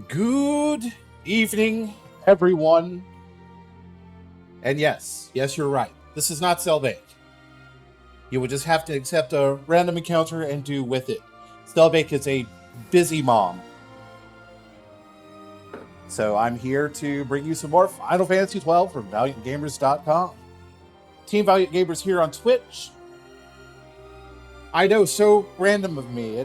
Good evening, everyone. And yes, you're right. This is not Selbake. You will just have to accept a random encounter and do with it. Selbake is a busy mom. So I'm here to bring you some more Final Fantasy XII from ValiantGamers.com. Team Valiant Gamers here on Twitch. I know, so random of me.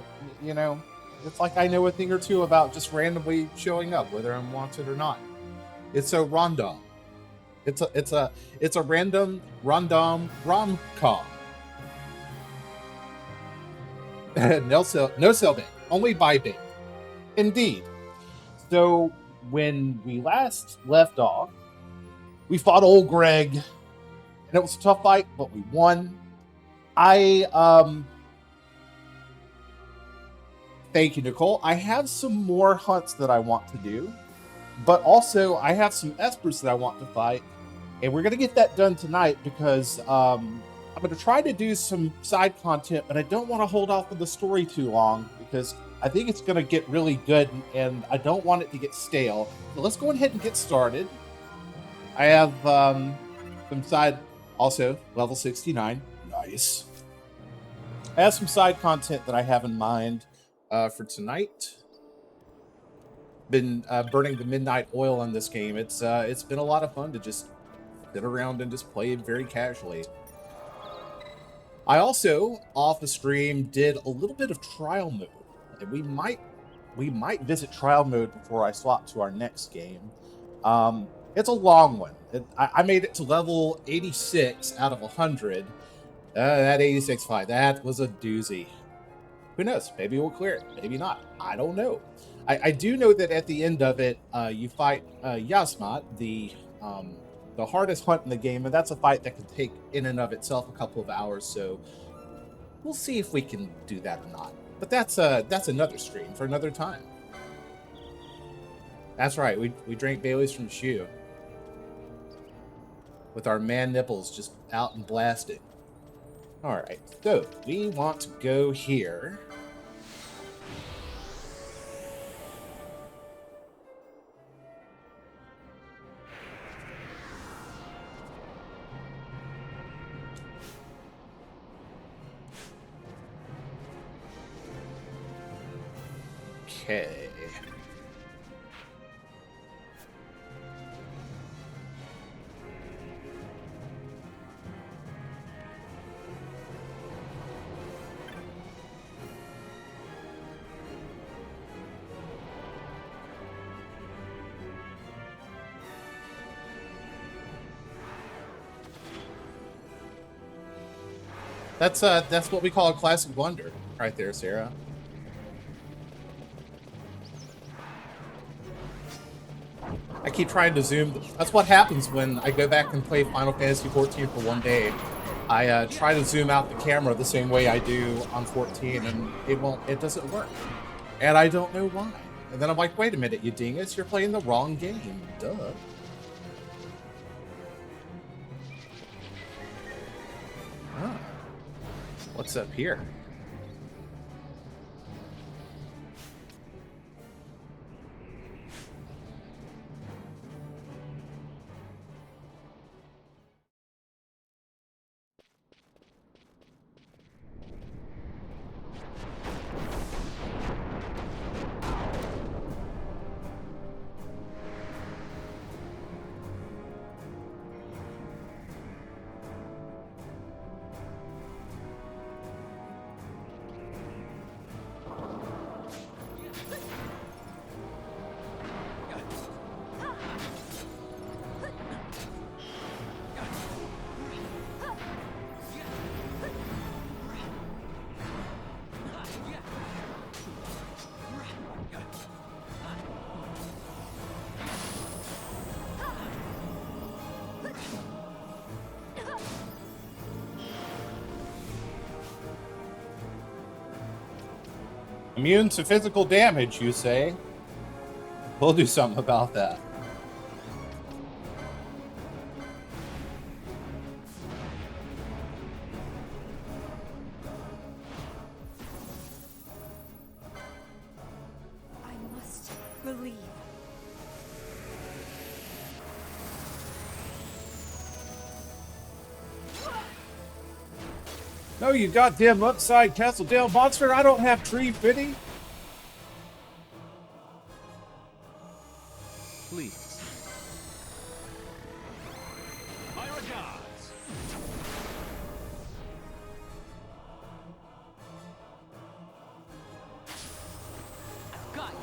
It's like I know a thing or two about just randomly showing up, whether I'm wanted or not. It's so random. It's a random rom-com. no Selbake, only by bait. Indeed. So when we last left off, we fought old Greg, and it was a tough fight, but we won. Thank you, Nicole. I have some more hunts that I want to do, but also I have some espers that I want to fight, and we're going to get that done tonight because I'm going to try to do some side content, but I don't want to hold off on the story too long because I think it's going to get really good, and I don't want it to get stale. So let's go ahead and get started. I have some side, also level 69. Nice. I have some side content that I have in mind for tonight. Been burning the midnight oil on this game. It's been a lot of fun to just sit around and just play it very casually. I also, off the stream, did a little bit of trial mode. And we might visit trial mode before I swap to our next game. It's a long one. I made it to level 86 out of 100. That 86.5, that was a doozy. Who knows? Maybe we'll clear it. Maybe not. I don't know. I do know that at the end of it, you fight Yasmat, the hardest hunt in the game, and that's a fight that can take in and of itself a couple of hours. So we'll see if we can do that or not. But that's another stream for another time. That's right. We drank Bailey's from the shoe with our man nipples just out and blasted. All right. So we want to go here. Okay. That's what we call a classic blunder right there, Sarah. I keep trying to zoom. That's what happens when I go back and play Final Fantasy 14 for one day. I try to zoom out the camera the same way I do on 14, and it doesn't work. And I don't know why. And then I'm like, wait a minute, you dingus, you're playing the wrong game. Duh. Ah. What's up here? Immune to physical damage, you say? We'll do something about that. I must believe. No, you goddamn upside castle down monster, I don't have tree fitting. Please. My regards. I've got you.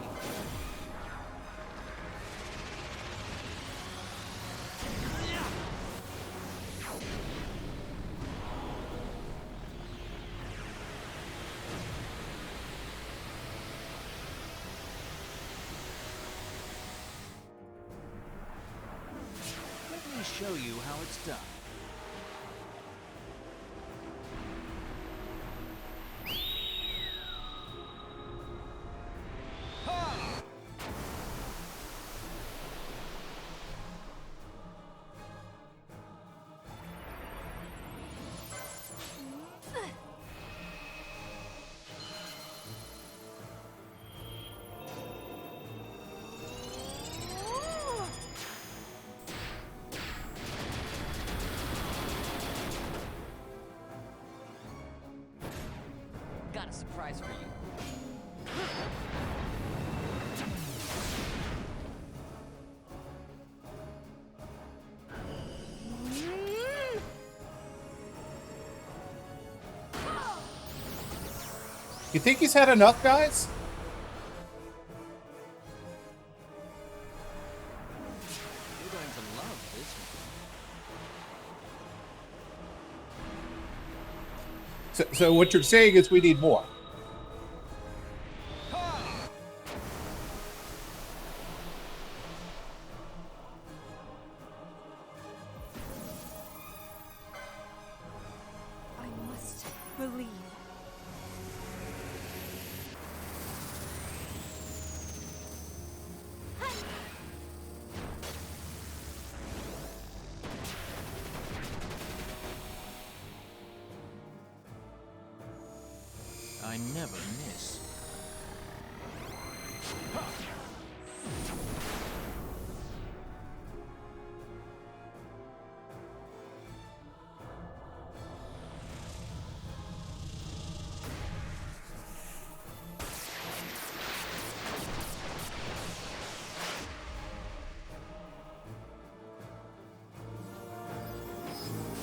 Let me show you how it's done. Got a surprise for you. You think he's had enough, guys? You're going to love this one. So what you're saying is we need more. I must believe. I never miss.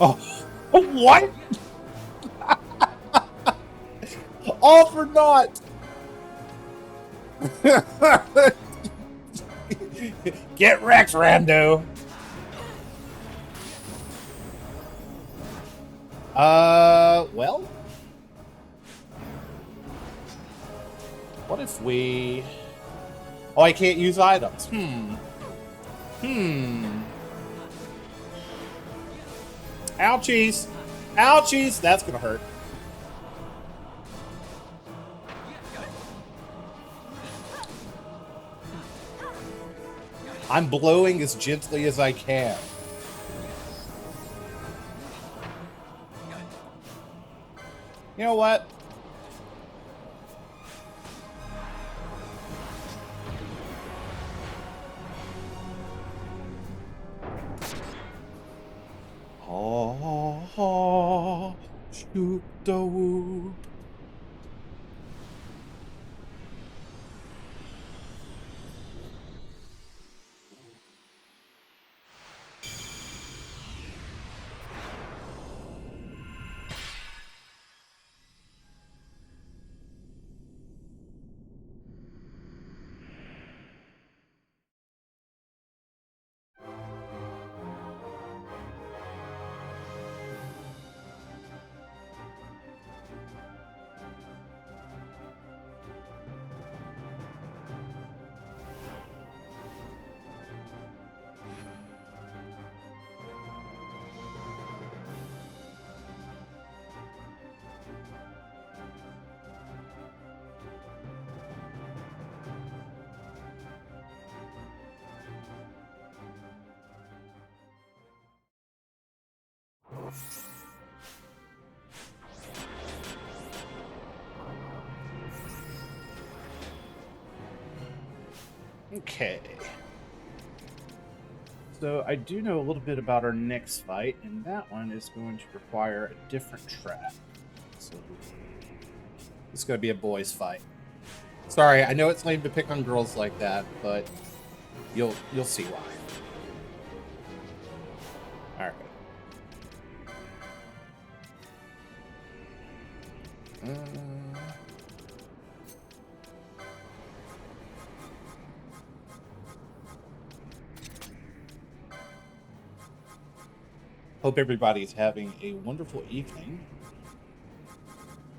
Oh, what? All for naught. Get wrecked, Rando. Well, what if we... Oh, I can't use items. Ouchies. Ouchies. That's gonna hurt. I'm blowing as gently as I can. You know what? Oh, shoot the whoop. Okay. So I do know a little bit about our next fight, and that one is going to require a different track. So it's going to be a boys' fight. Sorry, I know it's lame to pick on girls like that, but you'll see why. All right. Hope everybody's having a wonderful evening.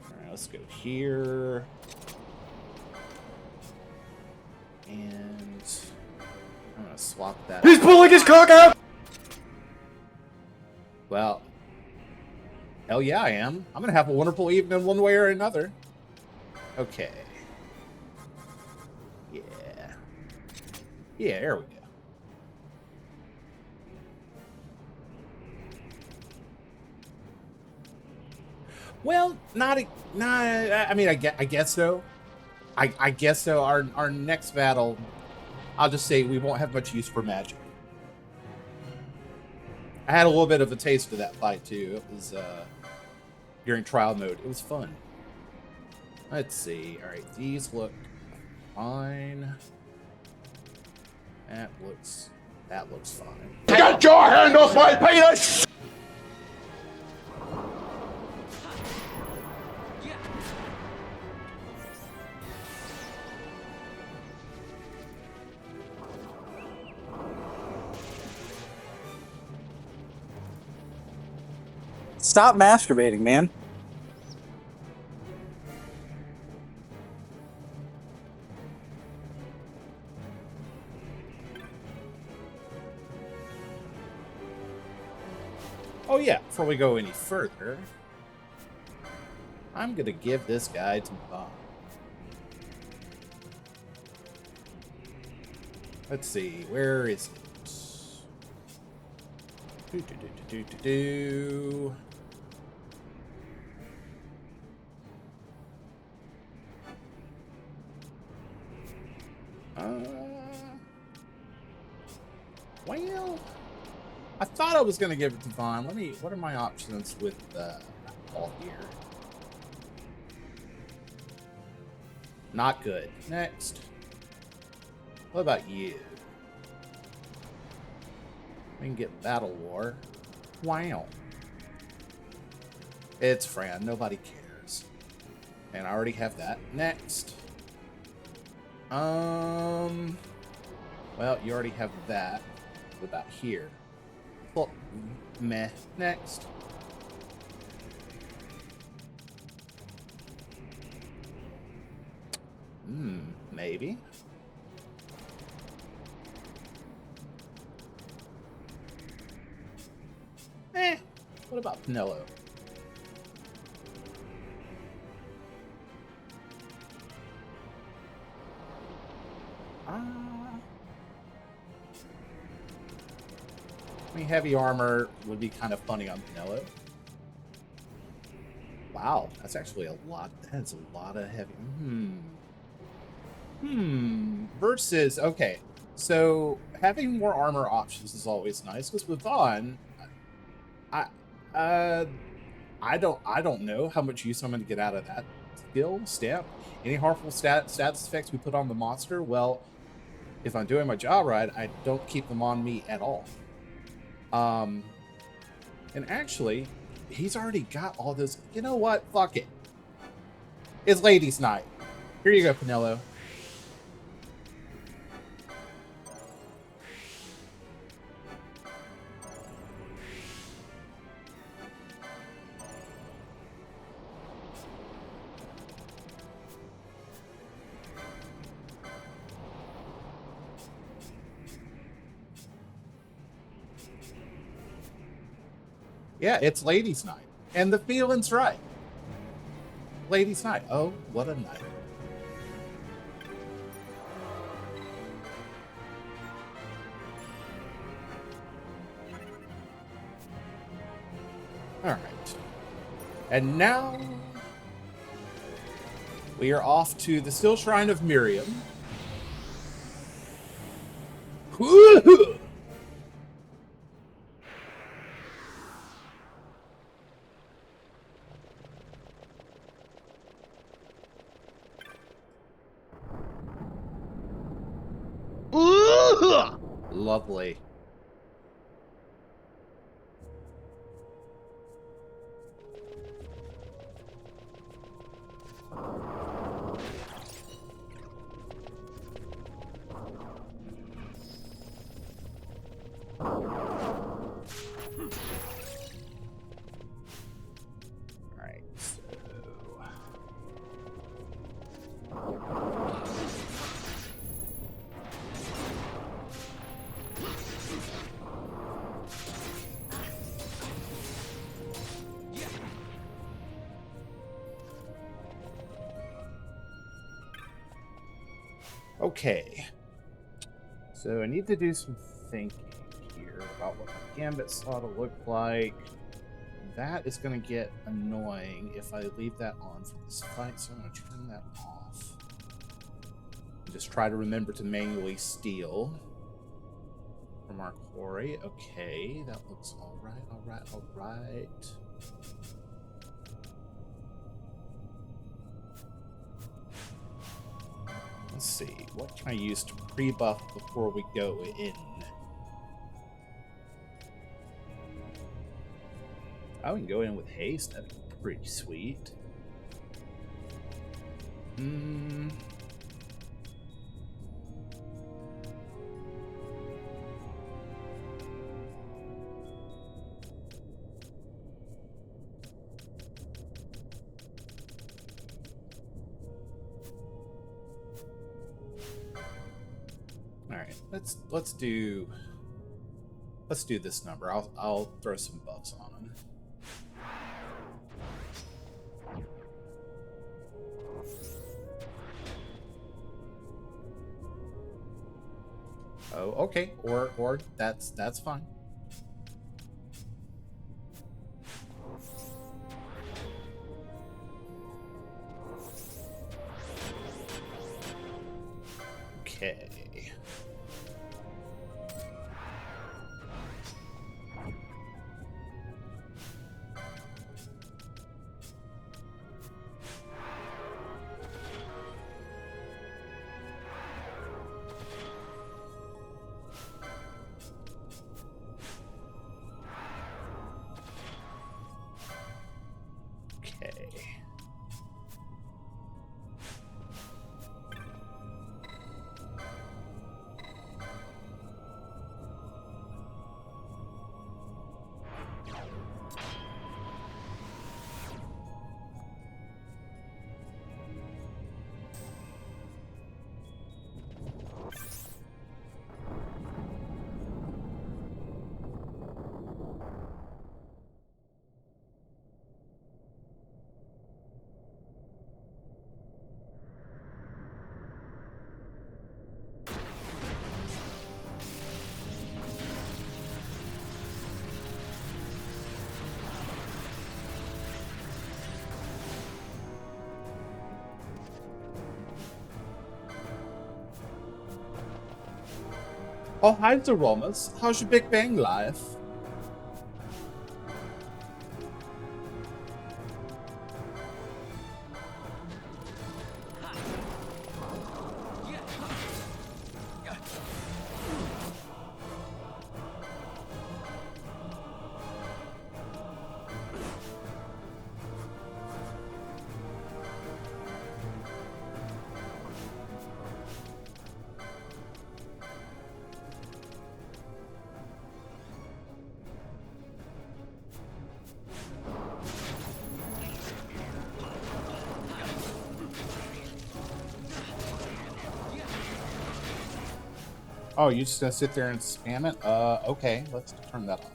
All right, let's go here. And I'm going to swap that. He's pulling his cock out! Well, hell yeah, I am. I'm going to have a wonderful evening one way or another. Okay. Yeah. Yeah, there we go. Well, I mean, I guess so. I guess so. Our next battle, I'll just say we won't have much use for magic. I had a little bit of a taste of that fight too. It was during trial mode. It was fun. Let's see. All right, these look fine. That looks fine. Get your hand off my penis! Stop masturbating, man. Oh yeah, before we go any further, I'm gonna give this guy to Bob. Let's see, where is it? Do. Well, I thought I was going to give it to Vaughn. What are my options with all here? Not good. Next. What about you? We can get Battle War. Wow. It's Fran. Nobody cares. And I already have that. Next. Well, you already have that. What about here? Well, meh. Next. Maybe. What about Pinello? I mean, heavy armor would be kind of funny on Pinello. Wow, that's actually a lot. That's a lot of heavy. Versus, okay. So having more armor options is always nice because with Vaughn, I don't know how much use I'm going to get out of that skill stamp. Any harmful status effects we put on the monster, well, if I'm doing my job right, I don't keep them on me at all. And actually, he's already got all those. You know what? Fuck it. It's Ladies' Night. Here you go, Pinello. Yeah, it's Ladies' Night. And the feeling's right. Ladies' Night. Oh, what a night. Alright. And now we are off to the Still Shrine of Miriam. Woo-hoo! Lovely. Alright, so... Okay, so I need to do some thinking here about what my gambit slot will look like. That is going to get annoying if I leave that on for this fight, so I'm going to turn that off. Just try to remember to manually steal from our quarry. Okay, that looks alright, alright, alright. Let's see, what can I use to pre-buff before we go in? I can go in with haste, that'd be pretty sweet. Alright, let's do this number. I'll throw some buffs on him. Oh, okay. Or that's fine. Okay. Oh, hi, Zeromus. How's your Big Bang life? Oh, you just gonna sit there and spam it? Okay, let's turn that off.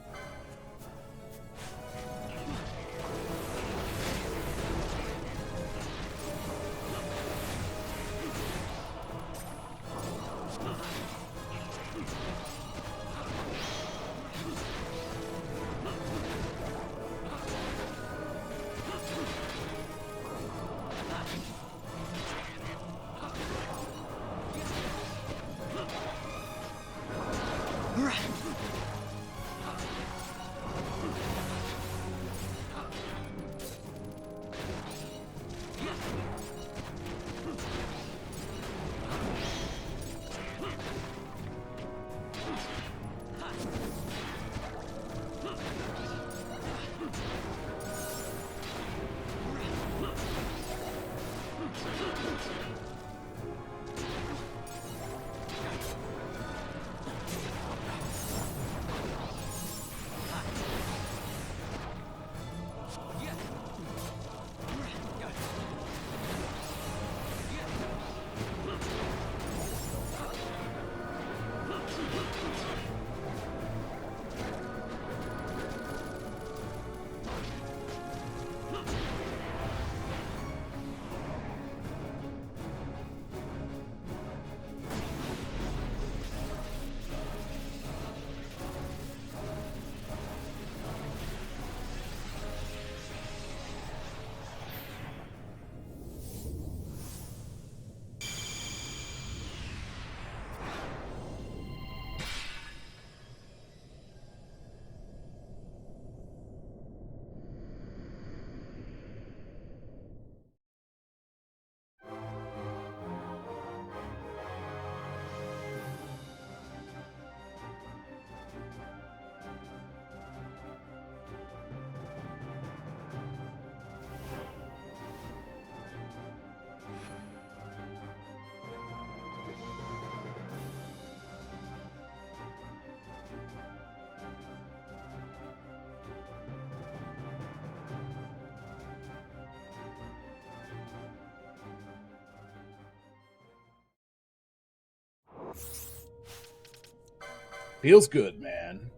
Feels good, man.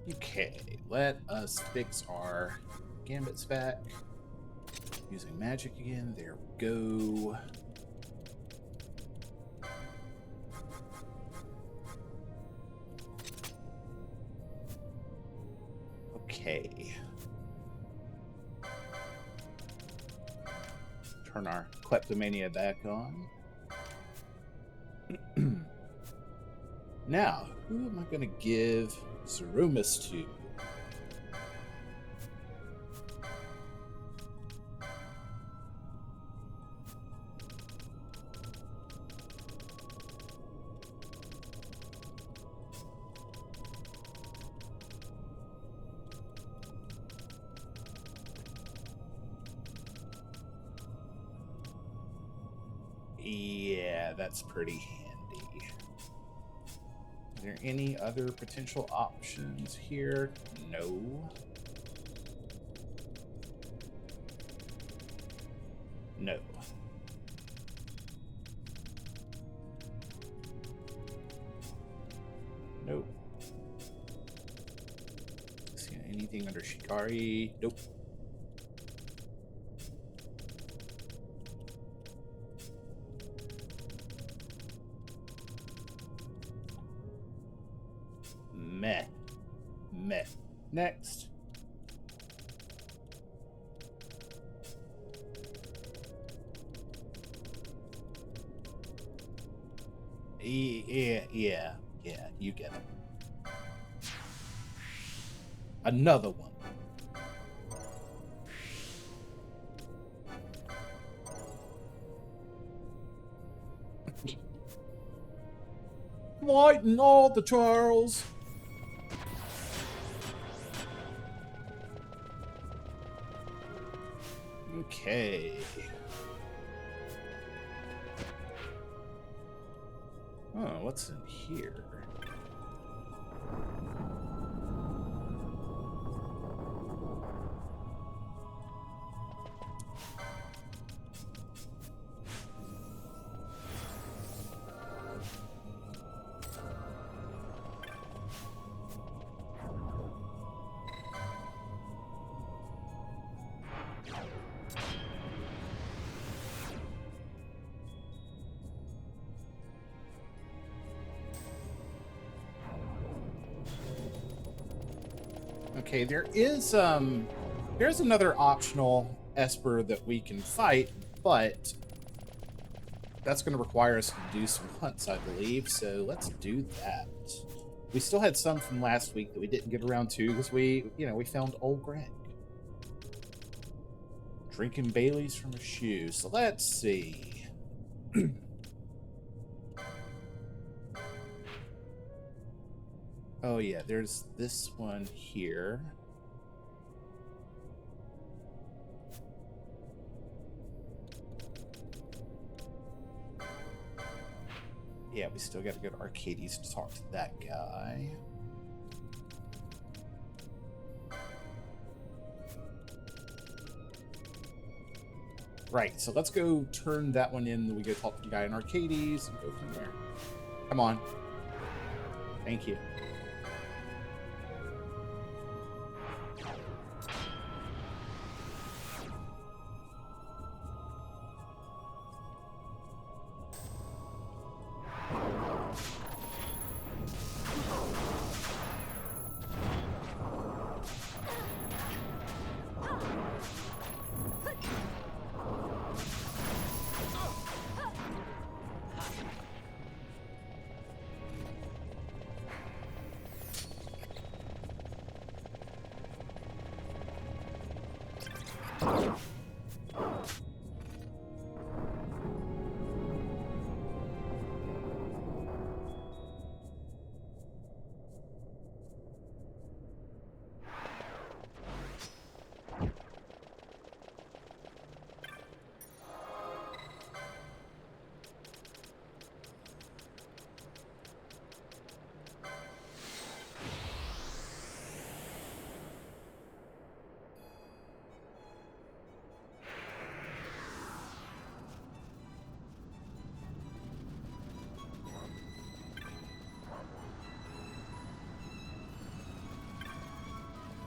Okay, let us fix our gambits back. Using magic again. There we go. Okay. Turn our kleptomania back on. Now, who am I going to give Zerumus to? Yeah, that's pretty handy. Are there any other potential options here? No. No. Nope. See anything under Shikari? Nope. Meh. Next. Yeah, you get it. Another one. Lighten all the Charles. Okay. Oh, what's in here? Okay, there's another optional Esper that we can fight, but that's going to require us to do some hunts, I believe, so let's do that. We still had some from last week that we didn't get around to because we found old Greg. Drinking Baileys from a shoe. So let's see. Oh yeah, there's this one here. Yeah, we still got to go to Arcades to talk to that guy. Right, so let's go turn that one in. Then we go talk to the guy in Arcades and go from there. Come on. Thank you.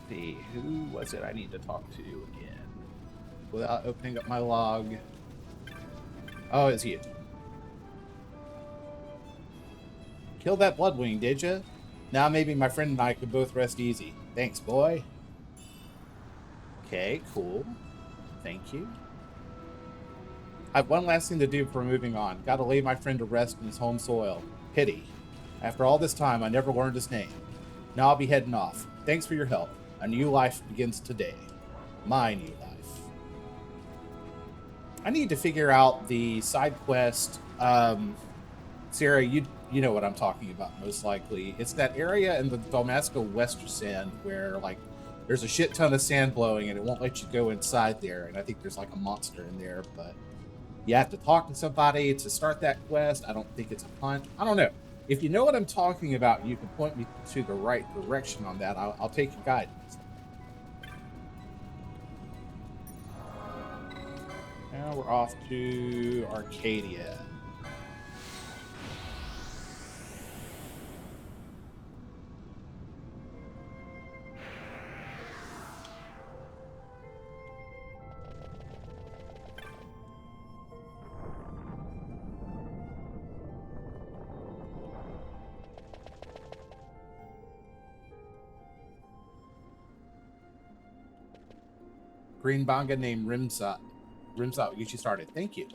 See, who was it I need to talk to again? Without opening up my log. Oh, it's you. Killed that Bloodwing, did you? Now maybe my friend and I could both rest easy. Thanks, boy. Okay, cool. Thank you. I have one last thing to do before moving on. Gotta lay my friend to rest in his home soil. Pity. After all this time, I never learned his name. Now I'll be heading off. Thanks for your help. A new life begins today. My new life. I need to figure out the side quest. Sarah, you know what I'm talking about, most likely. It's that area in the Dalmasco Western Sand where, like, there's a shit ton of sand blowing and it won't let you go inside there. And I think there's, like, a monster in there, but you have to talk to somebody to start that quest. I don't think it's a hunt. I don't know. If you know what I'm talking about, you can point me to the right direction on that. I'll take your guidance. Now we're off to Arcadia. green manga named Rimsa. Rimsa will get you started. Thank you.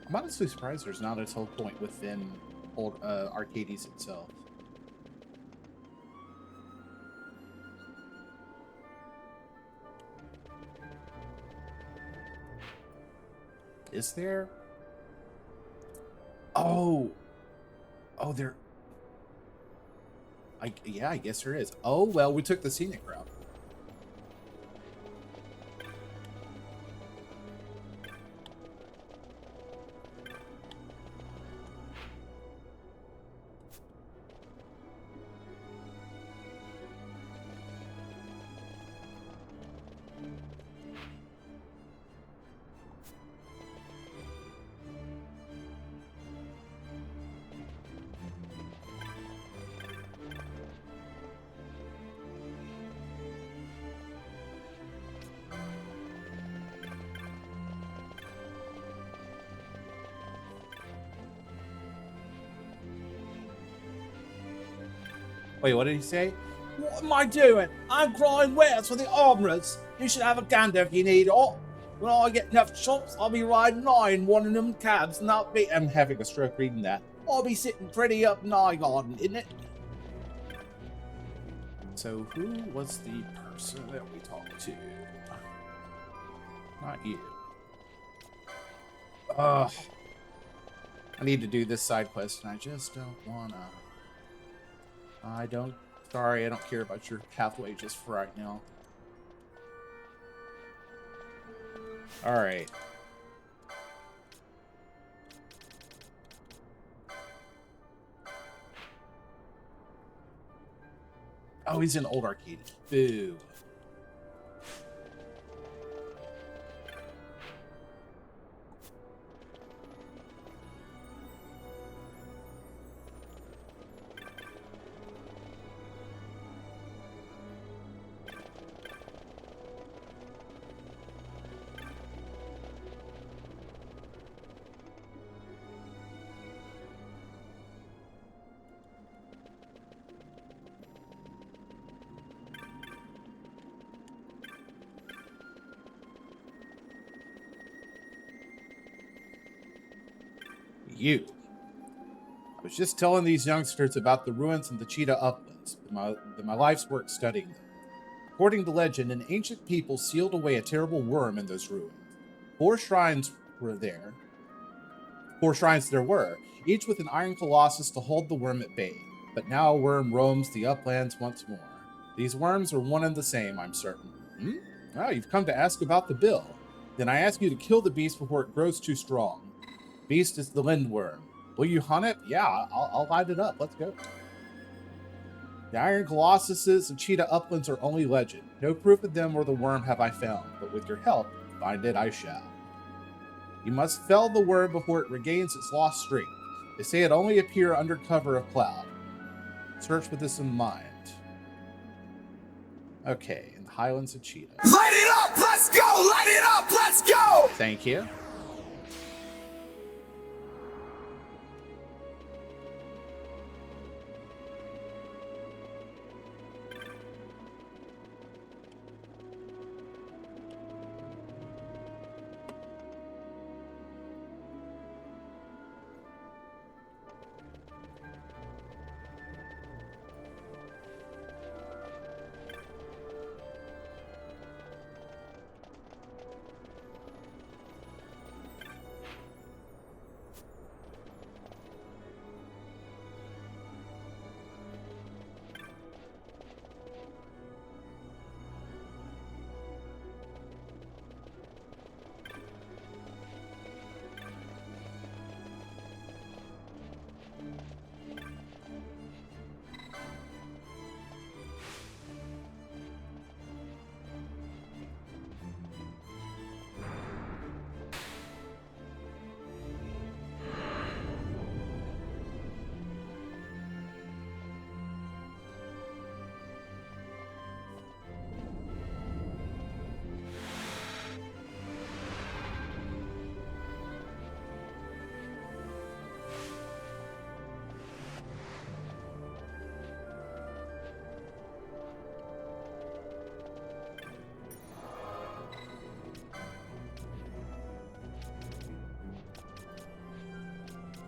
I'm honestly surprised there's not a telepoint within old Arcades itself. Is there? Oh, there. Yeah, I guess there is. Oh well, we took the scenic route. Wait, what did he say? What am I doing? I'm crying wares for the armourers. You should have a gander if you need it. When I get enough shops, I'll be riding nigh in one of them cabs, and I'm having a stroke reading that. I'll be sitting pretty up in Eye Garden, isn't it? So who was the person that we talked to? Not you. Ugh. I need to do this side quest, and I just don't wanna. Sorry, I don't care about your pathway just for right now. Alright. Oh, he's in Old Arcade. Boo. You. I was just telling these youngsters about the ruins in the Cheetah Uplands, my life's work studying them. According to legend, an ancient people sealed away a terrible worm in those ruins. 4 shrines there were, each with an iron colossus to hold the worm at bay. But now a worm roams the uplands once more. These worms are one and the same, I'm certain. Oh, you've come to ask about the bill. Then I ask you to kill the beast before it grows too strong. Beast is the lindworm. Will you hunt it? Yeah, I'll light it up. Let's go. The iron colossuses of Cheetah Uplands are only legend. No proof of them or the worm have I found, but with your help, find it I shall. You must fell the worm before it regains its lost strength. They say it only appear under cover of cloud. Search with this in mind. Okay, in the Highlands of Cheetah. Light it up! Let's go! Light it up! Let's go! Thank you.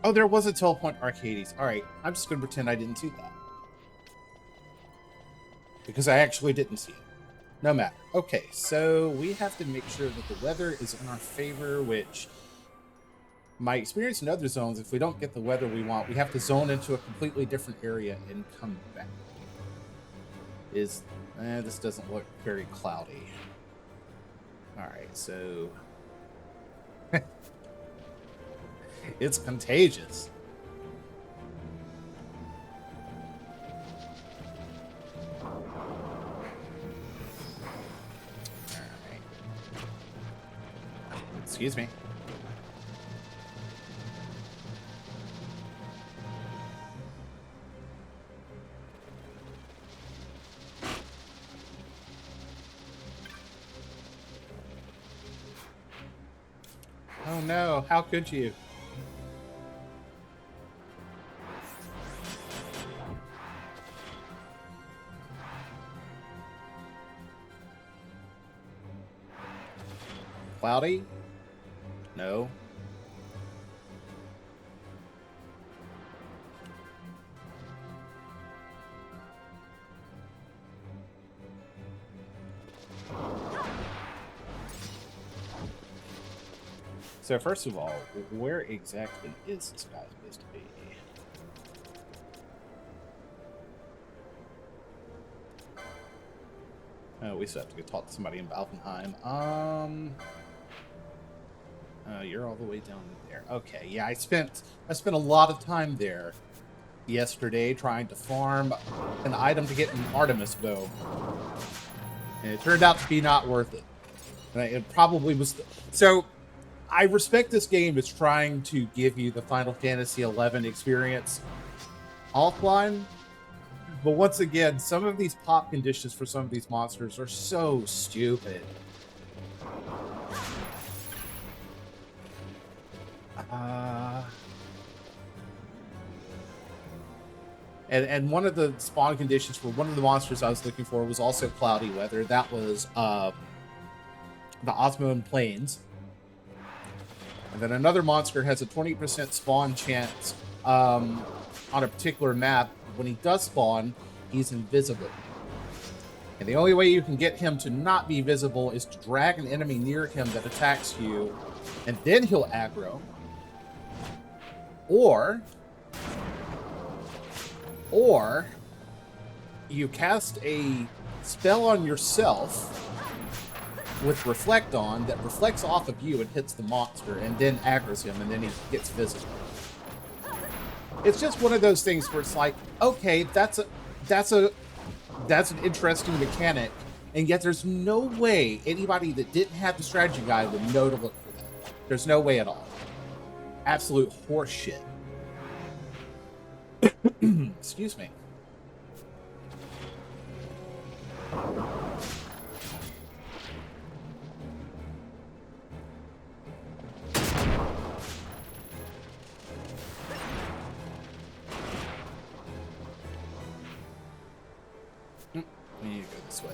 Oh, there was a teleport Arcades. All right, I'm just going to pretend I didn't see that. Because I actually didn't see it. No matter. Okay, so we have to make sure that the weather is in our favor, which... My experience in other zones, if we don't get the weather we want, we have to zone into a completely different area and come back. This doesn't look very cloudy. Alright, so... It's contagious. Alright. Excuse me. Oh no, how could you? Cloudy? No. So first of all, where exactly is this guy supposed to be? Oh, we still have to go talk to somebody in Valkenheim. You're all the way down there. Okay, yeah, I spent a lot of time there yesterday trying to farm an item to get an Artemis bow. And it turned out to be not worth it. And it probably was... So... I respect this game as trying to give you the Final Fantasy XI experience offline, but once again, some of these pop conditions for some of these monsters are so stupid. And one of the spawn conditions for one of the monsters I was looking for was also cloudy weather. That was the Osmian Plains. And then another monster has a 20% spawn chance on a particular map. When he does spawn, he's invisible. And the only way you can get him to not be visible is to drag an enemy near him that attacks you, and then he'll aggro. Or you cast a spell on yourself with Reflect on that reflects off of you and hits the monster and then aggroes him and then he gets visible. It's just one of those things where it's like, okay, that's an interesting mechanic, and yet there's no way anybody that didn't have the strategy guide would know to look for that. There's no way at all. Absolute horseshit. Excuse me. We need to go this way.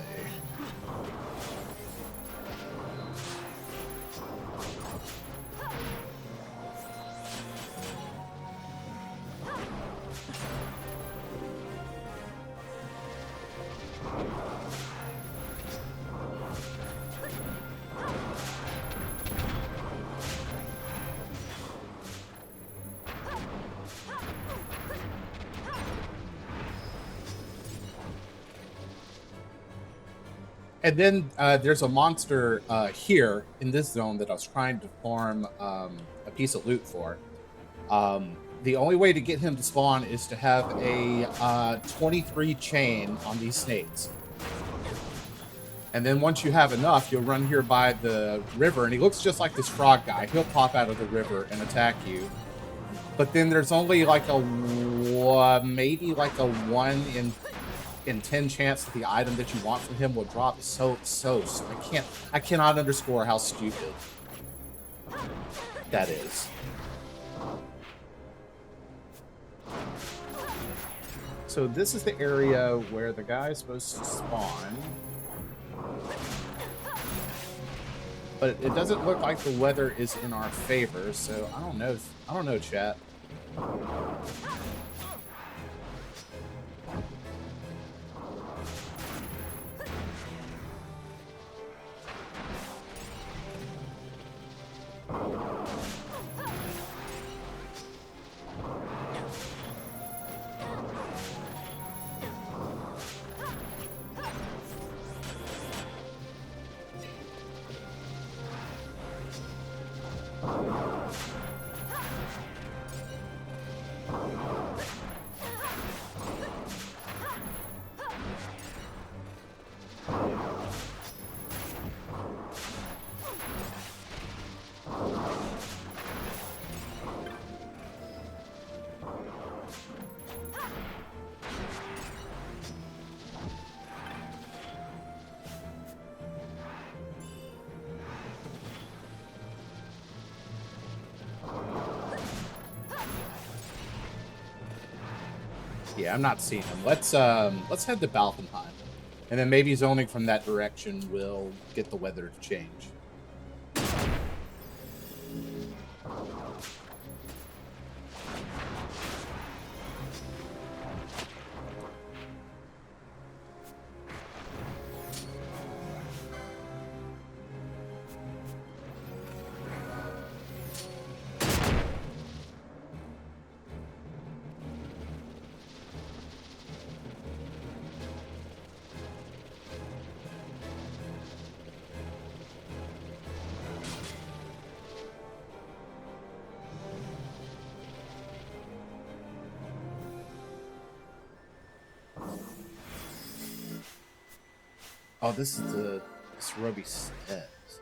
And then there's a monster here in this zone that I was trying to farm a piece of loot for. The only way to get him to spawn is to have a 23 chain on these snakes. And then once you have enough, you'll run here by the river, and he looks just like this frog guy. He'll pop out of the river and attack you. But then there's only like maybe like a 1 in 10 chance that the item that you want from him will drop. So I cannot underscore how stupid that is. So this is the area where the guy is supposed to spawn. But it doesn't look like the weather is in our favor, so I don't know, chat. Yeah, I'm not seeing him. Let's head to Balfenheim. And then maybe zoning from that direction will get the weather to change. Oh, this is the Ruby Steps.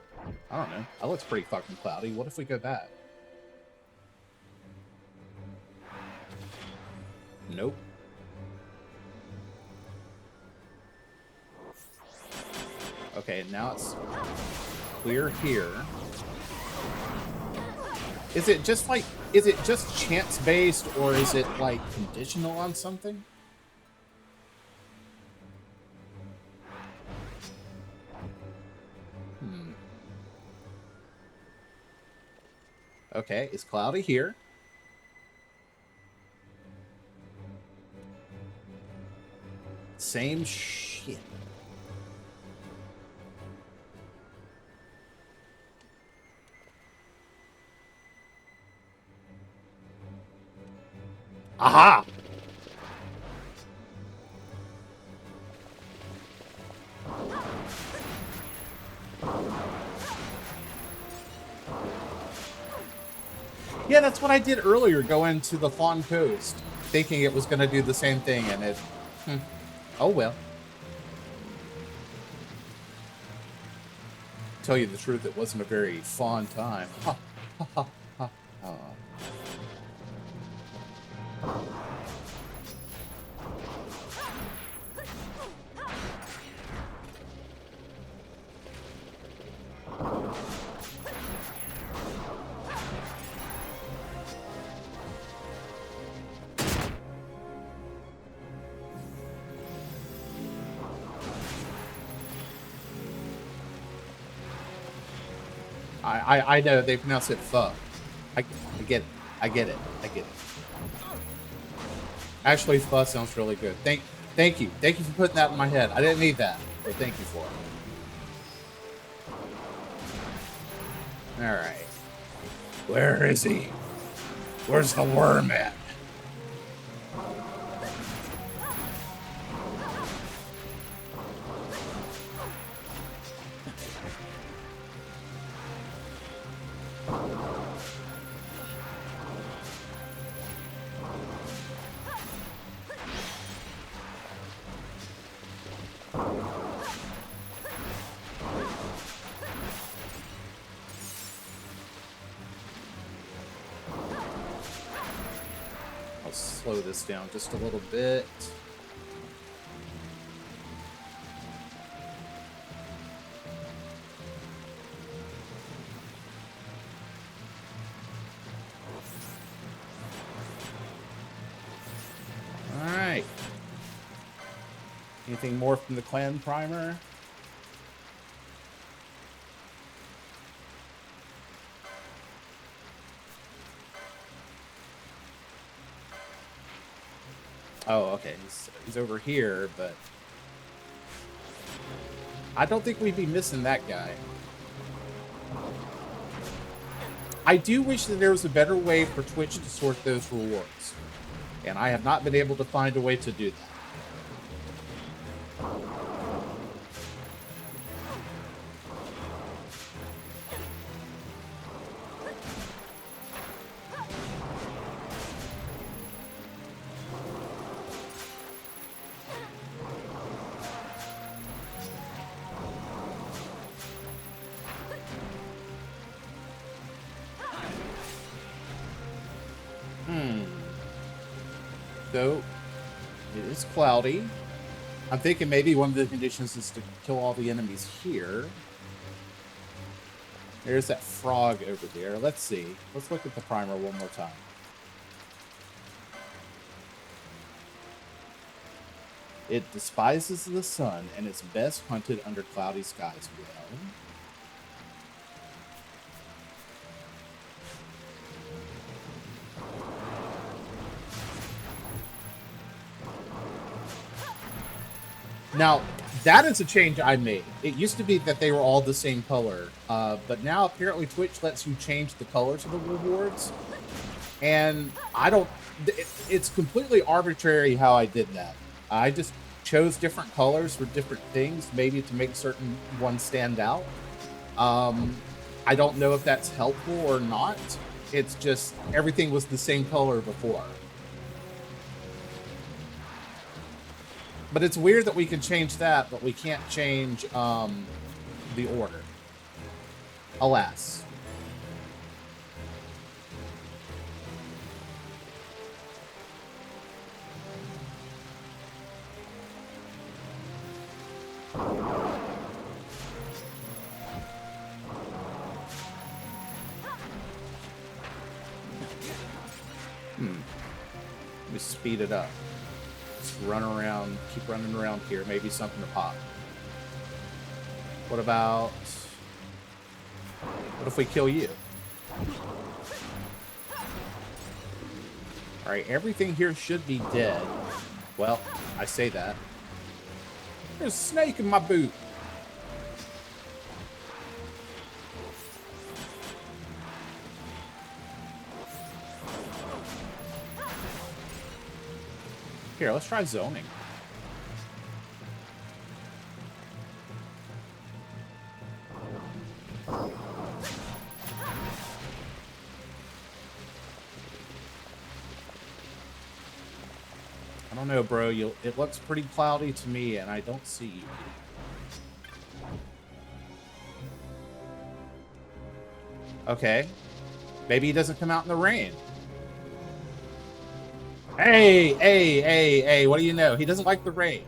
I don't know. That looks pretty fucking cloudy. What if we go back? Nope. Okay, now it's clear here. Is it just like, is it just chance based or is it like conditional on something? Okay, it's cloudy here. Same shit. Aha! Yeah, that's what I did earlier, going to the Fawn Coast, thinking it was going to do the same thing, and it... Oh, well. Tell you the truth, it wasn't a very fun time. Ha, ha, ha, ha, ha. I know they pronounce it pho. I get it. I get it. I get it. Actually, pho sounds really good. Thank you. Thank you for putting that in my head. I didn't need that, but thank you for it. All right. Where is he? Where's the worm at? Slow this down just a little bit. All right. Anything more from the clan primer? Oh, okay. He's over here, but I don't think we'd be missing that guy. I do wish that there was a better way for Twitch to sort those rewards, and I have not been able to find a way to do that. So, it is cloudy. I'm thinking maybe one of the conditions is to kill all the enemies here. There's that frog over there. Let's see. Let's look at the primer one more time. It despises the sun and is best hunted under cloudy skies. Well, now, that is a change I made. It used to be that they were all the same color, but now apparently Twitch lets you change the colors of the rewards, and I don't... It's completely arbitrary how I did that. I just chose different colors for different things, maybe to make certain ones stand out. I don't know if that's helpful or not. It's just everything was the same color before. But it's weird that we can change that, but we can't change the order. Alas. Let me speed it up. Just run around, keep running around here. Maybe something to pop. What about... What if we kill you? Alright, everything here should be dead. Well, I say that. There's a snake in my boot. Here, let's try zoning. I don't know, bro. It looks pretty cloudy to me, and I don't see you. Okay. Maybe he doesn't come out in the rain. Hey, what do you know? He doesn't like the rain.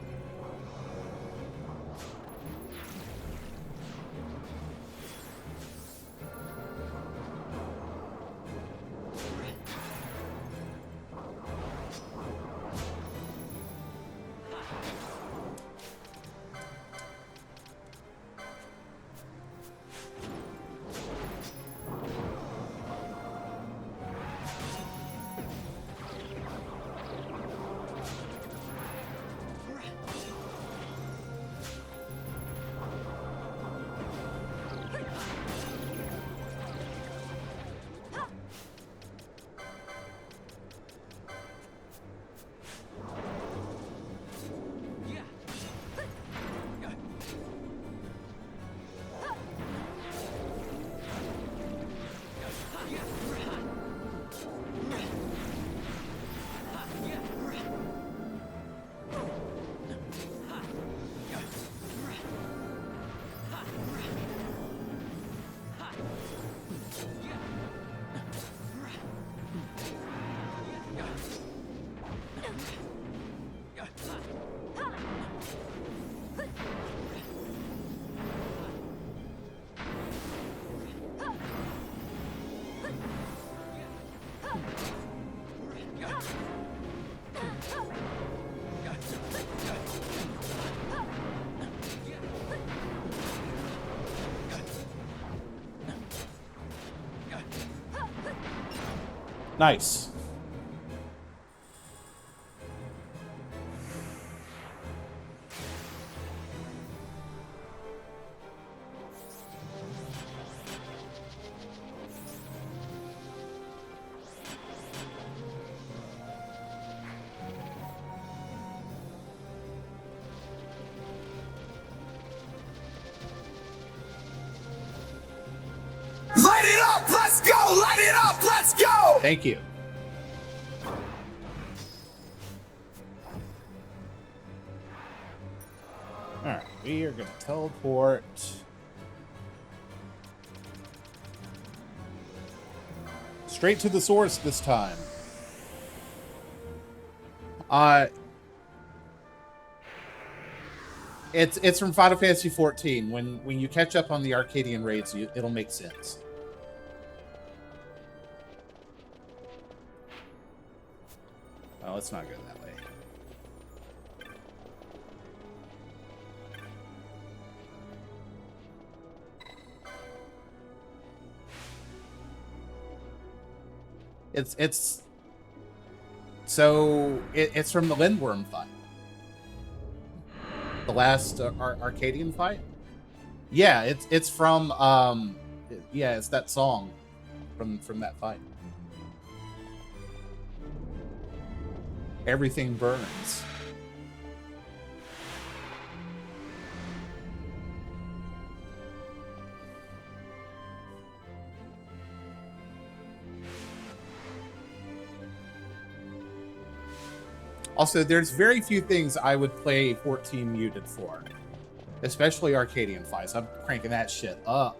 Nice. Thank you. Alright, we are going to teleport. Straight to the source this time. It's from Final Fantasy XIV. When you catch up on the Arcadian raids, it'll make sense. Oh, let's not go that way. It's from the Lindworm fight. The last Arcadian fight? Yeah, it's from yeah, it's that song from that fight. Everything burns. Also, there's very few things I would play 14 muted for. Especially Arcadian fights. I'm cranking that shit up.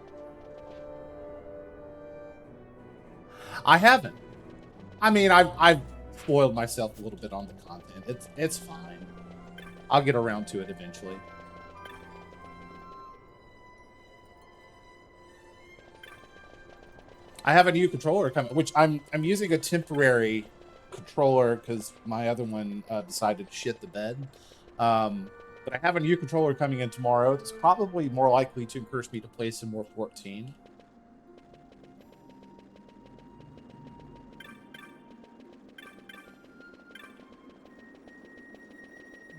I haven't. I mean, I've spoiled myself a little bit on the content. It's fine. I'll get around to it eventually. I have a new controller coming, which I'm using a temporary controller because my other one decided to shit the bed. But I have a new controller coming in tomorrow. It's probably more likely to encourage me to play some more 14.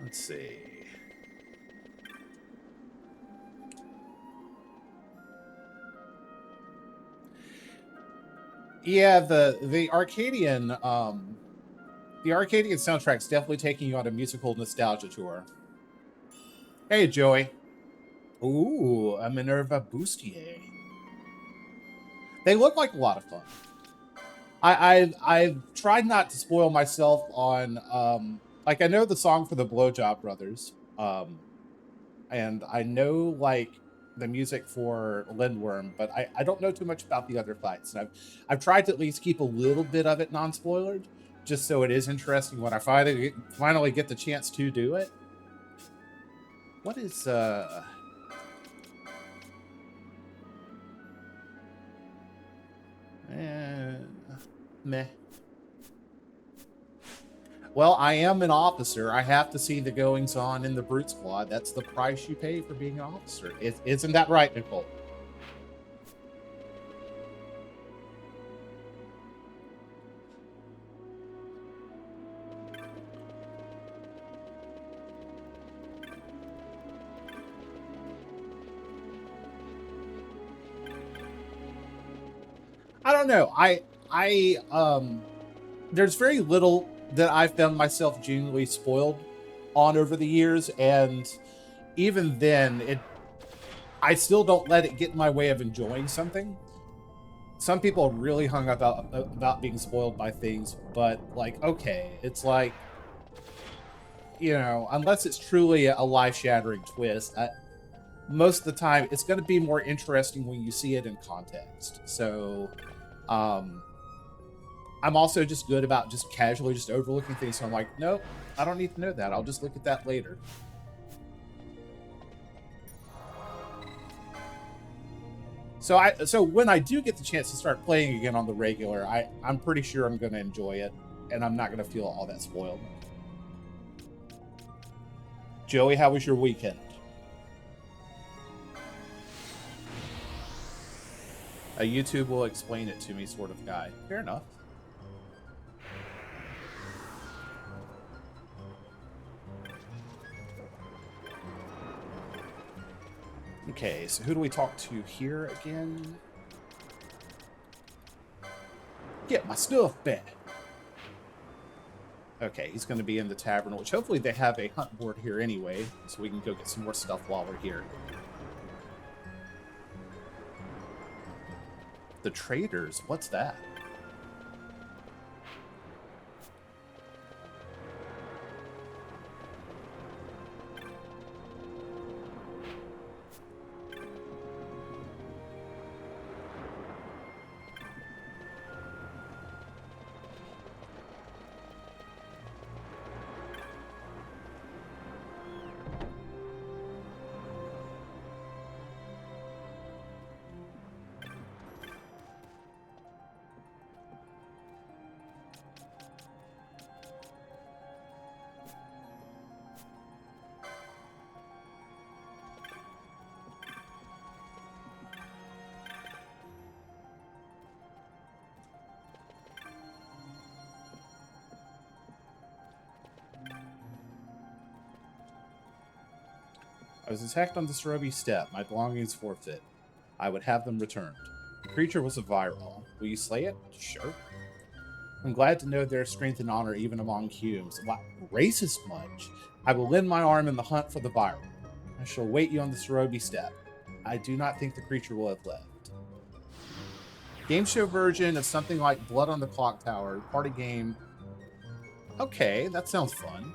Let's see. Yeah, the Arcadian soundtrack's definitely taking you on a musical nostalgia tour. Hey, Joey. Ooh, a Minerva Bustier. They look like a lot of fun. I've tried not to spoil myself on like I know the song for the Blowjob Brothers, and I know like the music for Lindworm, but I don't know too much about the other fights. And I've tried to at least keep a little bit of it non-spoilered, just so it is interesting when I finally get the chance to do it. What is meh. Well, I am an officer. I have to see the goings on in the Brute Squad. That's the price you pay for being an officer. Isn't that right, Nicole? I don't know. There's very little that I've found myself genuinely spoiled on over the years, and even then, I still don't let it get in my way of enjoying something. Some people are really hung up about being spoiled by things, but like, okay, it's like, you know, unless it's truly a life-shattering twist, most of the time it's going to be more interesting when you see it in context. So, I'm also just good about just casually just overlooking things. So I'm like, nope, I don't need to know that. I'll just look at that later. So when I do get the chance to start playing again on the regular, I'm pretty sure I'm going to enjoy it, and I'm not going to feel all that spoiled. Joey, how was your weekend? A YouTube will explain it to me sort of guy. Fair enough. Okay, so who do we talk to here again? Get my stuff back. Okay, he's going to be in the tavern, which hopefully they have a hunt board here anyway, so we can go get some more stuff while we're here. The traders, what's that? I was attacked on the Cerobi step. My belongings forfeit. I would have them returned. The creature was a viral. Will you slay it? Sure. I'm glad to know there is strength and honor even among humans. Wow, racist much. I will lend my arm in the hunt for the viral. I shall await you on the Cerobi step. I do not think the creature will have left. Game show version of something like Blood on the Clock Tower. Party game. Okay, that sounds fun.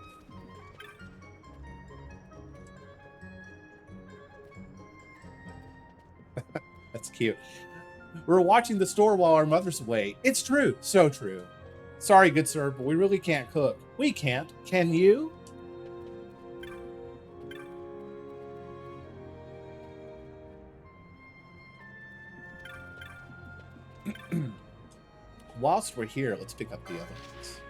That's cute. We're watching the store while our mother's away. It's true. So true. Sorry, good sir, but we really can't cook. We can't. Can you? Whilst we're here, let's pick up the other ones.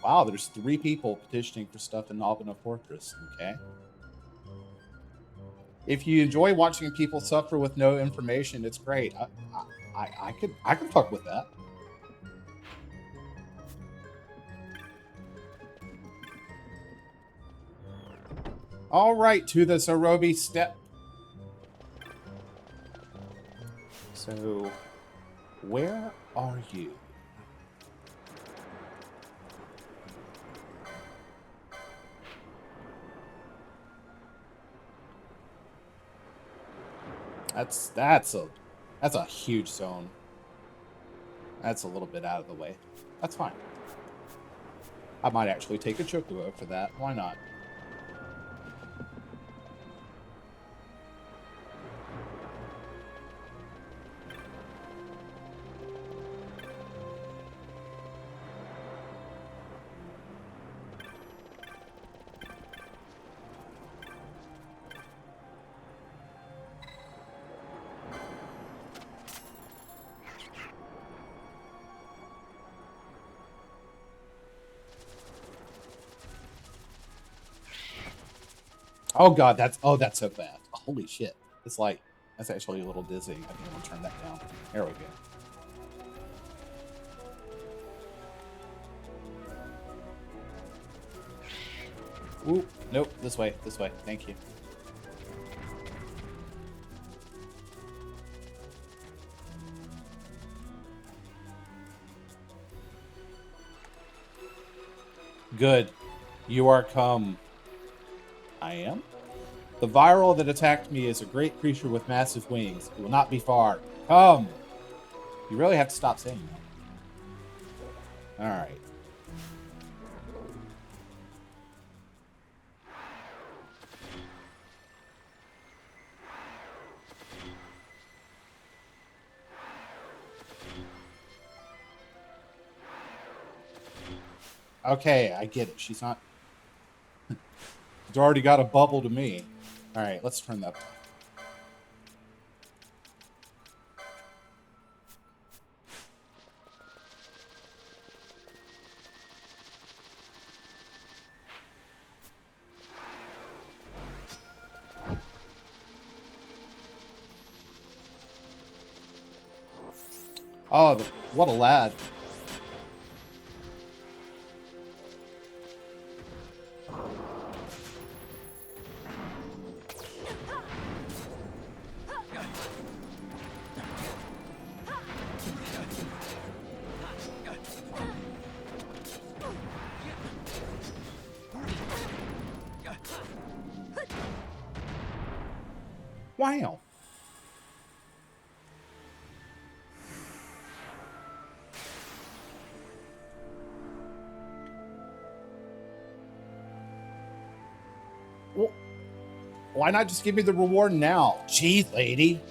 Wow, there's 3 people petitioning for stuff in Albino Fortress. Okay. If you enjoy watching people suffer with no information, it's great. I could fuck with that. All right, to the Cerobi step. So, where are you? That's a huge zone. That's a little bit out of the way. That's fine. I might actually take a Chocobo for that. Why not? Oh god, that's so bad. Holy shit. It's like, that's actually a little dizzying. I think I'm gonna turn that down. There we go. Ooh, nope, this way, thank you. Good. You are come. I am? The viral that attacked me is a great creature with massive wings. It will not be far. Come! You really have to stop saying that. Alright. Okay, I get it. She's not... It's already got a bubble to me. Alright, let's turn that off. Oh, what a lad. Wow. Well, why not just give me the reward now? Jeez, lady.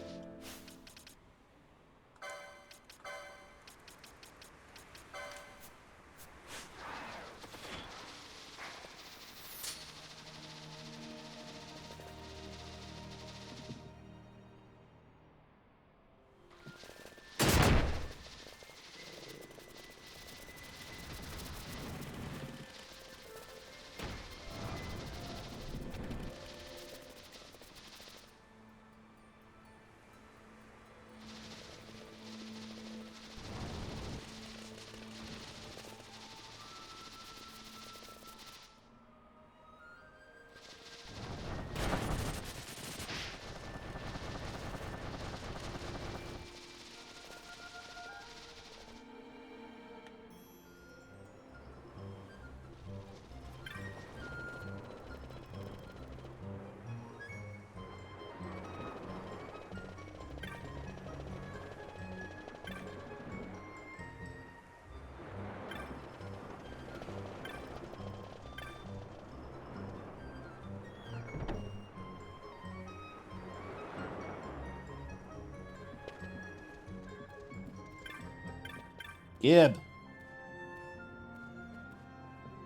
Gib,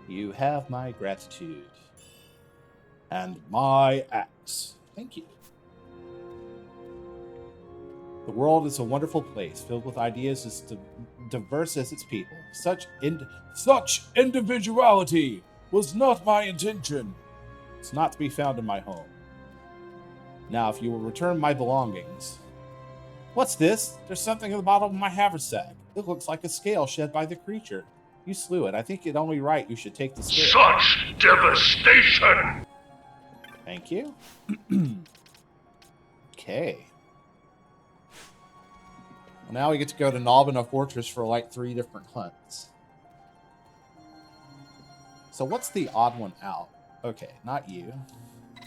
you have my gratitude. And my axe. Thank you. The world is a wonderful place, filled with ideas as diverse as its people. Such individuality was not my intention. It's not to be found in my home. Now, if you will return my belongings. What's this? There's something at the bottom of my haversack. It looks like a scale shed by the creature. You slew it. I think it only right you should take the scale. Such devastation! Thank you. Okay. Well, now we get to go to Nalbina Fortress for like 3 different hunts. So what's the odd one out? Okay, not you. I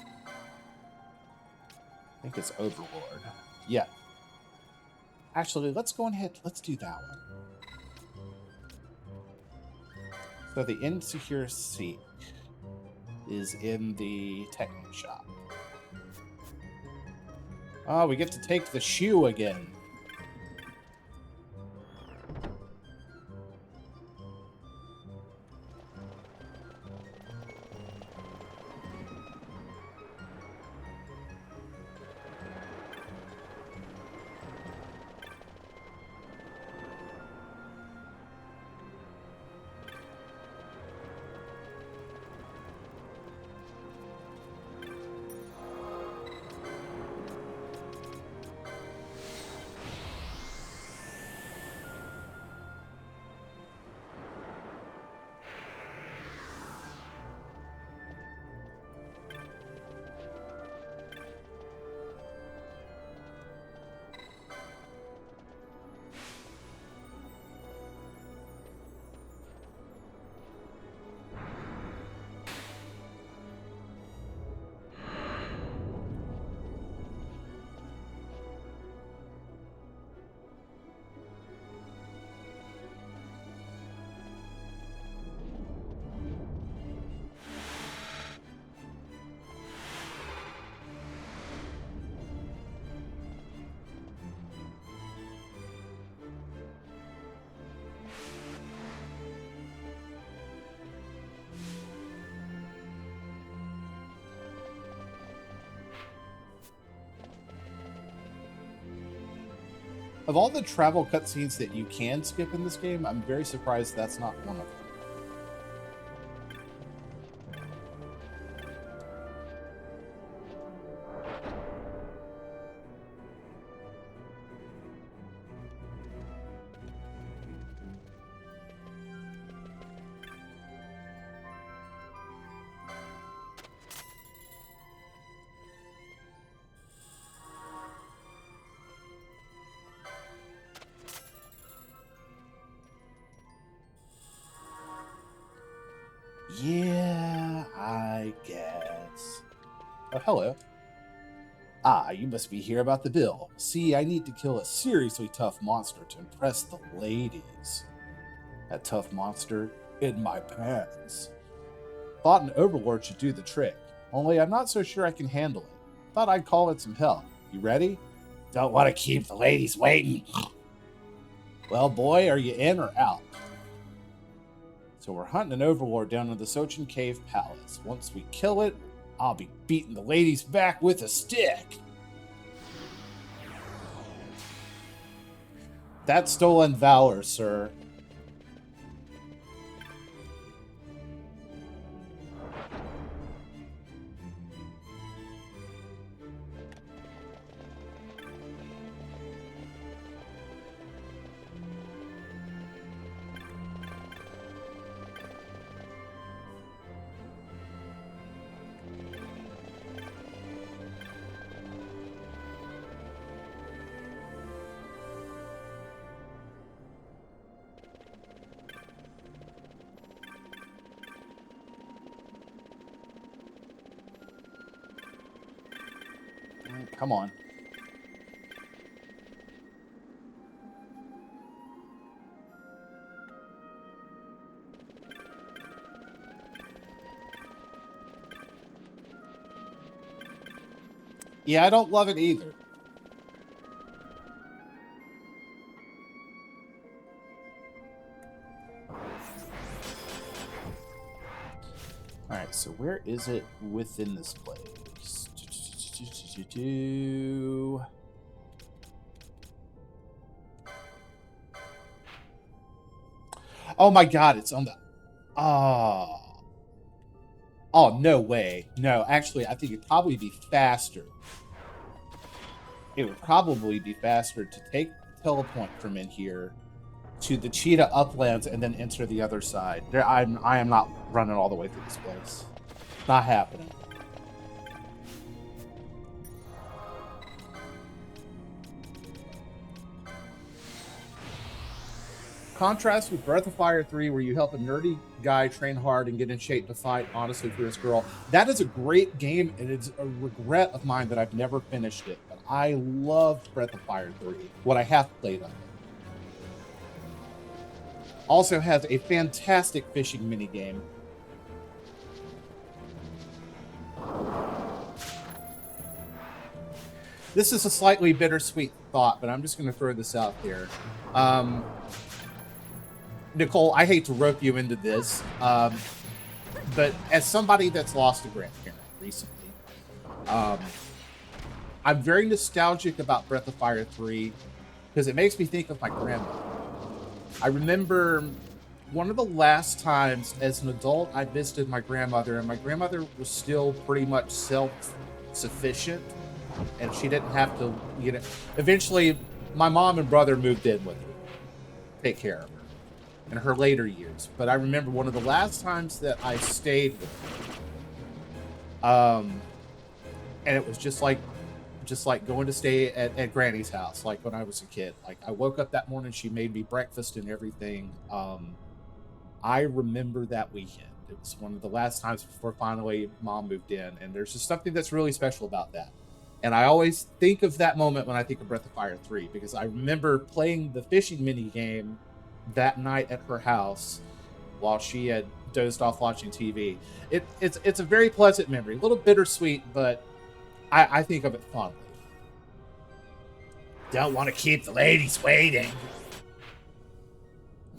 think it's Overlord. Yeah. Actually, let's go ahead. Let's do that one. So the Insecure Seek is in the Techno Shop. Oh, we get to take the shoe again. Of all the travel cutscenes that you can skip in this game, I'm very surprised that's not one of them. Yeah, I guess. Oh, hello. Ah, you must be here about the bill. See, I need to kill a seriously tough monster to impress the ladies. That tough monster in my pants. Thought an overlord should do the trick, only I'm not so sure I can handle it. Thought I'd call in some help. You ready? Don't want to keep the ladies waiting. Well, boy, are you in or out? So we're hunting an overlord down in the Sochin Cave Palace. Once we kill it, I'll be beating the ladies back with a stick. That's stolen valor, sir. Come on. Yeah, I don't love it either. Alright, so where is it within this place? Oh my god, it's on the... Oh. Oh, no way. No, actually, I think it'd probably be faster. It would probably be faster to take the telepoint from in here to the Cheetah Uplands and then enter the other side. I am not running all the way through this place. Not happening. Contrast with Breath of Fire 3, where you help a nerdy guy train hard and get in shape to fight honestly for his girl. That is a great game, and it's a regret of mine that I've never finished it. But I loved Breath of Fire 3, what I have played of it. Also has a fantastic fishing minigame. This is a slightly bittersweet thought, but I'm just going to throw this out there. Nicole, I hate to rope you into this, but as somebody that's lost a grandparent recently, I'm very nostalgic about Breath of Fire 3 because it makes me think of my grandmother. I remember one of the last times as an adult I visited my grandmother, and my grandmother was still pretty much self-sufficient, and she didn't have to, you know, eventually my mom and brother moved in with her, take care of her in her later years. But I remember one of the last times that I stayed with her, and it was just like going to stay at Granny's house, like when I was a kid. Like, I woke up that morning, she made me breakfast and everything. I remember that weekend. It was one of the last times before finally Mom moved in, and there's just something that's really special about that. And I always think of that moment when I think of Breath of Fire 3, because I remember playing the fishing mini game that night at her house while she had dozed off watching TV. It's a very pleasant memory, a little bittersweet, but I think of it fondly. Don't want to keep the ladies waiting.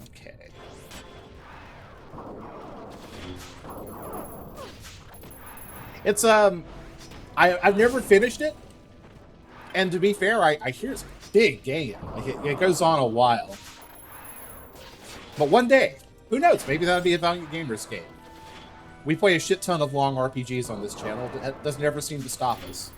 Okay. It's I've never finished it, and to be fair, I hear it's a big game. Like it goes on a while. But one day, who knows? Maybe that'll be a Valiant Gamers game. We play a shit ton of long RPGs on this channel. That doesn't ever seem to stop us.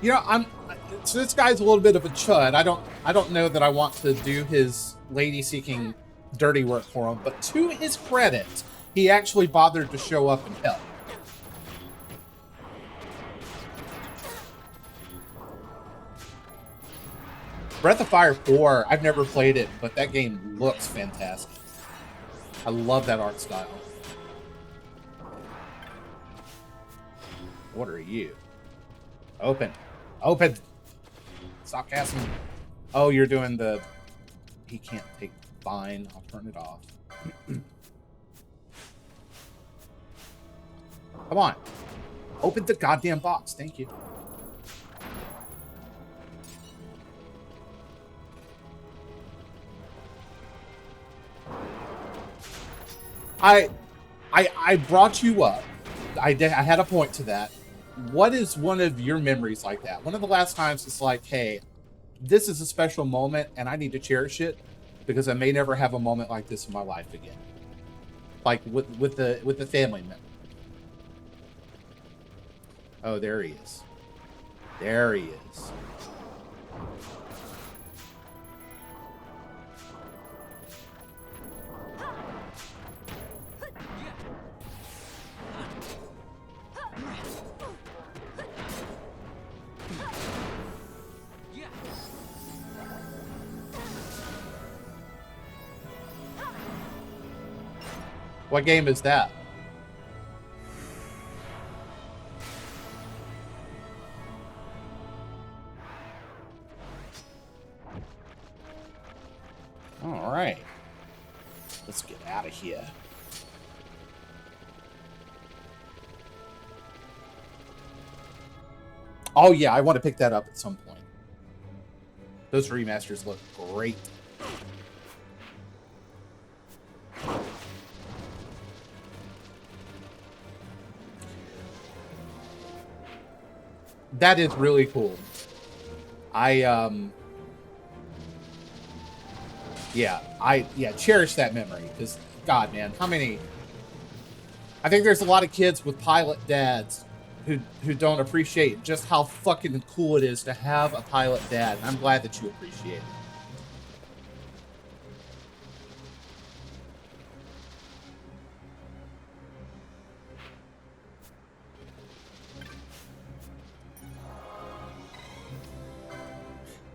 You know, so this guy's a little bit of a chud. I don't know that I want to do his lady-seeking dirty work for him, but to his credit, he actually bothered to show up and help. Breath of Fire 4, I've never played it, but that game looks fantastic. I love that art style. What are you? Open. Open! Stop casting. Oh, you're doing the... He can't take... Fine, I'll turn it off. Come on. Open the goddamn box. Thank you. I brought you up. I had a point to that. What is one of your memories like that? One of the last times it's like, hey, this is a special moment and I need to cherish it because I may never have a moment like this in my life again. Like with the family member. Oh, there he is. There he is. What game is that? All right. Let's get out of here. Oh yeah, I want to pick that up at some point. Those remasters look great. That is really cool. I cherish that memory because God, man, how many? I think there's a lot of kids with pilot dads who don't appreciate just how fucking cool it is to have a pilot dad. And I'm glad that you appreciate it.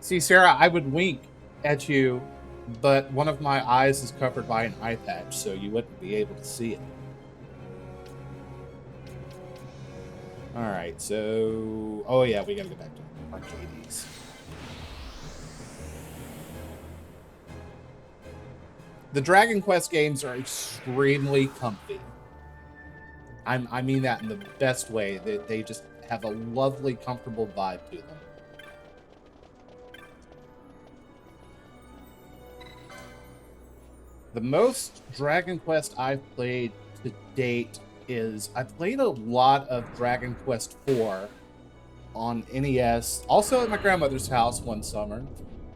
See, Sarah, I would wink at you, but one of my eyes is covered by an eye patch, so you wouldn't be able to see it. Alright, so... Oh yeah, we gotta go back to arcades. The Dragon Quest games are extremely comfy. I mean that in the best way. They just have a lovely, comfortable vibe to them. The most Dragon Quest I've played to date is I played a lot of Dragon Quest IV on NES, also at my grandmother's house one summer.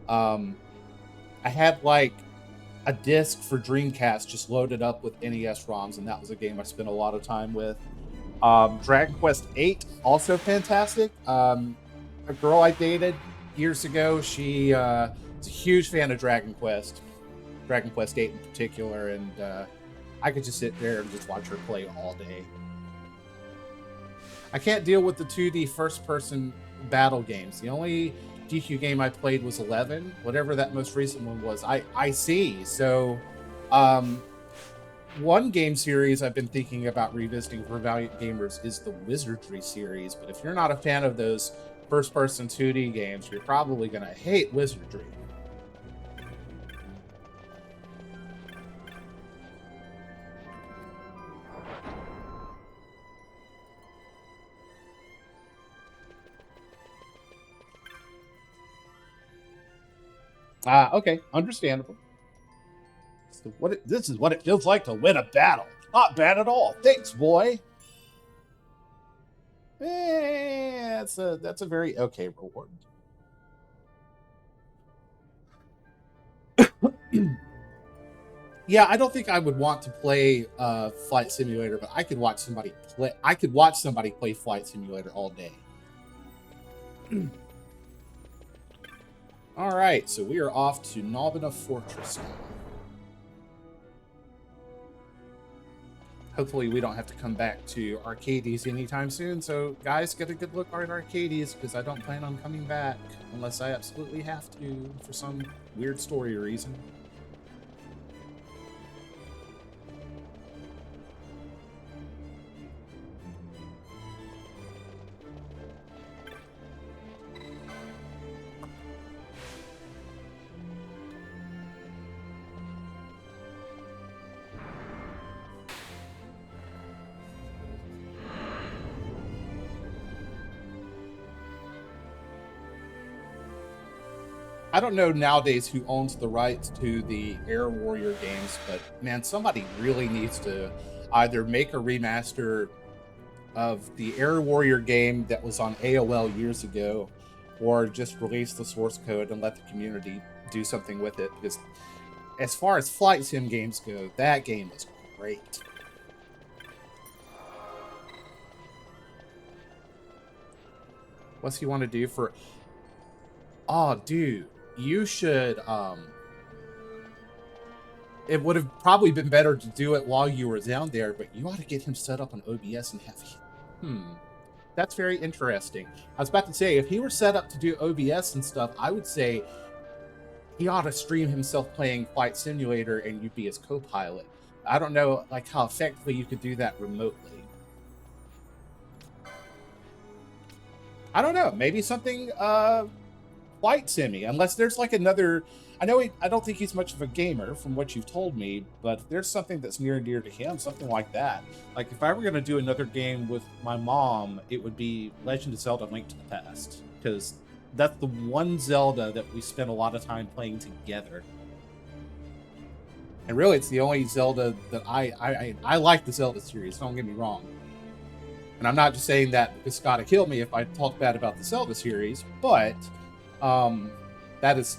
I had like a disc for Dreamcast just loaded up with NES ROMs, and that was a game I spent a lot of time with. Dragon Quest VIII, also fantastic. A girl I dated years ago, she was a huge fan of Dragon Quest VIII in particular, and I could just sit there and just watch her play all day. I can't deal with the 2D first-person battle games. The only DQ game I played was 11, whatever that most recent one was. I see. So, one game series I've been thinking about revisiting for Valiant gamers is the Wizardry series. But if you're not a fan of those first-person 2D games, you're probably going to hate Wizardry. Okay, understandable. So this is what it feels like to win a battle. Not bad at all. Thanks, boy. That's a very okay reward. Yeah, I don't think I would want to play Flight Simulator, but I could watch somebody play. I could watch somebody play Flight Simulator all day. All right, so we are off to Nalbina Fortress now. Hopefully we don't have to come back to Arcades anytime soon. So guys, get a good look at Arcades because I don't plan on coming back unless I absolutely have to for some weird story reason. I don't know nowadays who owns the rights to the Air Warrior games, but man, somebody really needs to either make a remaster of the Air Warrior game that was on AOL years ago, or just release the source code and let the community do something with it. Because as far as flight sim games go, that game is great. What's he want to do for... Oh, dude. You should, it would have probably been better to do it while you were down there, but you ought to get him set up on OBS and have that's very interesting. I was about to say, if he were set up to do OBS and stuff, I would say he ought to stream himself playing Flight Simulator and you'd be his co-pilot. I don't know, like, how effectively you could do that remotely. I don't know, maybe something, flight simi, unless there's like another. I don't think he's much of a gamer from what you've told me, but if there's something that's near and dear to him, something like that. Like if I were going to do another game with my mom, it would be Legend of Zelda: Link to the Past, because that's the one Zelda that we spent a lot of time playing together. And really, it's the only Zelda that I like the Zelda series. Don't get me wrong. And I'm not just saying that because Scott will kill me if I talk bad about the Zelda series, but that is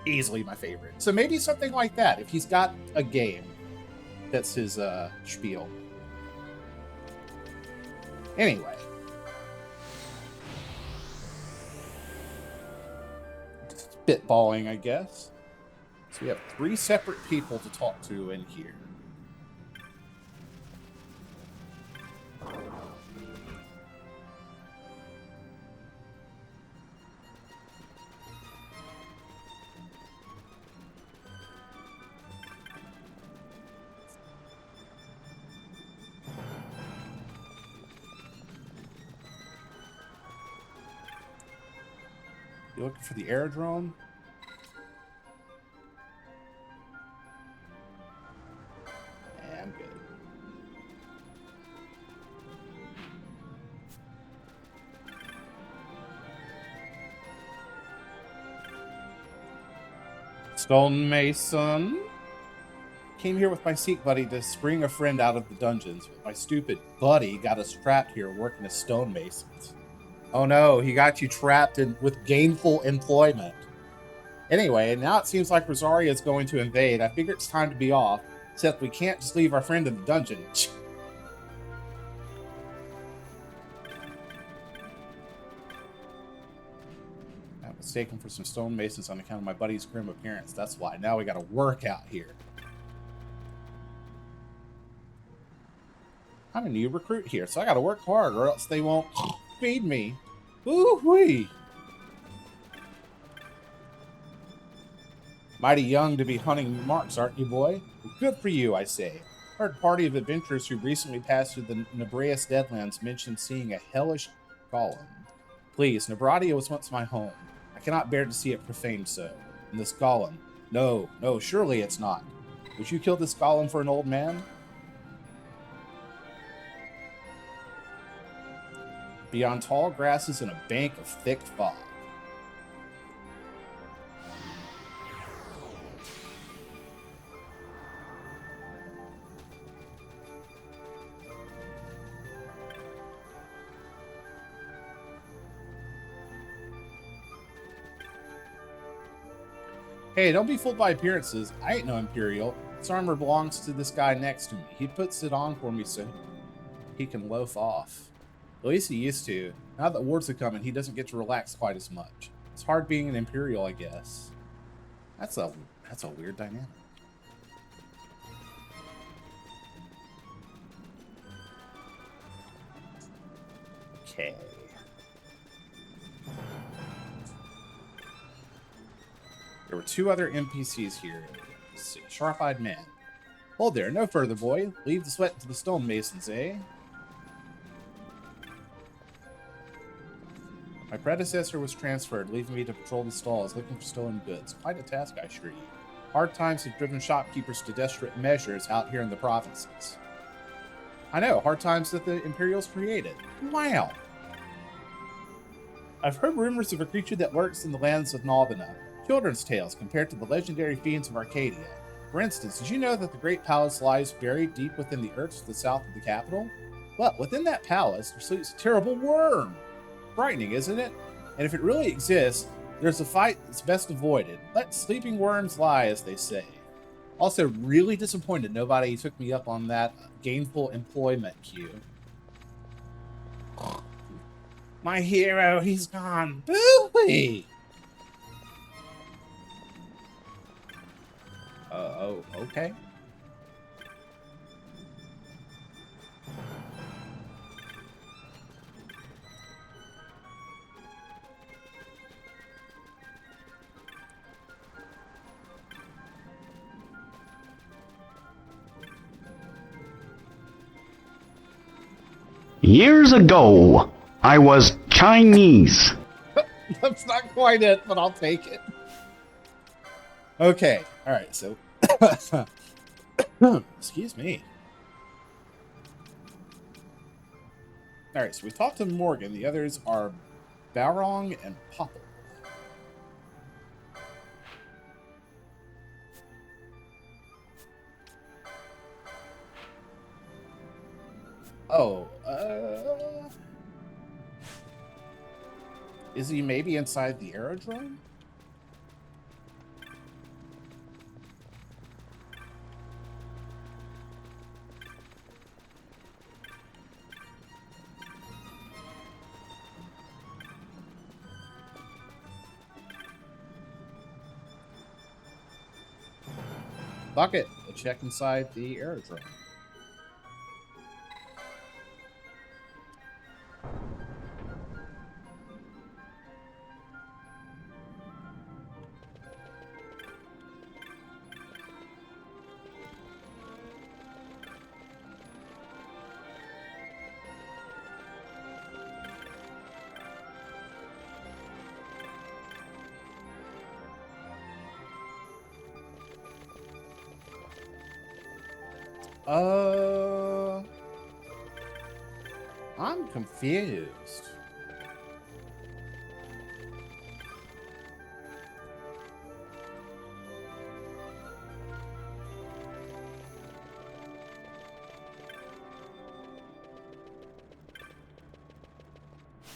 easily my favorite. So maybe something like that. If he's got a game, that's his spiel. Anyway. Spitballing, I guess. So we have 3 separate people to talk to in here. You looking for the aerodrome? Yeah, I'm good. Stonemason? Came here with my Sikh buddy to spring a friend out of the dungeons, but my stupid buddy got us trapped here working as stonemasons. Oh no, he got you trapped in with gainful employment. Anyway, now it seems like Rosaria is going to invade. I figure it's time to be off, except we can't just leave our friend in the dungeon. I'm mistaken for some stonemasons on account of my buddy's grim appearance. That's why. Now we got to work out here. I'm a new recruit here, so I got to work hard or else they won't feed me. Ooh-wee. Mighty young to be hunting marks, aren't you, boy? Well, good for you, I say. Heard party of adventurers who recently passed through the Nebraeus Deadlands mentioned seeing a hellish golem. Please, Nebradia was once my home. I cannot bear to see it profaned so. And this golem. No, surely it's not. Would you kill this golem for an old man? Beyond tall grasses and a bank of thick fog. Hey, don't be fooled by appearances. I ain't no Imperial. This armor belongs to this guy next to me. He puts it on for me so he can loaf off. At least he used to. Now that wars are coming, he doesn't get to relax quite as much. It's hard being an Imperial, I guess. That's a weird dynamic. Okay. There were 2 other NPCs here. Let's see. Sharp-eyed man. Hold there, no further, boy. Leave the sweat to the stonemasons, eh? My predecessor was transferred, leaving me to patrol the stalls, looking for stolen goods. Quite a task, I assure you. Hard times have driven shopkeepers to desperate measures out here in the provinces. I know, hard times that the Imperials created. Wow. I've heard rumors of a creature that lurks in the lands of Nalbina. Children's tales compared to the legendary fiends of Arcadia. For instance, did you know that the Great Palace lies buried deep within the earth to the south of the capital? Well, within that palace, there sleeps a terrible worm. Frightening, isn't it? And if it really exists, there's a fight that's best avoided. Let sleeping worms lie, as they say. Also, really disappointed nobody took me up on that gainful employment cue. My hero, he's gone. Boo-wee! Oh, okay. Years ago, I was Chinese. That's not quite it, but I'll take it. Okay. All right. So, excuse me. All right. So we talked to Morgan. The others are Barong and Popple. Oh, is he maybe inside the aerodrome? Fuck it. We'll check inside the aerodrome. I'm confused.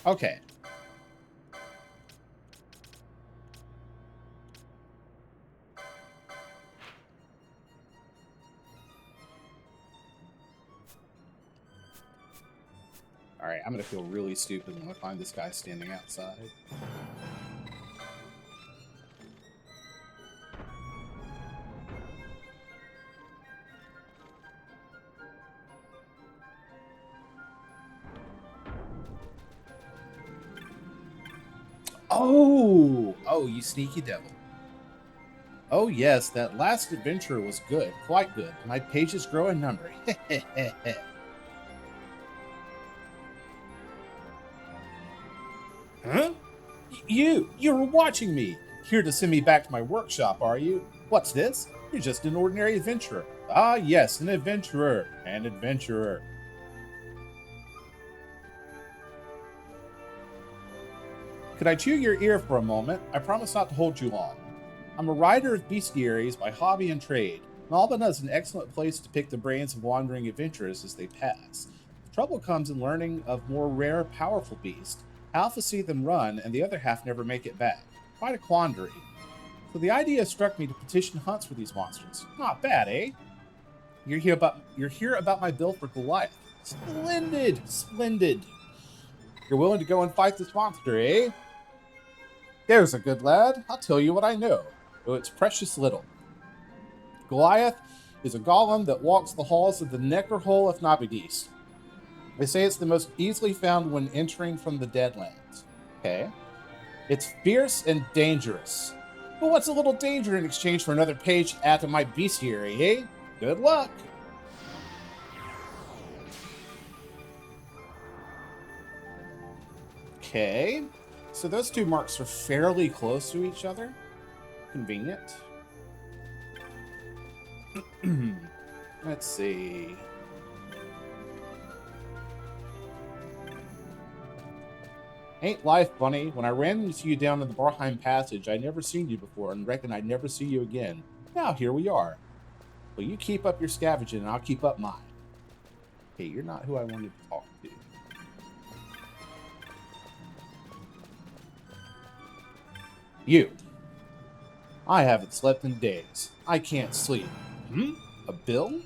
Okay. Alright, I'm gonna feel really stupid when I find this guy standing outside. Oh, you sneaky devil. Oh yes, that last adventure was good, quite good. My pages grow in number. Huh? You're watching me. Here to send me back to my workshop, are you? What's this? You're just an ordinary adventurer. Ah, yes, an adventurer. An adventurer. Could I chew your ear for a moment? I promise not to hold you long. I'm a rider of bestiaries by hobby and trade. Malbana is an excellent place to pick the brains of wandering adventurers as they pass. The trouble comes in learning of more rare, powerful beasts. Half will see them run, and the other half never make it back. Quite a quandary. So the idea struck me to petition hunts for these monsters. Not bad, eh? You're here about my bill for Goliath. Splendid! Splendid! You're willing to go and fight this monster, eh? There's a good lad. I'll tell you what I know, though it's precious little. Goliath is a golem that walks the halls of the Necrohole of Nabidis. They say it's the most easily found when entering from the Deadlands. Okay. It's fierce and dangerous. But what's a little danger in exchange for another page to add to my bestiary, eh? Good luck. Okay. So those two marks are fairly close to each other. Convenient. Let's see. Ain't life funny? When I ran into you down in the Barheim Passage, I'd never seen you before and reckoned I'd never see you again. Now here we are. Well, you keep up your scavenging and I'll keep up mine. Hey, you're not who I wanted to talk to. You. I haven't slept in days. I can't sleep. A bill?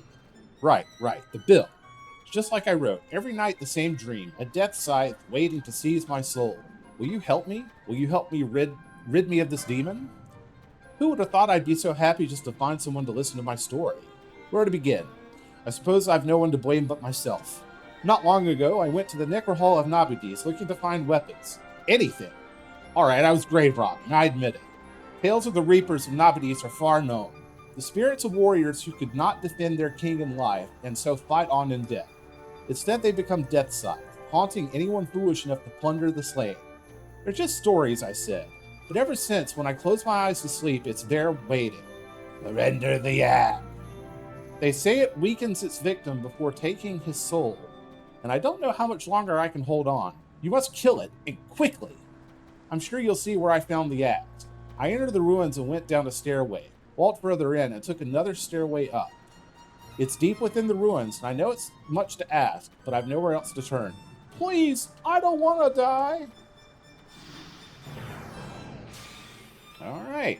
Right, the bill. Just like I wrote, every night the same dream, a death scythe waiting to seize my soul. Will you help me? Will you help me rid me of this demon? Who would have thought I'd be so happy just to find someone to listen to my story? Where to begin? I suppose I've no one to blame but myself. Not long ago, I went to the Necrohall of Nabidis looking to find weapons. Anything. Alright, I was grave robbing, I admit it. Tales of the Reapers of Nabidis are far known. The spirits of warriors who could not defend their king in life, and so fight on in death. Instead, they become death scythe, haunting anyone foolish enough to plunder the slain. They're just stories, I said. But ever since, when I close my eyes to sleep, it's there waiting. Surrender the act. They say it weakens its victim before taking his soul. And I don't know how much longer I can hold on. You must kill it, and quickly. I'm sure you'll see where I found the act. I entered the ruins and went down a stairway, walked further in, and took another stairway up. It's deep within the ruins, and I know it's much to ask, but I've nowhere else to turn. Please, I don't want to die. All right.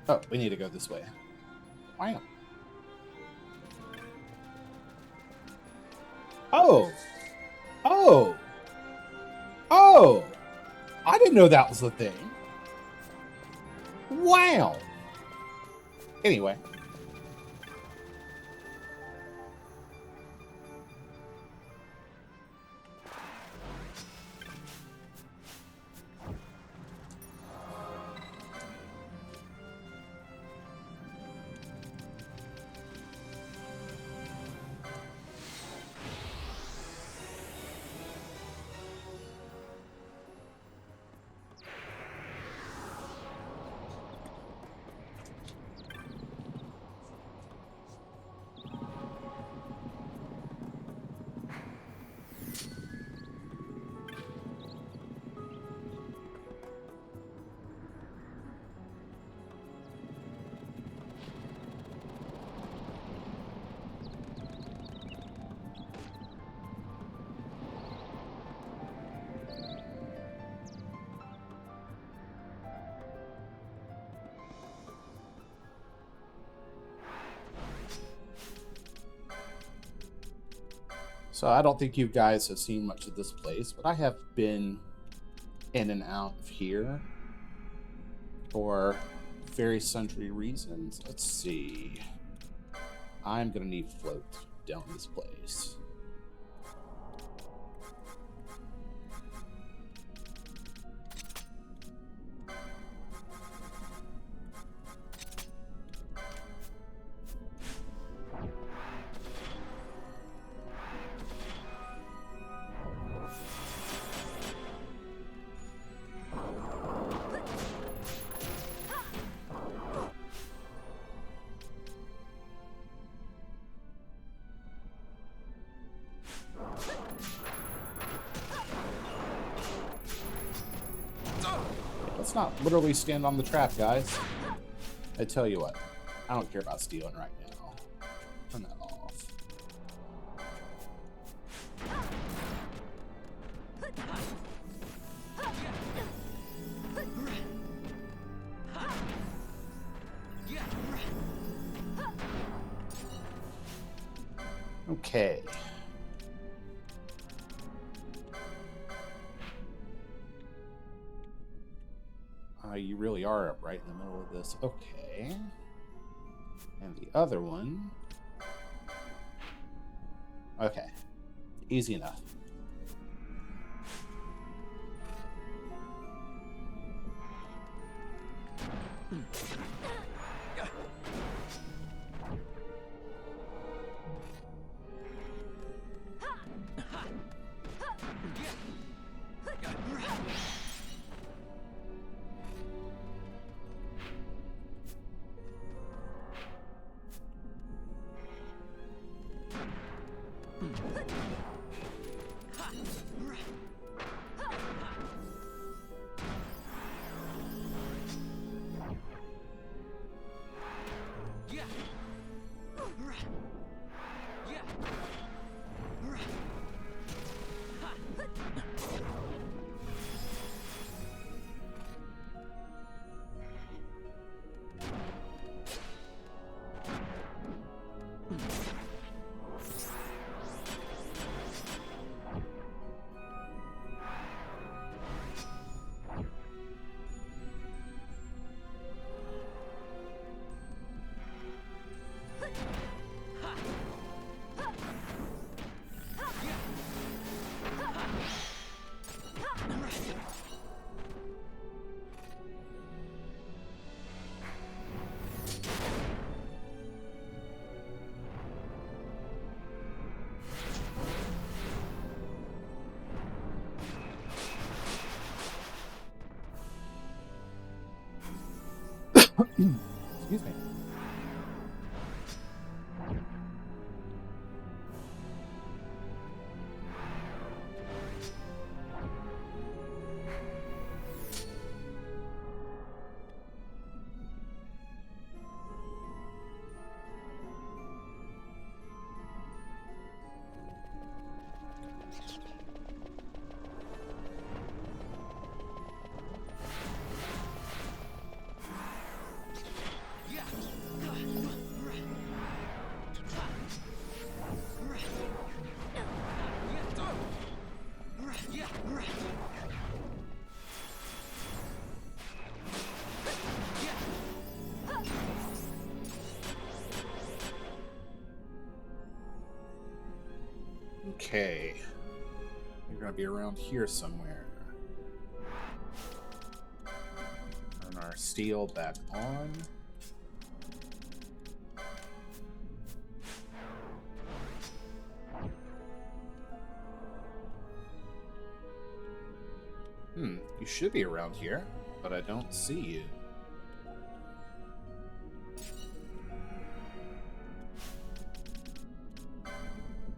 Oh, we need to go this way. Wow. Oh. Oh. Oh. I didn't know that was the thing. Wow. Anyway. So I don't think you guys have seen much of this place, but I have been in and out of here for very sundry reasons. Let's see. I'm gonna need float down this place. Let's not literally stand on the trap, guys. I tell you what, I don't care about stealing right now. Turn that off. Okay. You really are up right in the middle of this. Okay. And the other one. Okay. Easy enough. Excuse me. Okay. You're gonna be around here somewhere. Turn our steel back on. You should be around here, but I don't see you.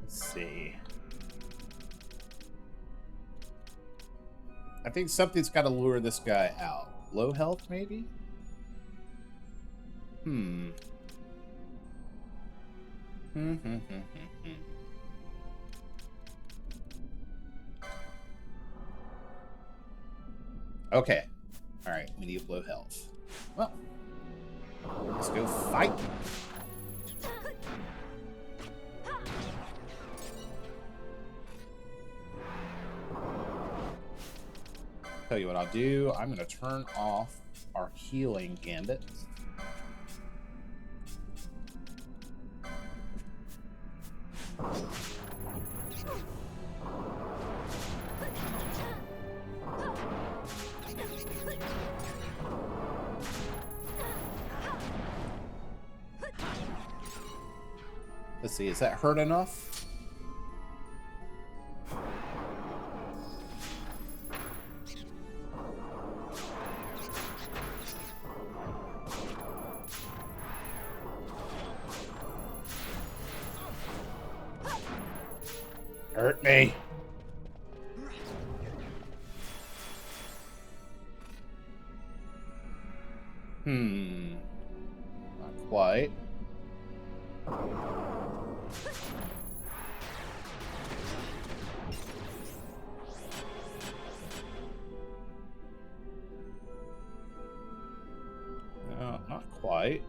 Let's see. I think something's got to lure this guy out. Low health, maybe? Okay. Alright, we need low health. Well, let's go fight. Tell you what I'll do. I'm going to turn off our healing gambit. Let's see, is that hurt enough? Hurt me. Not quite. No, not quite.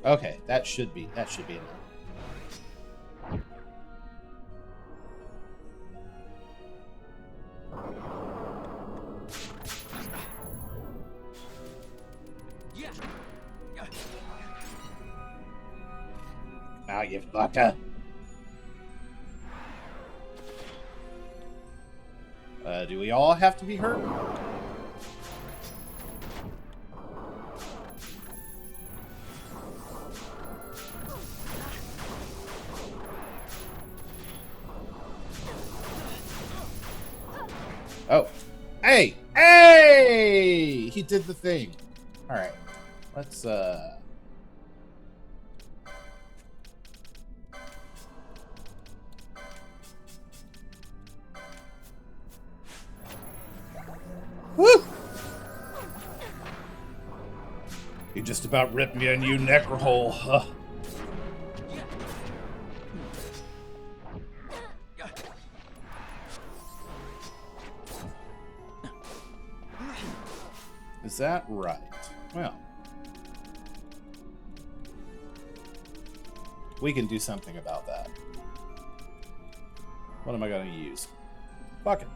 Okay, that should be enough. Now you fucker. Do we all have to be hurt? Oh. Hey! Hey! He did the thing. Alright. Let's, Woo! You just about ripped me a new necrohole. Is that right? Well, we can do something about that. What am I going to use? Fuck it.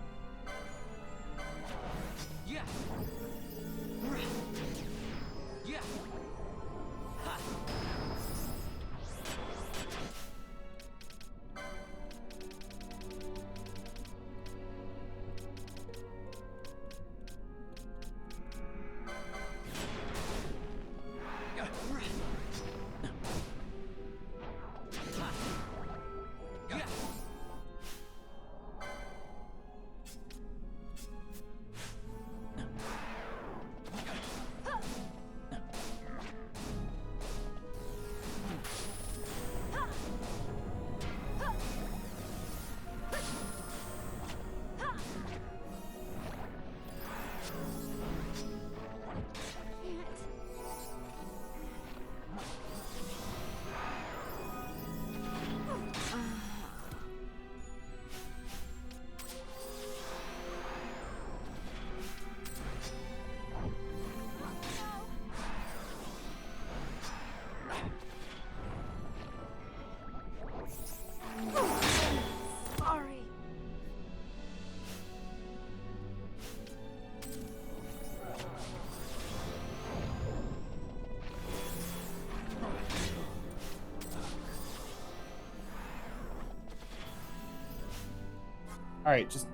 Alright, just...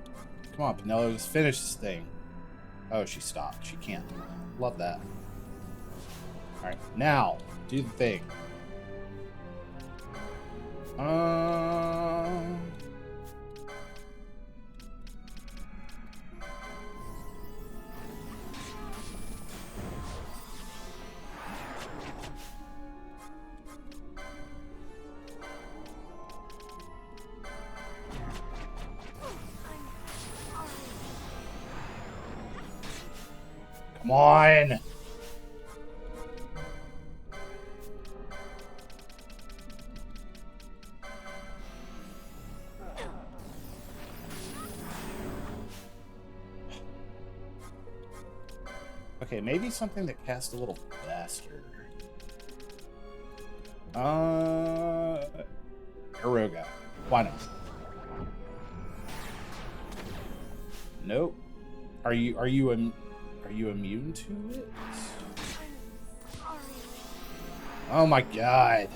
Come on, Penelope, just finish this thing. Oh, she stopped. She can't. Love that. Alright, now, do the thing. Come on! Okay, maybe something that casts a little faster. Aeroga. Why not? Nope. Are you immune to it? Oh my god.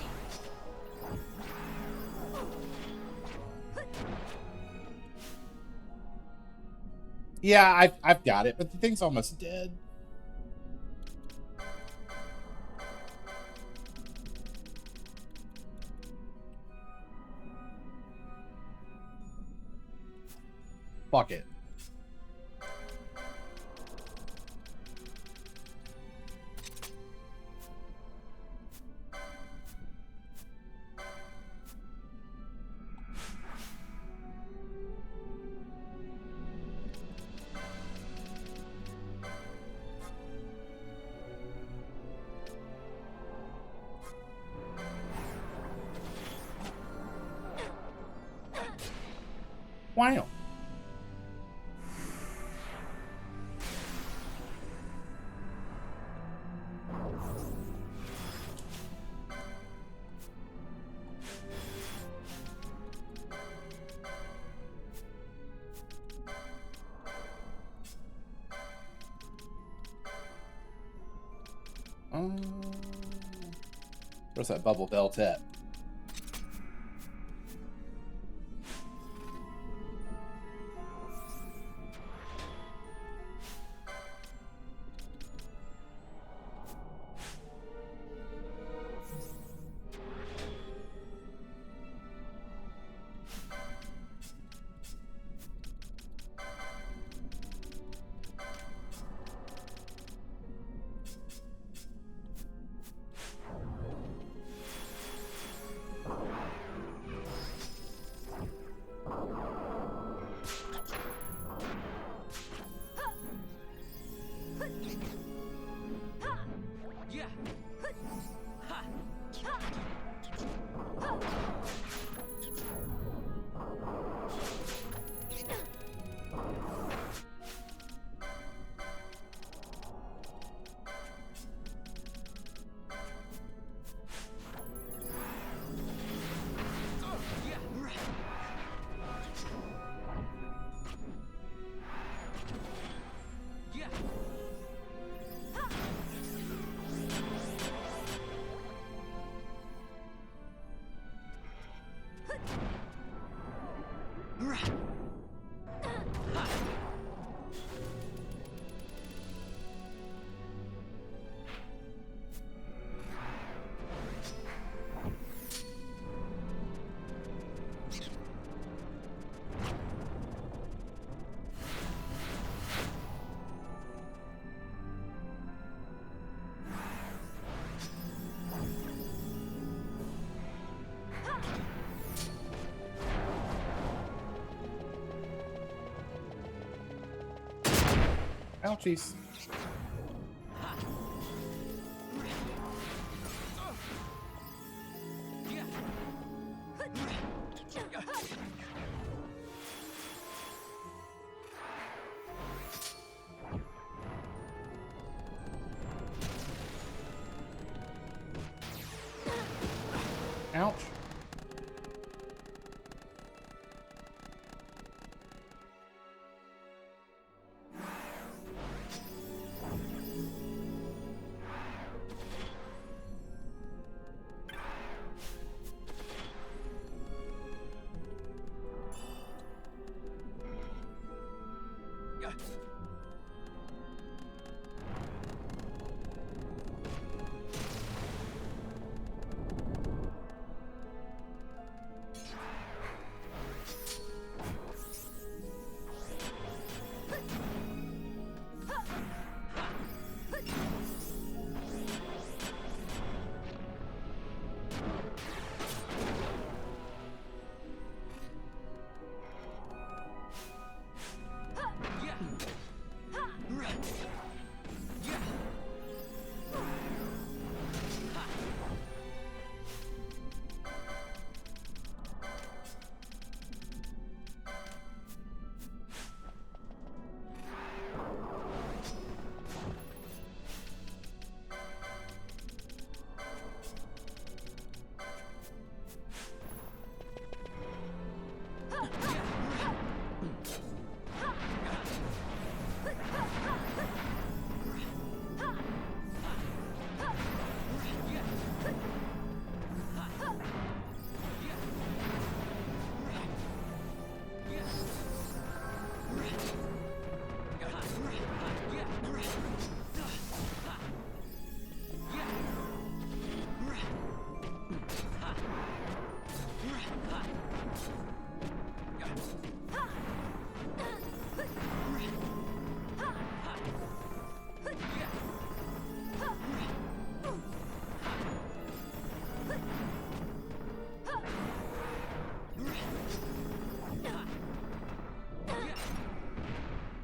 Yeah, I've got it, but the thing's almost dead. Fuck it. Wow. Where's that bubble belt at? Ouchies. Ouch.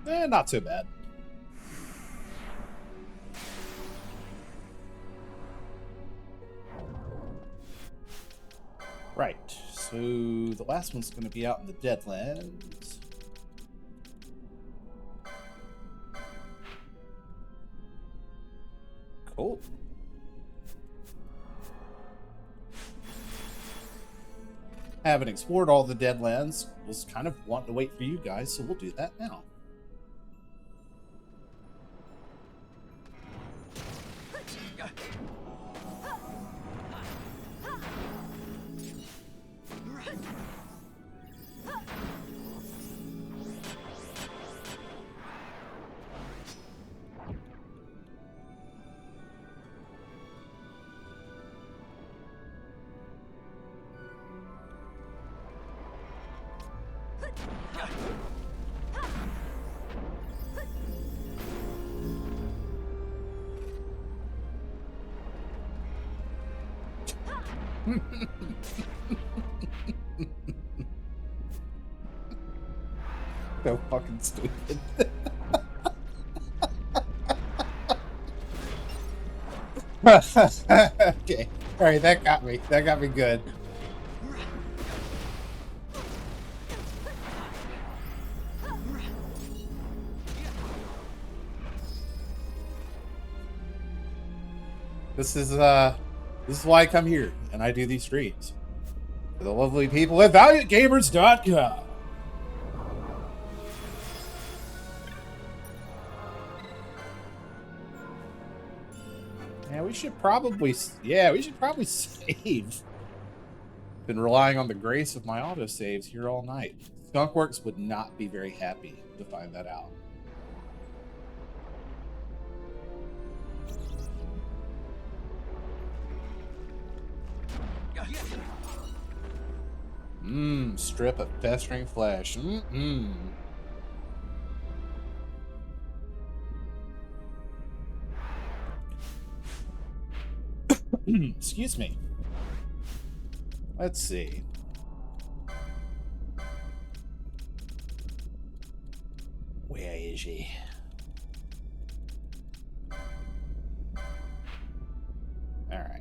Not so bad. Right, so the last one's going to be out in the Deadlands. Cool. Haven't explored all the Deadlands. Was kind of wanting to wait for you guys, so we'll do that now. So fucking stupid. Okay. Alright, that got me. That got me good. This is why I come here and I do these streams. For the lovely people at ValiantGamers.com. Yeah, we should probably save. Been relying on the grace of my autosaves here all night. Skunkworks would not be very happy to find that out. Strip of festering flesh. Excuse me. Let's see. Where is he? All right.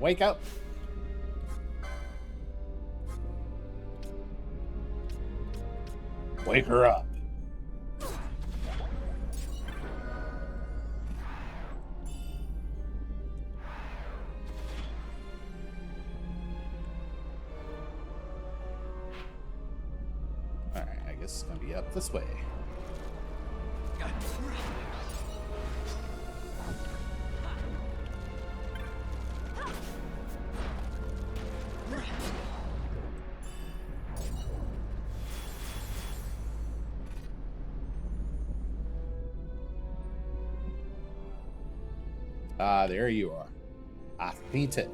Wake up. Wake her up. All right, I guess it's gonna be up this way. Ah, there you are. I fainted.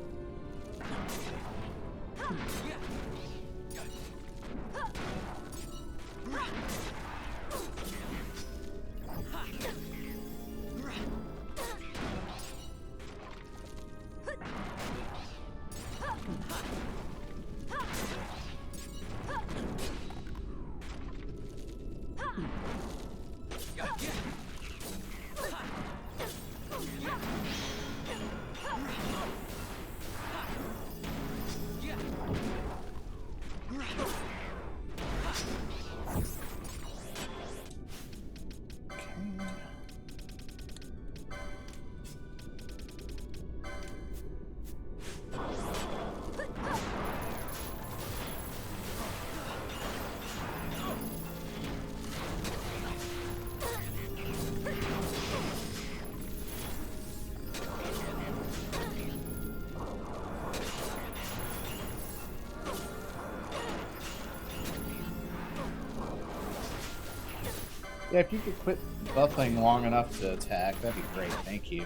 Yeah, if you could quit buffing long enough to attack, that'd be great. Thank you.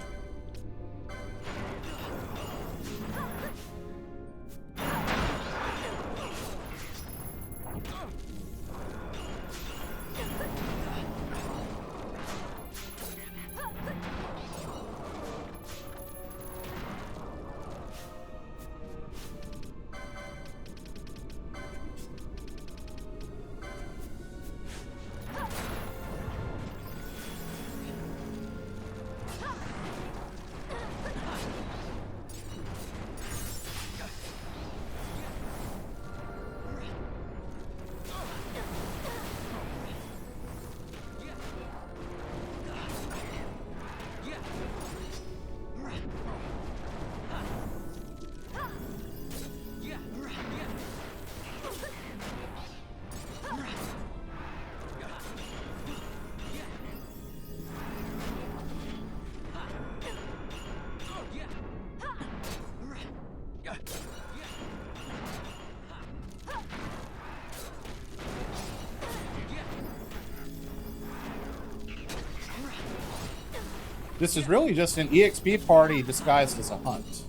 This is really just an EXP party disguised as a hunt,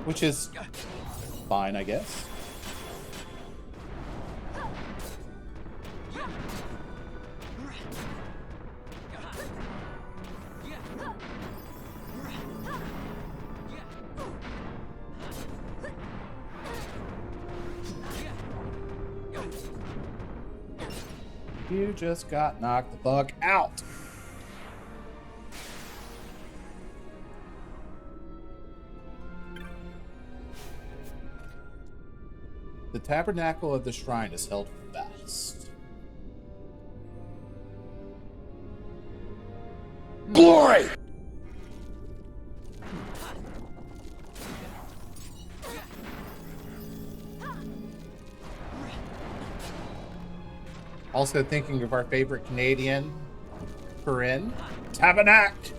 which is fine, I guess. You just got knocked the fuck out. The tabernacle of the shrine is held fast. Glory! Also thinking of our favorite Canadian, Corinne. Tabernacle!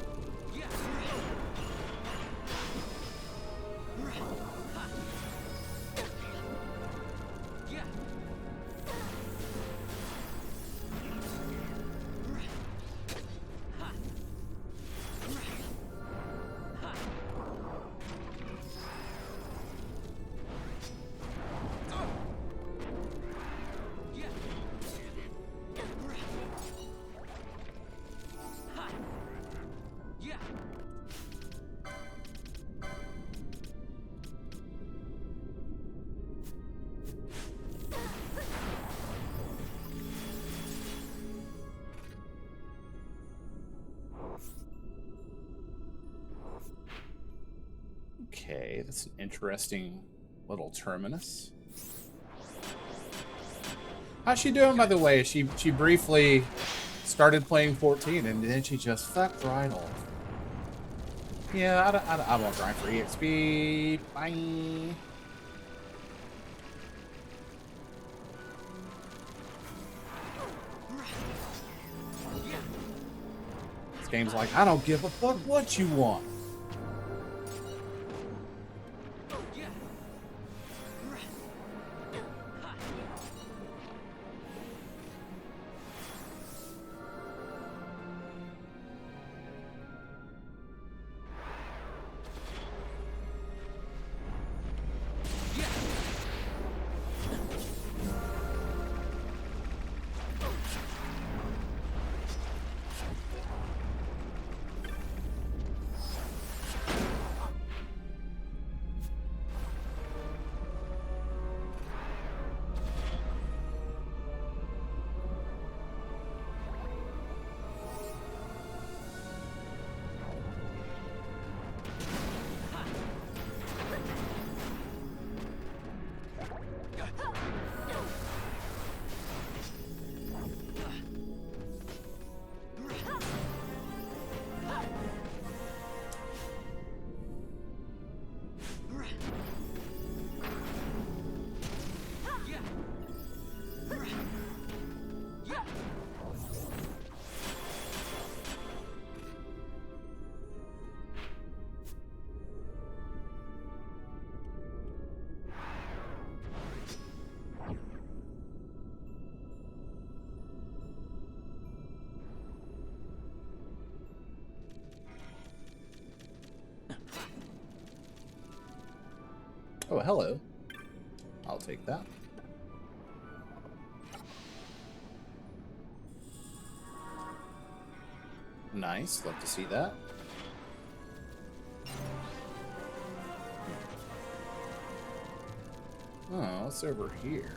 Okay, that's an interesting little terminus. How's she doing, by the way? She briefly started playing 14, and then she just fucked right off. Yeah, I won't grind for EXP. Bye. This game's like, I don't give a fuck what you want. Oh, hello. I'll take that. Nice. Love to see that. Oh, what's over here?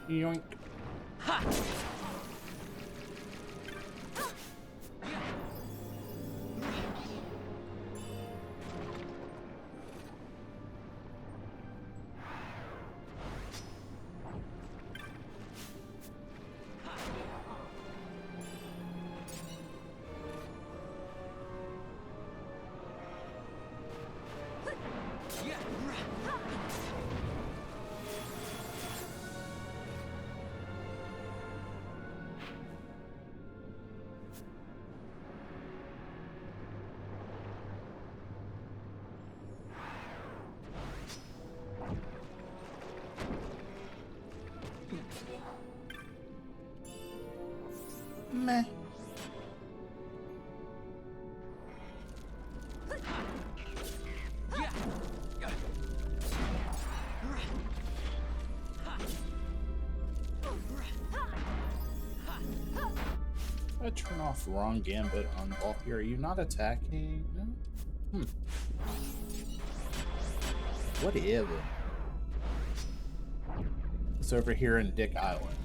Yoink. Meh. I turn off wrong gambit on both here. Are you not attacking? No? Whatever. It's over here in Dick Island.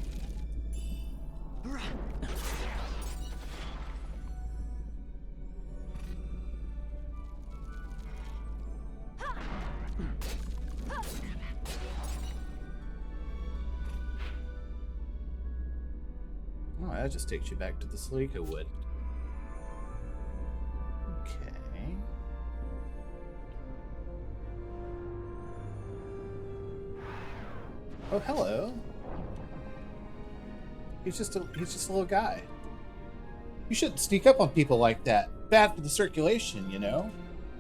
Oh, that just takes you back to the Salika Wood. Okay. Oh, hello. He's just a little guy. You shouldn't sneak up on people like that. Bad for the circulation, you know.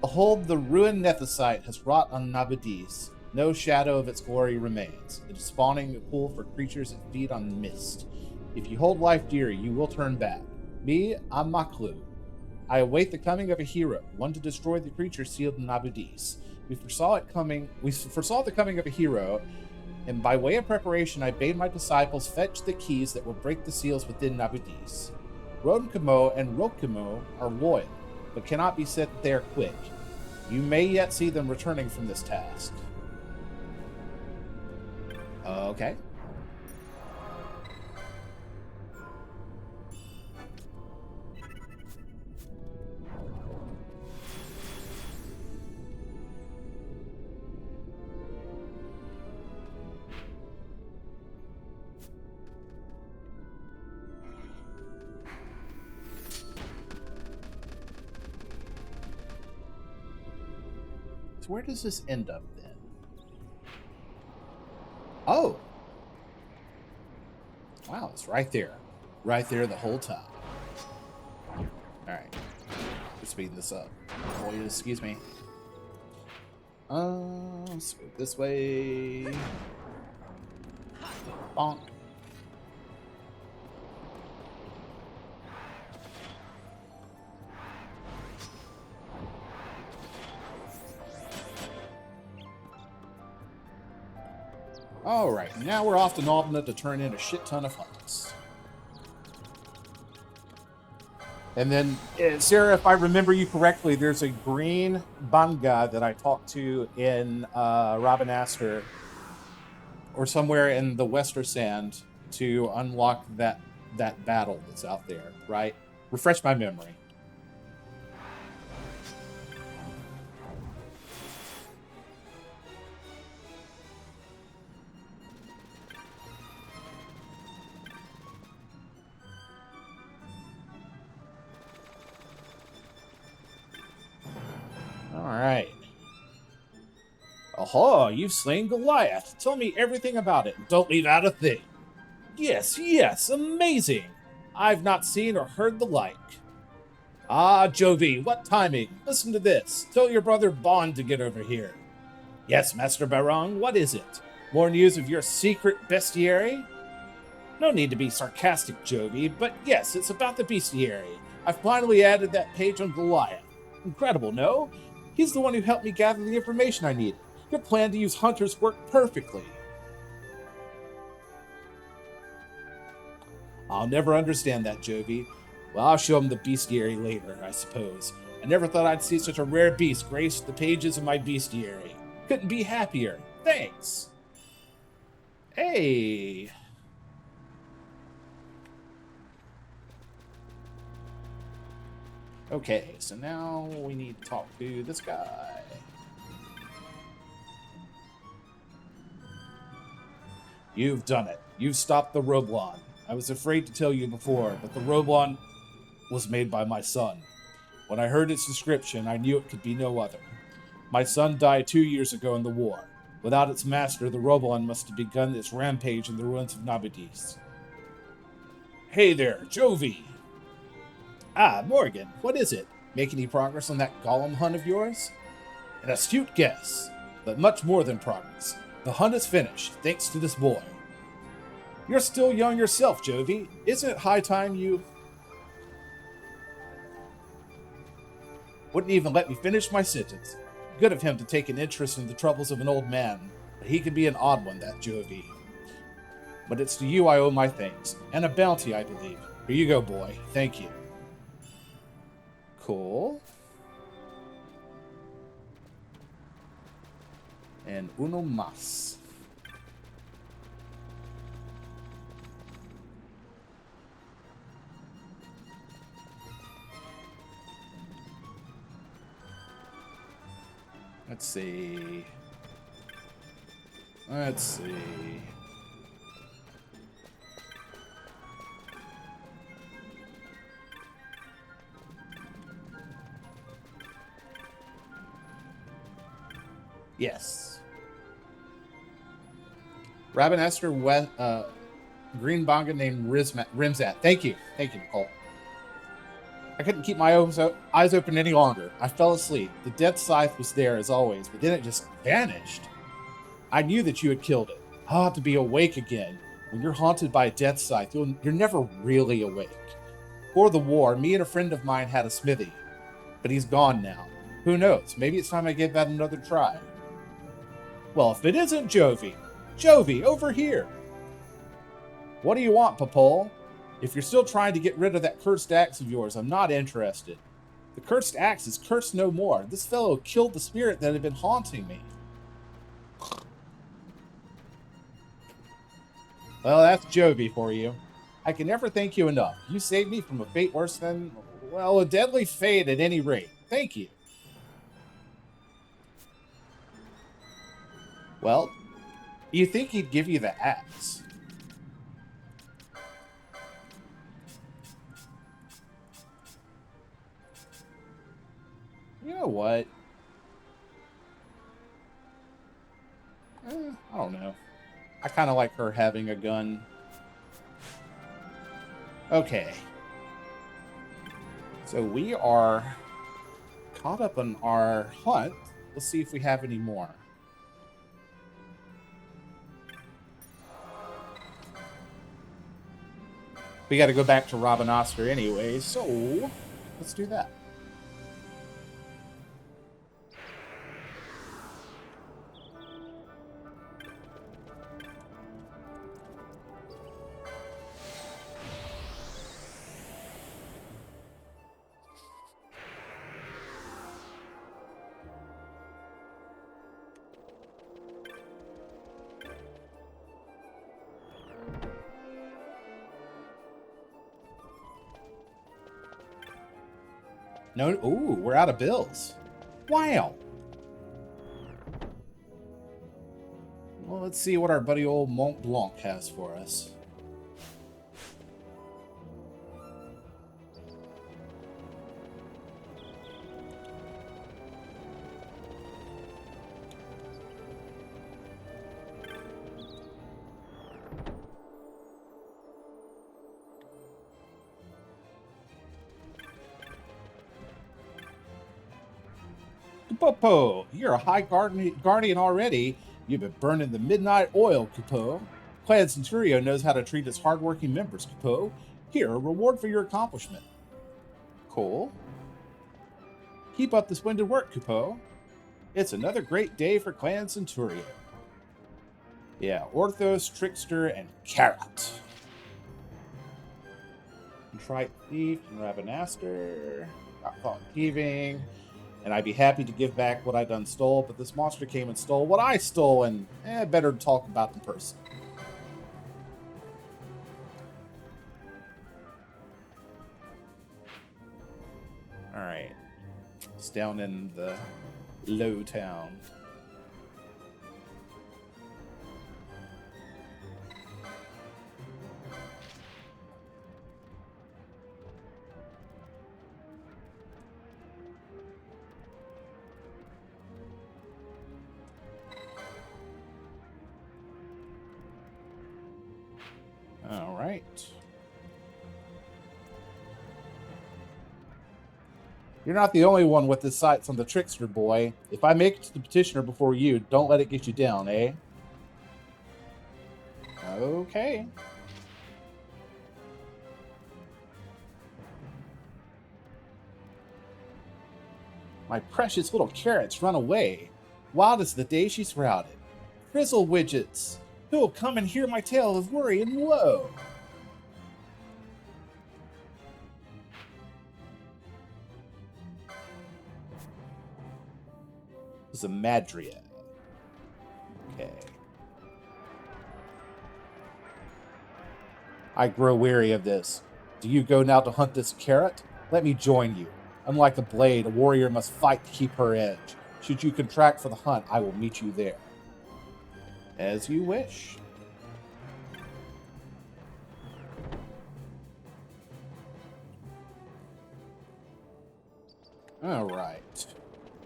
Behold, the ruined Nethicite has wrought on Nabadis. No shadow of its glory remains. It is spawning a pool for creatures that feed on mist. If you hold life dear, you will turn back. Me, I'm Maklu. I await the coming of a hero, one to destroy the creature sealed in Nabadis. We foresaw the coming of a hero, and by way of preparation, I bade my disciples fetch the keys that will break the seals within Nabadis. Rodenkamo and Rokimo are loyal, but cannot be said that they are quick. You may yet see them returning from this task. Okay. So where does this end up then? Oh! Wow, it's right there. Right there the whole time. Alright. We're speeding this up. Oh, excuse me. Let's go this way. Bonk. Alright, now we're off to Novna to turn in a shit ton of hunts. And then, Sarah, if I remember you correctly, there's a green Banga that I talked to in Rabanastre, or somewhere in the Wester Sand, to unlock that battle that's out there, right? Refresh my memory. Alright. Aha, you've slain Goliath. Tell me everything about it. Don't leave out a thing. Yes, yes, amazing. I've not seen or heard the like. Ah, Jovi, what timing. Listen to this. Tell your brother Bond to get over here. Yes, Master Barong, what is it? More news of your secret bestiary? No need to be sarcastic, Jovi, but yes, it's about the bestiary. I finally added that page on Goliath. Incredible, no? He's the one who helped me gather the information I needed. Your plan to use Hunters worked perfectly. I'll never understand that, Jovi. Well, I'll show him the bestiary later, I suppose. I never thought I'd see such a rare beast grace the pages of my bestiary. Couldn't be happier. Thanks. Hey. Okay, so now we need to talk to this guy. You've done it. You've stopped the Roblon. I was afraid to tell you before, but the Roblon was made by my son. When I heard its description, I knew it could be no other. My son died 2 years ago in the war. Without its master, the Roblon must have begun its rampage in the ruins of Nabudis. Hey there, Jovi! Ah, Morgan, what is it? Make any progress on that golem hunt of yours? An astute guess, but much more than progress. The hunt is finished, thanks to this boy. You're still young yourself, Jovi. Isn't it high time you... Wouldn't even let me finish my sentence. Good of him to take an interest in the troubles of an old man, but he can be an odd one, that Jovi. But it's to you I owe my thanks, and a bounty, I believe. Here you go, boy. Thank you. Cool. And uno más. Let's see. Let's see. Yes. Rabanester green bonga named Rimzat. Thank you. Thank you, Nicole. I couldn't keep my eyes open any longer. I fell asleep. The dead scythe was there as always, but then it just vanished. I knew that you had killed it. Ah, to be awake again. When you're haunted by a death scythe, you're never really awake. Before the war, me and a friend of mine had a smithy, but he's gone now. Who knows? Maybe it's time I gave that another try. Well, if it isn't Jovi. Jovi, over here. What do you want, Papole? If you're still trying to get rid of that cursed axe of yours, I'm not interested. The cursed axe is cursed no more. This fellow killed the spirit that had been haunting me. Well, that's Jovi for you. I can never thank you enough. You saved me from a fate worse than, well, a deadly fate at any rate. Thank you. Well, you think he'd give you the axe. You know what? I don't know. I kind of like her having a gun. Okay. So we are caught up on our hunt. Let's see if we have any more. We got to go back to Robin Oster anyway, so let's do that. No, ooh, we're out of bills. Wow. Well, let's see what our buddy old Mont Blanc has for us. Popo, you're a high guardian already. You've been burning the midnight oil, Kupo. Clan Centurio knows how to treat its hardworking members, Kupo. Here, a reward for your accomplishment. Cool. Keep up the splendid work, Kupo. It's another great day for Clan Centurio. Yeah, Orthos, Trickster, and Carrot. Contrite Thief, and Ravenaster. Got caught thieving. And I'd be happy to give back what I done stole, but this monster came and stole what I stole, and better talk about in person. Alright. It's down in the low town. All right. You're not the only one with the sights on the Trickster, boy. If I make it to the Petitioner before you, don't let it get you down, eh? Okay. My precious little carrots run away. Wild as the day she's routed. Frizzle widgets. Who will come and hear my tale of worry and woe? It's a Madria. Okay. I grow weary of this. Do you go now to hunt this carrot? Let me join you. Unlike the blade, a warrior must fight to keep her edge. Should you contract for the hunt, I will meet you there. As you wish. All right.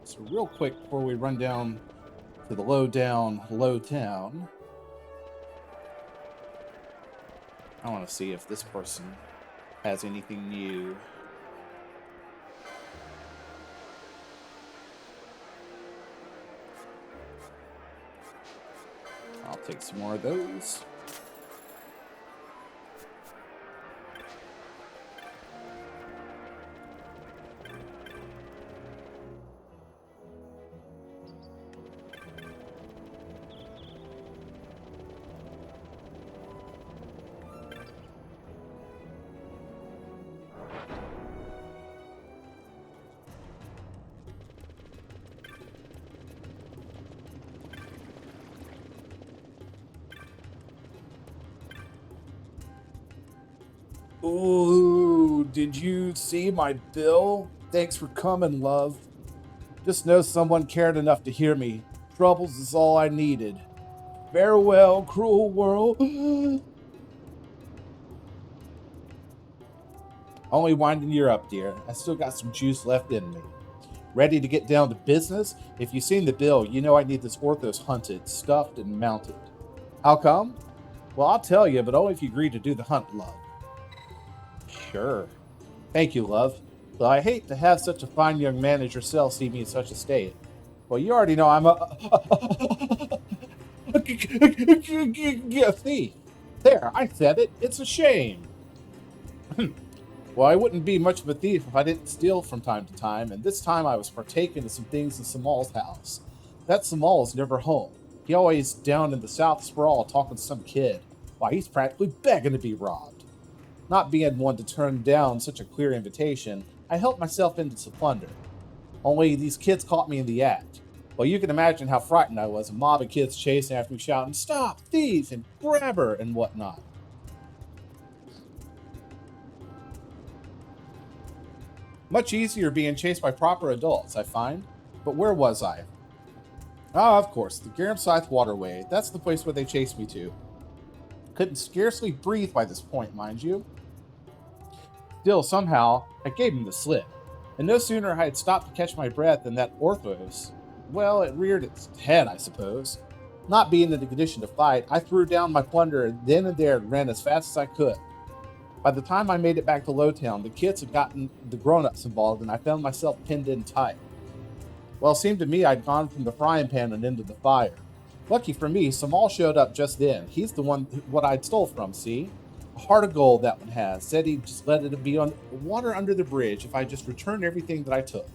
So real quick before we run down to the low town, I want to see if this person has anything new. I'll take some more of those. Ooh, did you see my bill? Thanks for coming, love. Just know someone cared enough to hear me. Troubles is all I needed. Farewell, cruel world. Only winding you up, dear. I still got some juice left in me. Ready to get down to business? If you've seen the bill, you know I need this Orthos hunted, stuffed, and mounted. How come? Well, I'll tell you, but only if you agree to do the hunt, love. Sure. Thank you, love. Though I hate to have such a fine young man as yourself see me in such a state. Well, you already know I'm a thief. There, I said it. It's a shame. Well, I wouldn't be much of a thief if I didn't steal from time to time, and this time I was partaking of some things in Samal's house. That Samal's never home. He always down in the South Sprawl talking to some kid. Why, he's practically begging to be robbed. Not being one to turn down such a clear invitation, I helped myself into some plunder. Only these kids caught me in the act. Well, you can imagine how frightened I was, a mob of kids chasing after me shouting, "Stop, thief!" and "Grab her!" and whatnot. Much easier being chased by proper adults, I find. But where was I? Ah, of course, the Garamscythe Waterway. That's the place where they chased me to. Couldn't scarcely breathe by this point, mind you. Still, somehow, I gave him the slip. And no sooner had I stopped to catch my breath than that Orthos, well, it reared its head, I suppose. Not being in the condition to fight, I threw down my plunder then and there and ran as fast as I could. By the time I made it back to Lowtown, the kids had gotten the grown-ups involved, and I found myself pinned in tight. Well, it seemed to me I'd gone from the frying pan and into the fire. Lucky for me, Samal showed up just then. He's the one what I'd stole from, see? A heart of gold that one has. Said he'd just let it be on water under the bridge if I just returned everything that I took.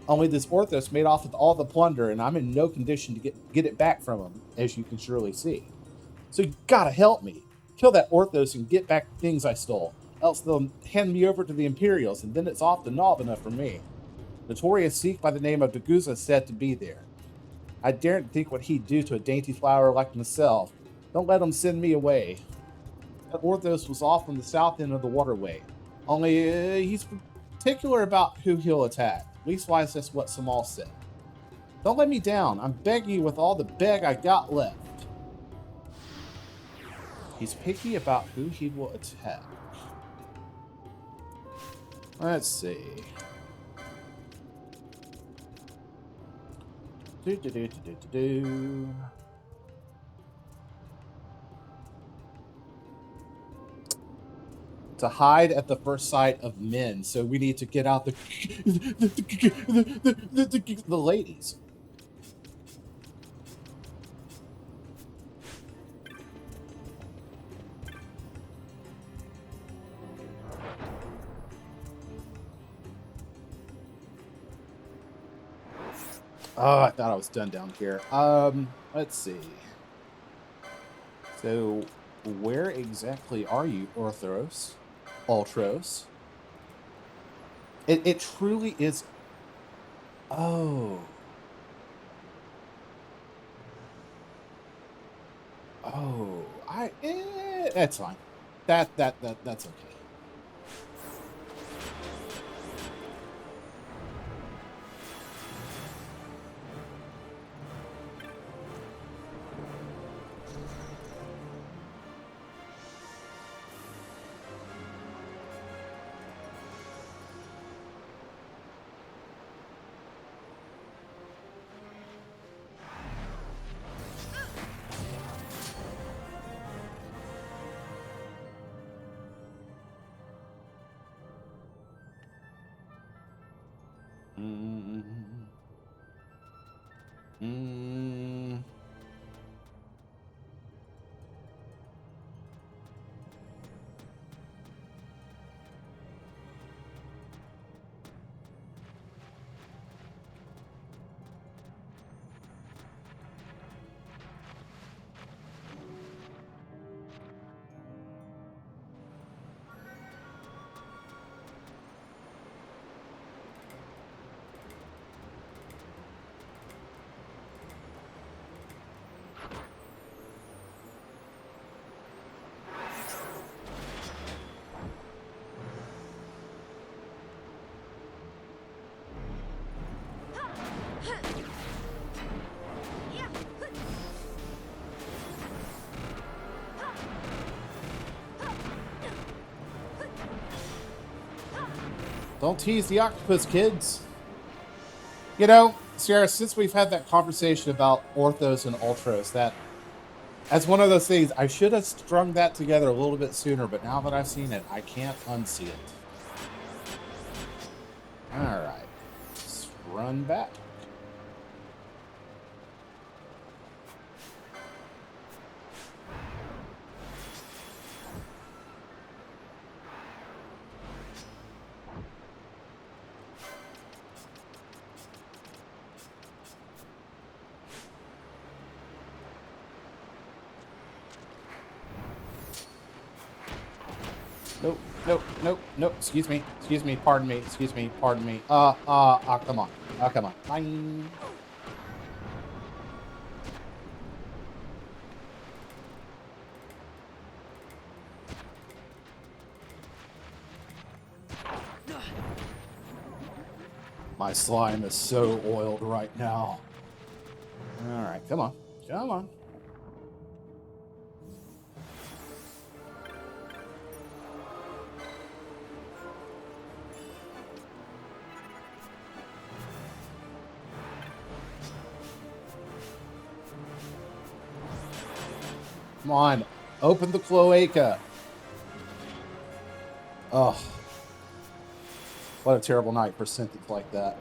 Only this Orthos made off with all the plunder, and I'm in no condition to get it back from him, as you can surely see. So you gotta help me. Kill that Orthos and get back the things I stole. Else they'll hand me over to the Imperials, and then it's off the knob enough for me. Notorious Sikh by the name of Daguza is said to be there. I daren't think what he'd do to a dainty flower like myself. Don't let him send me away. That Orthos was off on the south end of the waterway. Only he's particular about who he'll attack. Leastwise, that's what Samal said. Don't let me down. I'm begging you with all the beg I got left. He's picky about who he will attack. Let's see. To hide at the first sight of men, so we need to get out the ladies. Oh, I thought I was done down here. Let's see. So, where exactly are you, Orthros? Ultros? It truly is... Oh. Oh. That's fine. That's okay. Don't tease the octopus, kids. You know, Sierra, since we've had that conversation about Orthos and Ultros, that's one of those things, I should have strung that together a little bit sooner, but now that I've seen it, I can't unsee it. Alright. Let's run back. Nope. Excuse me, pardon me. Come on. Come on. Bye. My slime is so oiled right now. Alright, come on. Come on, open the cloaca. Oh, what a terrible night for sentence like that.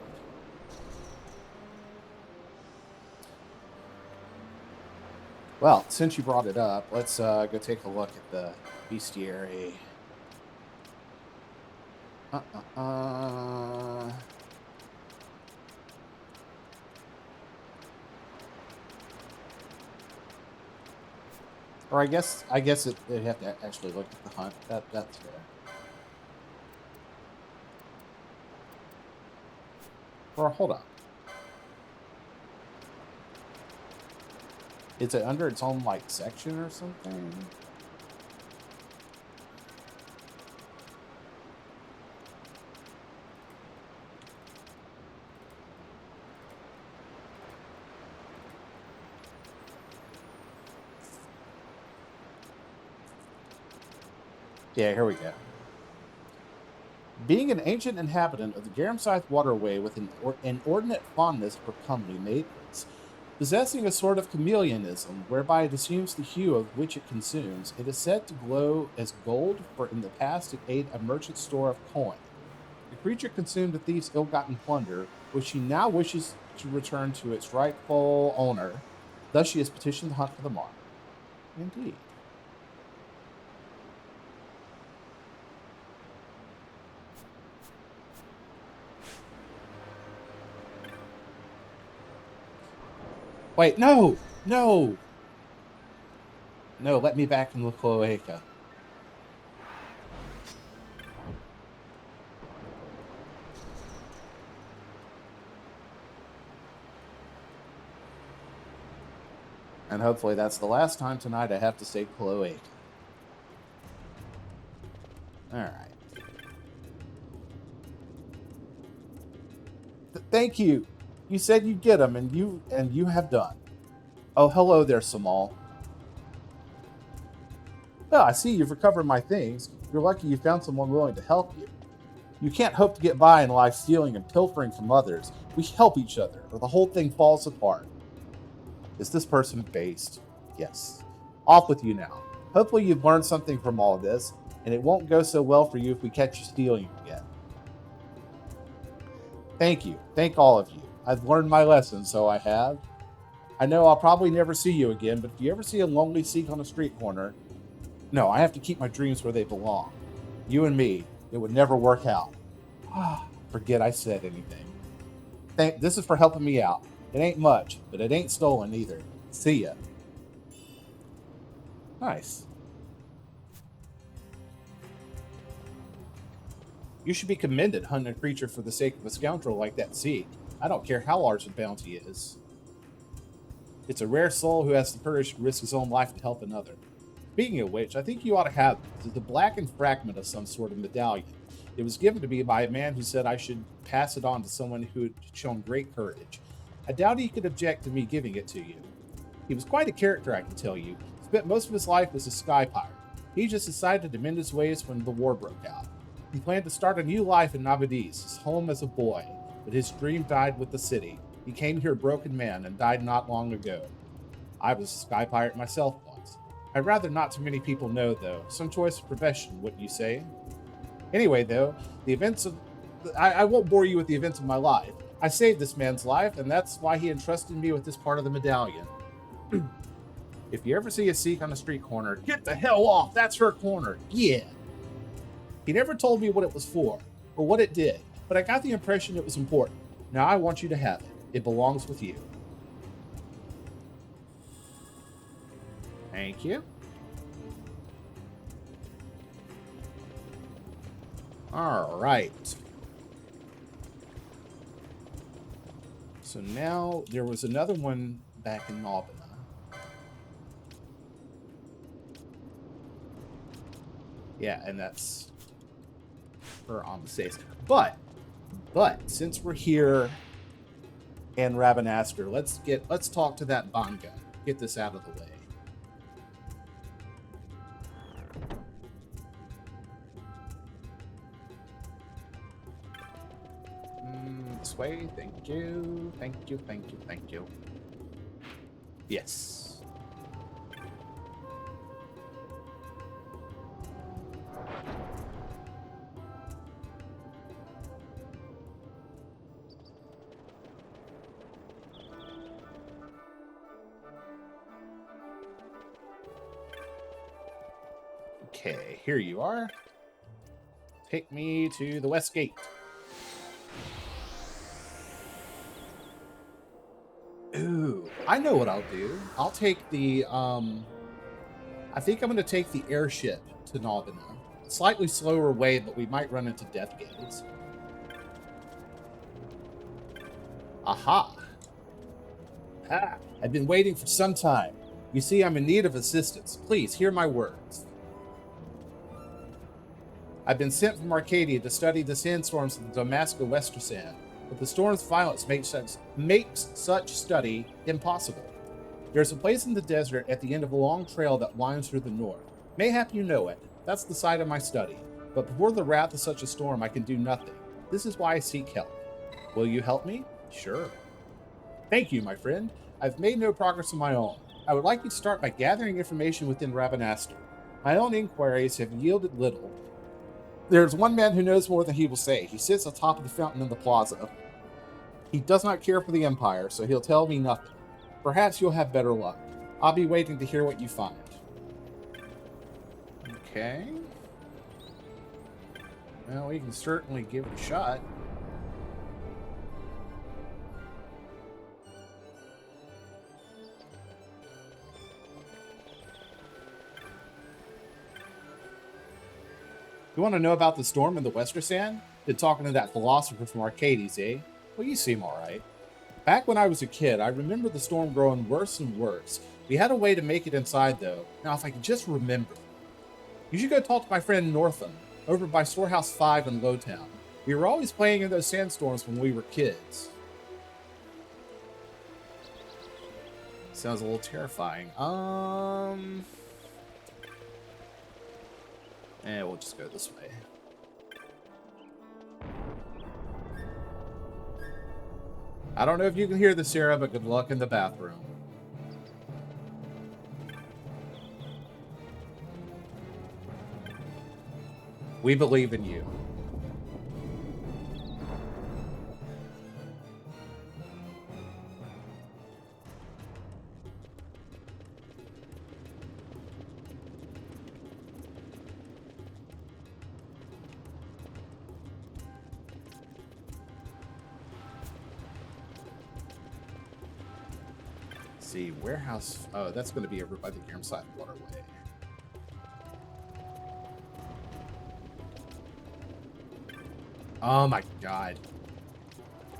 Well, since you brought it up, let's go take a look at the bestiary. Or I guess they'd have to actually look at the hunt. That's fair. Or hold on. Is it under its own like section or something? Yeah, here we go. Being an ancient inhabitant of the Garamside waterway with an inordinate fondness for comely maidens, possessing a sort of chameleonism whereby it assumes the hue of which it consumes, it is said to glow as gold, for in the past it ate a merchant's store of coin. The creature consumed a thief's ill-gotten plunder, which she now wishes to return to its rightful owner. Thus she has petitioned the hunt for the mark. Indeed. Wait, no! No! No, let me back in the cloaca. And hopefully that's the last time tonight I have to say cloaca. Alright. Thank you. You said you'd get them, and you have done. Oh, hello there, Samal. Well, I see you've recovered my things. You're lucky you found someone willing to help you. You can't hope to get by in life stealing and pilfering from others. We help each other, or the whole thing falls apart. Is this person based? Yes. Off with you now. Hopefully you've learned something from all of this, and it won't go so well for you if we catch you stealing again. Thank you. Thank all of you. I've learned my lesson, so I have. I know I'll probably never see you again, but if you ever see a lonely Sikh on a street corner... No, I have to keep my dreams where they belong. You and me, it would never work out. Forget I said anything. This is for helping me out. It ain't much, but it ain't stolen either. See ya. Nice. You should be commended hunting a creature for the sake of a scoundrel like that Sikh. I don't care how large the bounty is. It's a rare soul who has the courage to risk his own life to help another. Speaking of which, I think you ought to have this. It's a blackened fragment of some sort of medallion. It was given to me by a man who said I should pass it on to someone who had shown great courage. I doubt he could object to me giving it to you. He was quite a character, I can tell you. Spent most of his life as a sky pirate. He just decided to mend his ways when the war broke out. He planned to start a new life in Nabadis, his home as a boy, but his dream died with the city. He came here a broken man and died not long ago. I was a sky pirate myself once. I'd rather not too many people know, though. Some choice of profession, wouldn't you say? Anyway, though, I won't bore you with the events of my life. I saved this man's life, and that's why he entrusted me with this part of the medallion. If you ever see a Sikh on a street corner, get the hell off! That's her corner! Yeah! He never told me what it was for, or what it did, but I got the impression it was important. Now I want you to have it. It belongs with you. Thank you. All right. So now there was another one back in Albina. Yeah, and that's her on the safe. But since we're here in Rabanastre, let's talk to that Banga. Get this out of the way. This way. Thank you. Thank you. Thank you. Thank you. Yes. Okay, here you are. Take me to the west gate. Ooh, I know what I'll do. I'll take the, I think I'm going to take the airship to Nalbina. Slightly slower way, but we might run into death gates. Aha! Ah, I've been waiting for some time. You see, I'm in need of assistance. Please, hear my words. I've been sent from Arcadia to study the sandstorms of the Damasco Westersan, but the storm's violence makes such study impossible. There's a place in the desert at the end of a long trail that winds through the north. Mayhap you know it. That's the site of my study. But before the wrath of such a storm, I can do nothing. This is why I seek help. Will you help me? Sure. Thank you, my friend. I've made no progress of my own. I would like you to start by gathering information within Rabanastre. My own inquiries have yielded little. There's one man who knows more than he will say. He sits atop of the fountain in the plaza. He does not care for the Empire, so he'll tell me nothing. Perhaps you'll have better luck. I'll be waiting to hear what you find. Okay. Well, we can certainly give it a shot. You want to know about the storm in the Westersan? Been talking to that philosopher from Arcades, eh? Well, you seem alright. Back when I was a kid, I remember the storm growing worse and worse. We had a way to make it inside, though. Now, if I could just remember. You should go talk to my friend Northam, over by Storehouse 5 in Lowtown. We were always playing in those sandstorms when we were kids. Sounds a little terrifying. We'll just go this way. I don't know if you can hear this, Sarah, but good luck in the bathroom. We believe in you. See, warehouse. Oh, that's going to be over by the Grimside Waterway. Oh my god.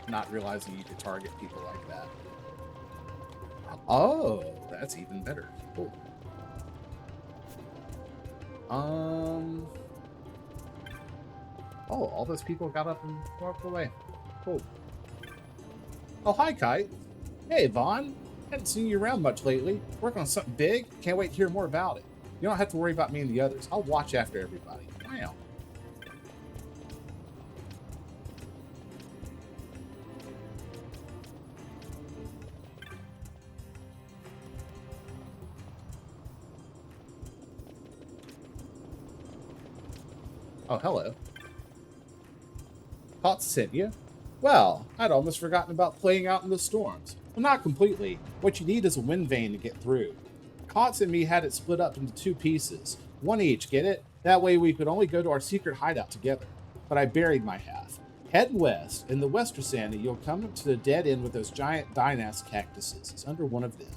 Not realizing you could target people like that. Oh, that's even better. Cool. Oh, all those people got up and walked away. Cool. Oh, hi, Kite. Hey, Vaughn. Haven't seen you around much lately. Working on something big? Can't wait to hear more about it. You don't have to worry about me and the others. I'll watch after everybody. Wow. Oh, hello. Thought sent you? Well, I'd almost forgotten about playing out in the storms. Well, not completely. What you need is a wind vane to get through. Kotz and me had it split up into 2 pieces. One each, get it? That way we could only go to our secret hideout together. But I buried my half. Head west. In the Westersan, and you'll come to the dead end with those giant Dynas cactuses. It's under one of them.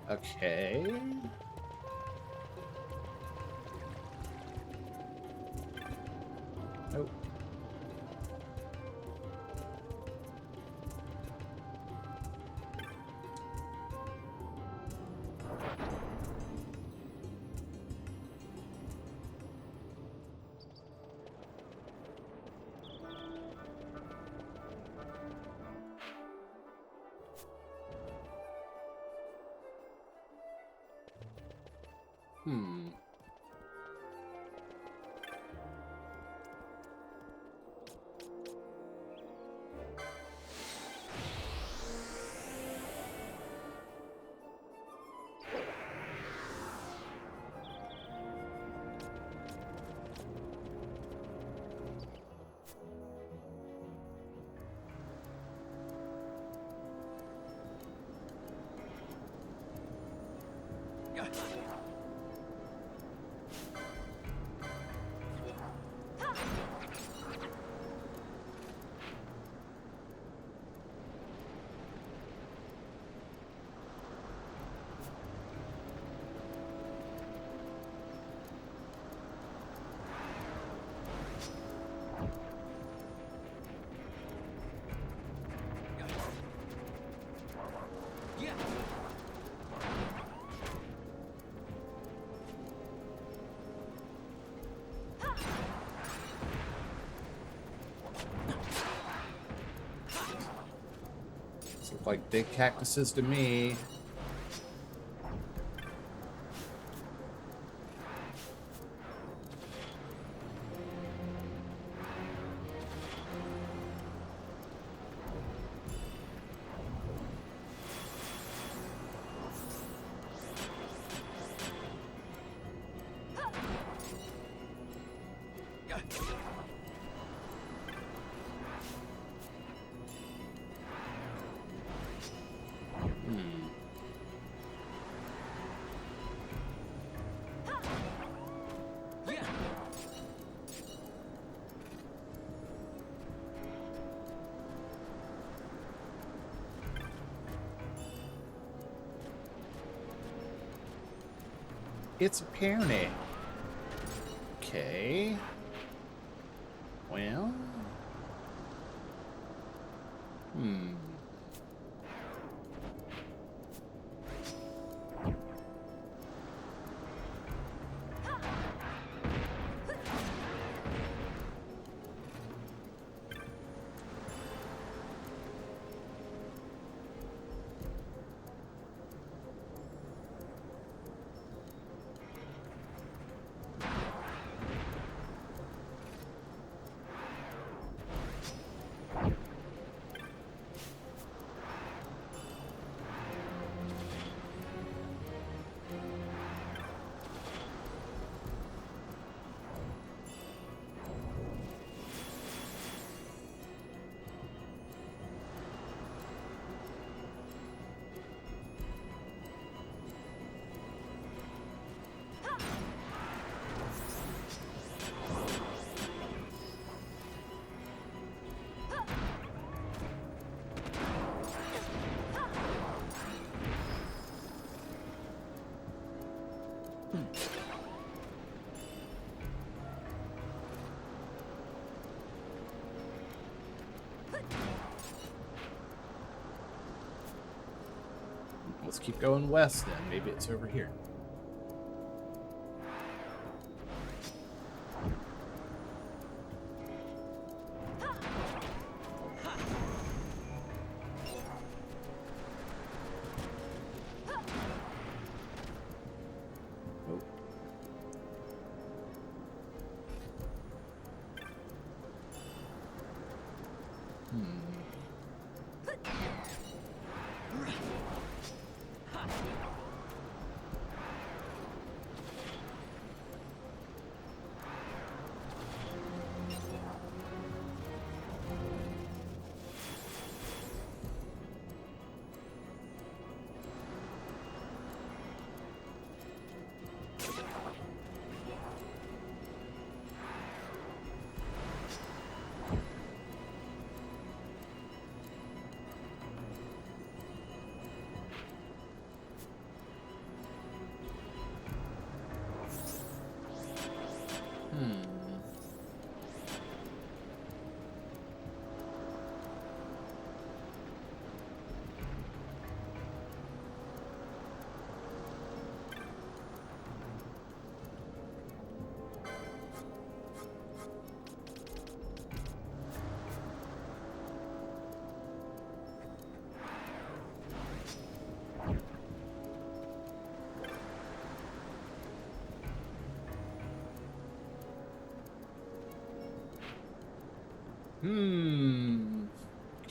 Okay. Nope. Hmm. These look like big cactuses to me. It's a pony. Okay. Well. Let's keep going west then. Maybe it's over here.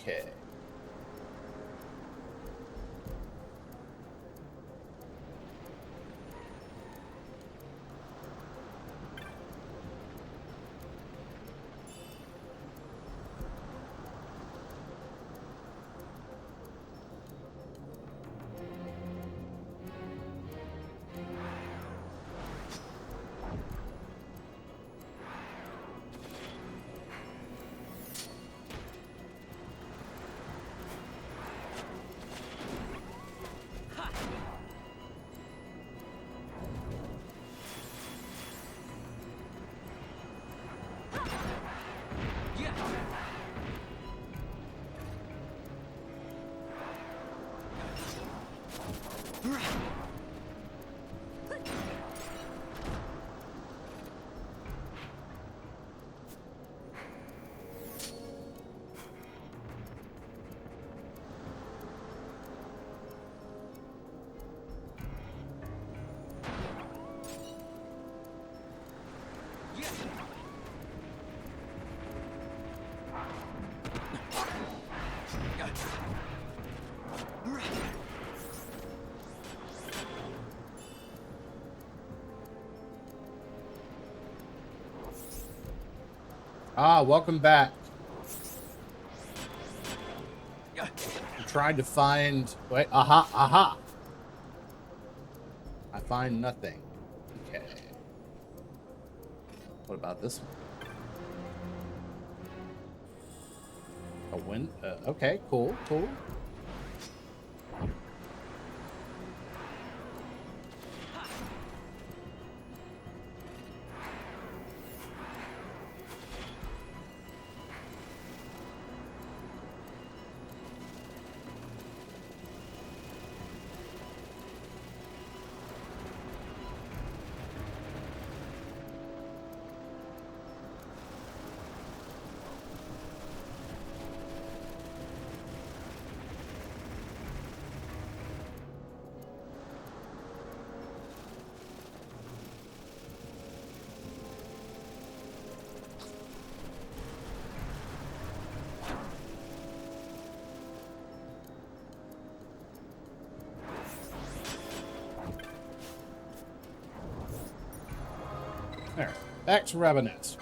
Okay. Ah, welcome back. I'm trying to find... Wait, aha, aha! I find nothing. Okay. What about this one? A win? Okay, cool, cool. There. Back to Ravenets.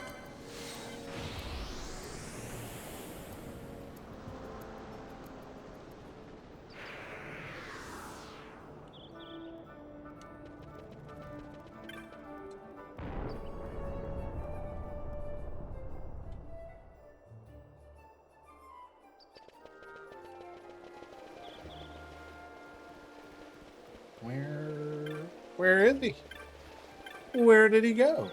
Where is he? Where did he go?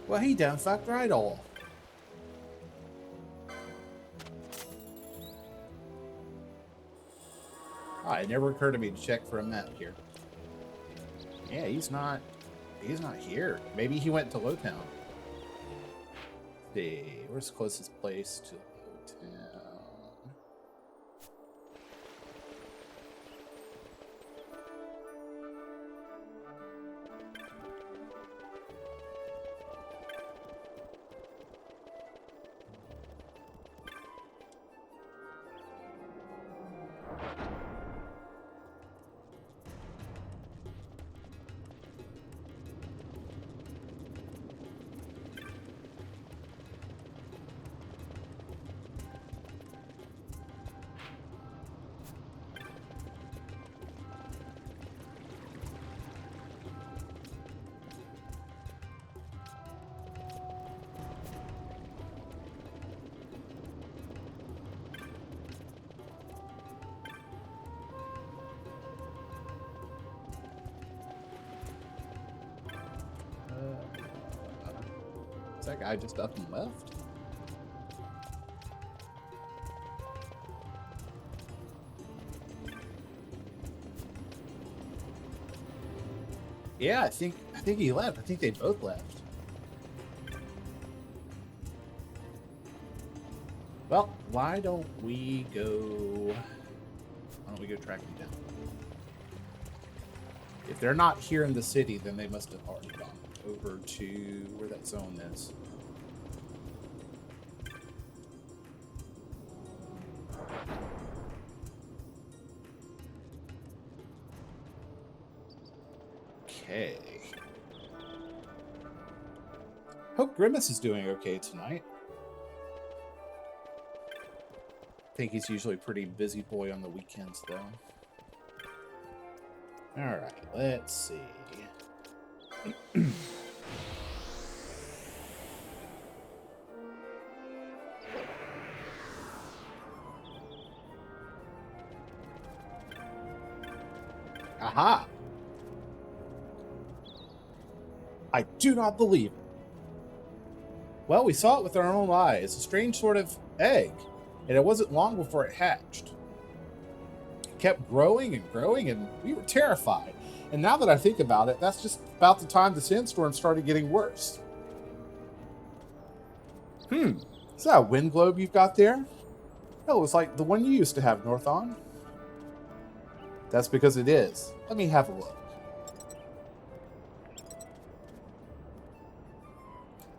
Well, he done fucked right off. Oh, it never occurred to me to check for a map here. Yeah, he's not here. Maybe he went to Lowtown. Let's see, where's the closest place to Lowtown? Is that guy just up and left? Yeah, I think he left. I think they both left. Well, why don't we go track them down? If they're not here in the city, then they must have already gone over to where that zone is. Okay. Hope Grimace is doing okay tonight. I think he's usually a pretty busy boy on the weekends, though. Alright, let's see. Aha! I do not believe it. Well, we saw it with our own eyes. A strange sort of egg. And it wasn't long before it hatched. It kept growing and growing, and we were terrified. And now that I think about it, that's just about the time the sandstorm started getting worse. Is that a wind globe you've got there? Oh, it's like the one you used to have, Northon. That's because it is. Let me have a look.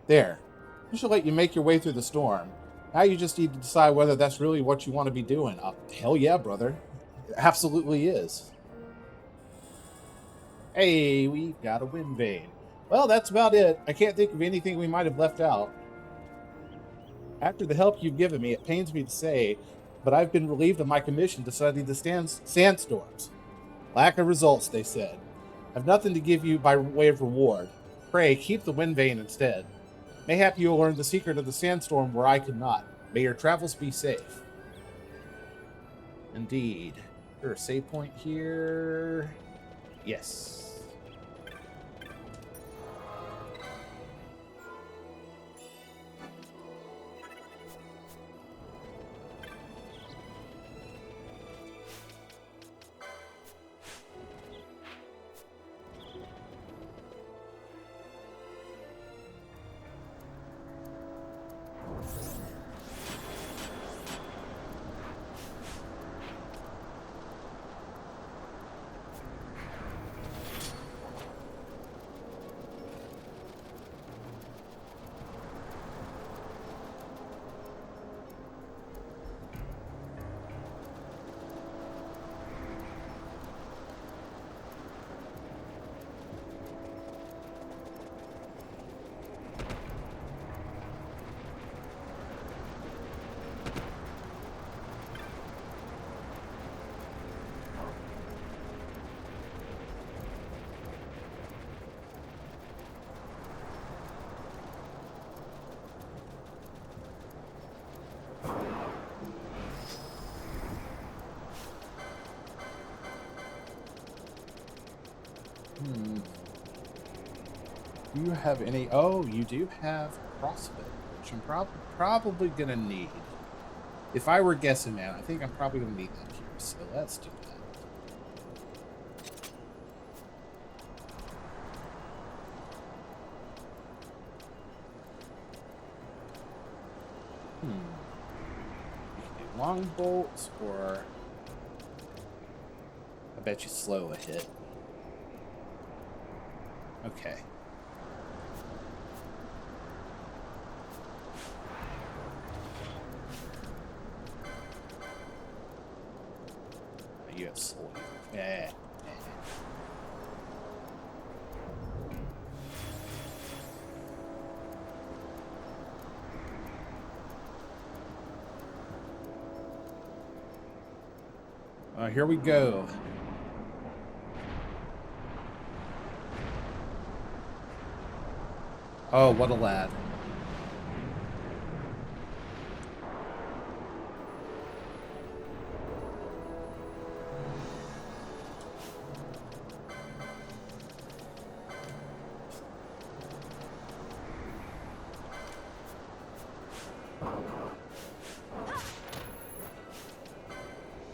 There. I should let you make your way through the storm. Now you just need to decide whether that's really what you want to be doing. Hell yeah, brother. It absolutely is. Hey, we've got a wind vane. Well, that's about it. I can't think of anything we might have left out. After the help you've given me, it pains me to say, but I've been relieved of my commission to study the sandstorms. Lack of results, they said. I've nothing to give you by way of reward. Pray, keep the wind vane instead. Mayhap you will learn the secret of the sandstorm where I could not. May your travels be safe. Indeed. Is there a save point here? Yes. Do you have any? Oh, you do have CrossFit, which I'm probably gonna need. If I were guessing, man, I think I'm probably gonna need that here. So let's do that. We can do long bolts, or I bet you slow a hit. Okay. You have slow. Yeah. Here we go. Oh, what a lad.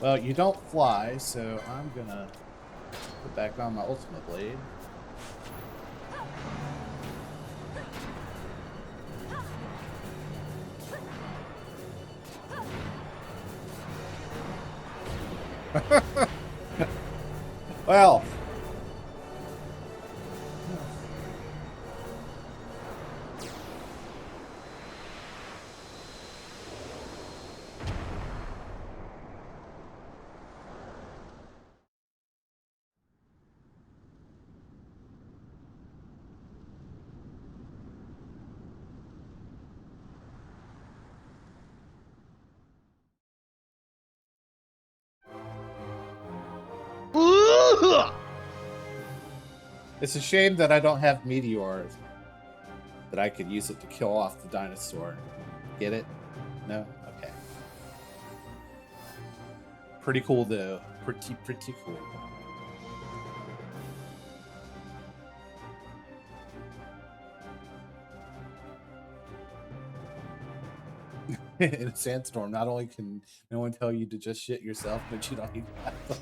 Well, you don't fly, so I'm gonna put back on my ultimate blade. Well. It's a shame that I don't have meteors. That I could use it to kill off the dinosaur. Get it? No? Okay. Pretty cool though. Pretty cool. In a sandstorm, not only can no one tell you to just shit yourself, but you don't even have to.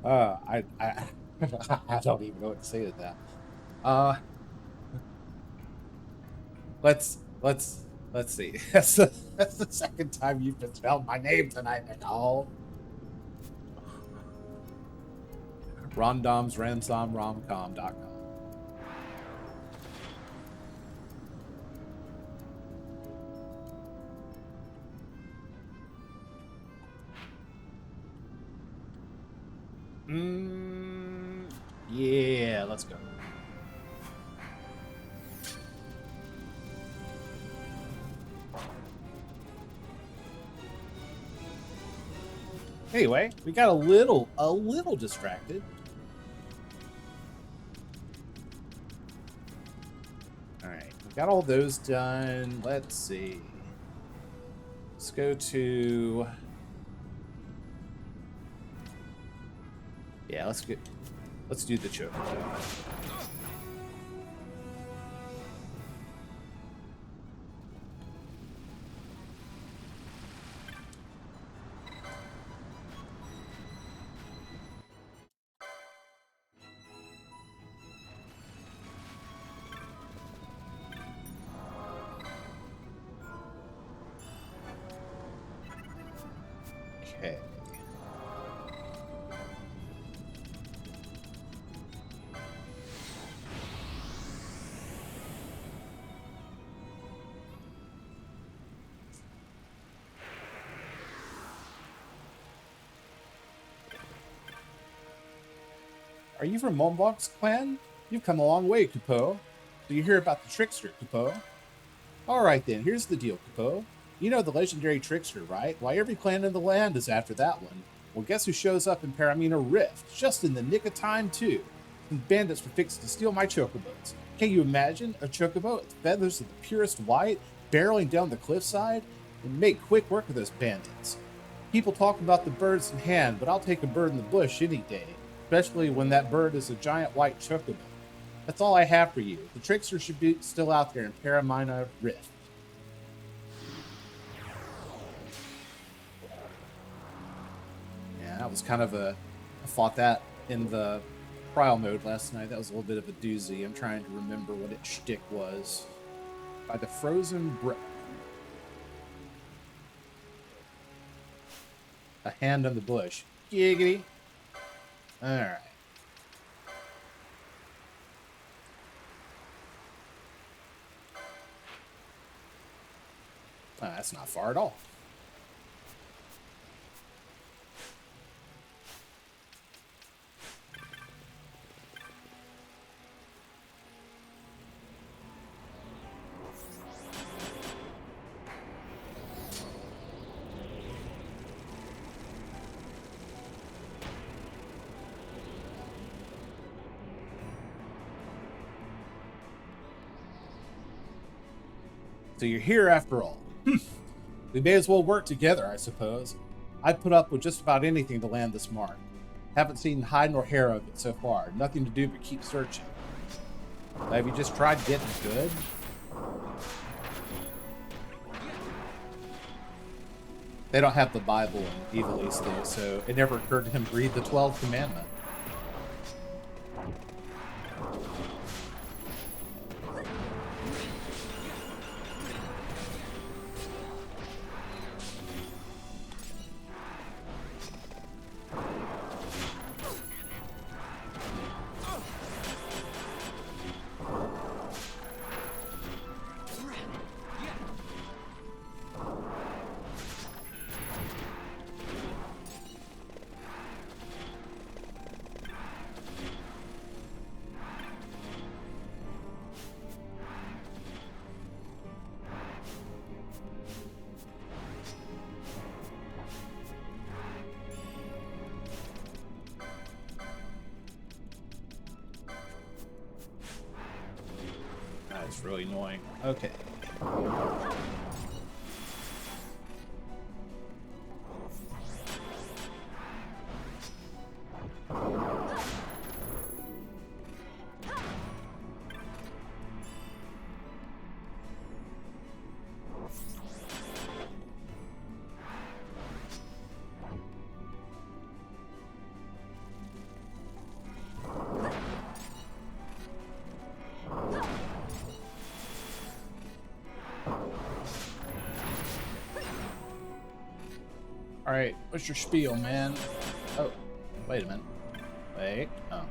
I I don't even know what to say to that. Uh, let's see. That's the second time you've misspelled my name tonight, Nicole. RondomsRansomRomcom.com. Yeah, let's go. Anyway, we got a little distracted. All right, we got all those done. Let's see. Let's go to. Yeah, let's do the choke. Okay. Are you from Mombok's clan? You've come a long way, Kupo. Do you hear about the trickster, Kupo? Alright then, here's the deal, Kupo. You know the legendary trickster, right? Why, every clan in the land is after that one. Well, guess who shows up in Paramina Rift? Just in the nick of time, too. The bandits were fixed to steal my chocobos. Can you imagine a chocobo with feathers of the purest white, barreling down the cliffside? And make quick work of those bandits. People talk about the birds in hand, but I'll take a bird in the bush any day. Especially when that bird is a giant white chocobo. That's all I have for you. The trickster should be still out there in Paramina Rift. Yeah, that was kind of a... I fought that in the trial mode last night. That was a little bit of a doozy. I'm trying to remember what its shtick was. By the Frozen Breath. A hand on the bush. Giggity. Alright. That's not far at all. So you're here after all. We may as well work together, I suppose. I'd put up with just about anything to land this mark. Haven't seen hide nor hair of it so far. Nothing to do but keep searching. Have you just tried getting good? They don't have the Bible in Evil East though, so it never occurred to him to read the 12th commandment. That's really annoying. Okay. All right, what's your spiel, man? Oh, wait a minute. Wait. Oh.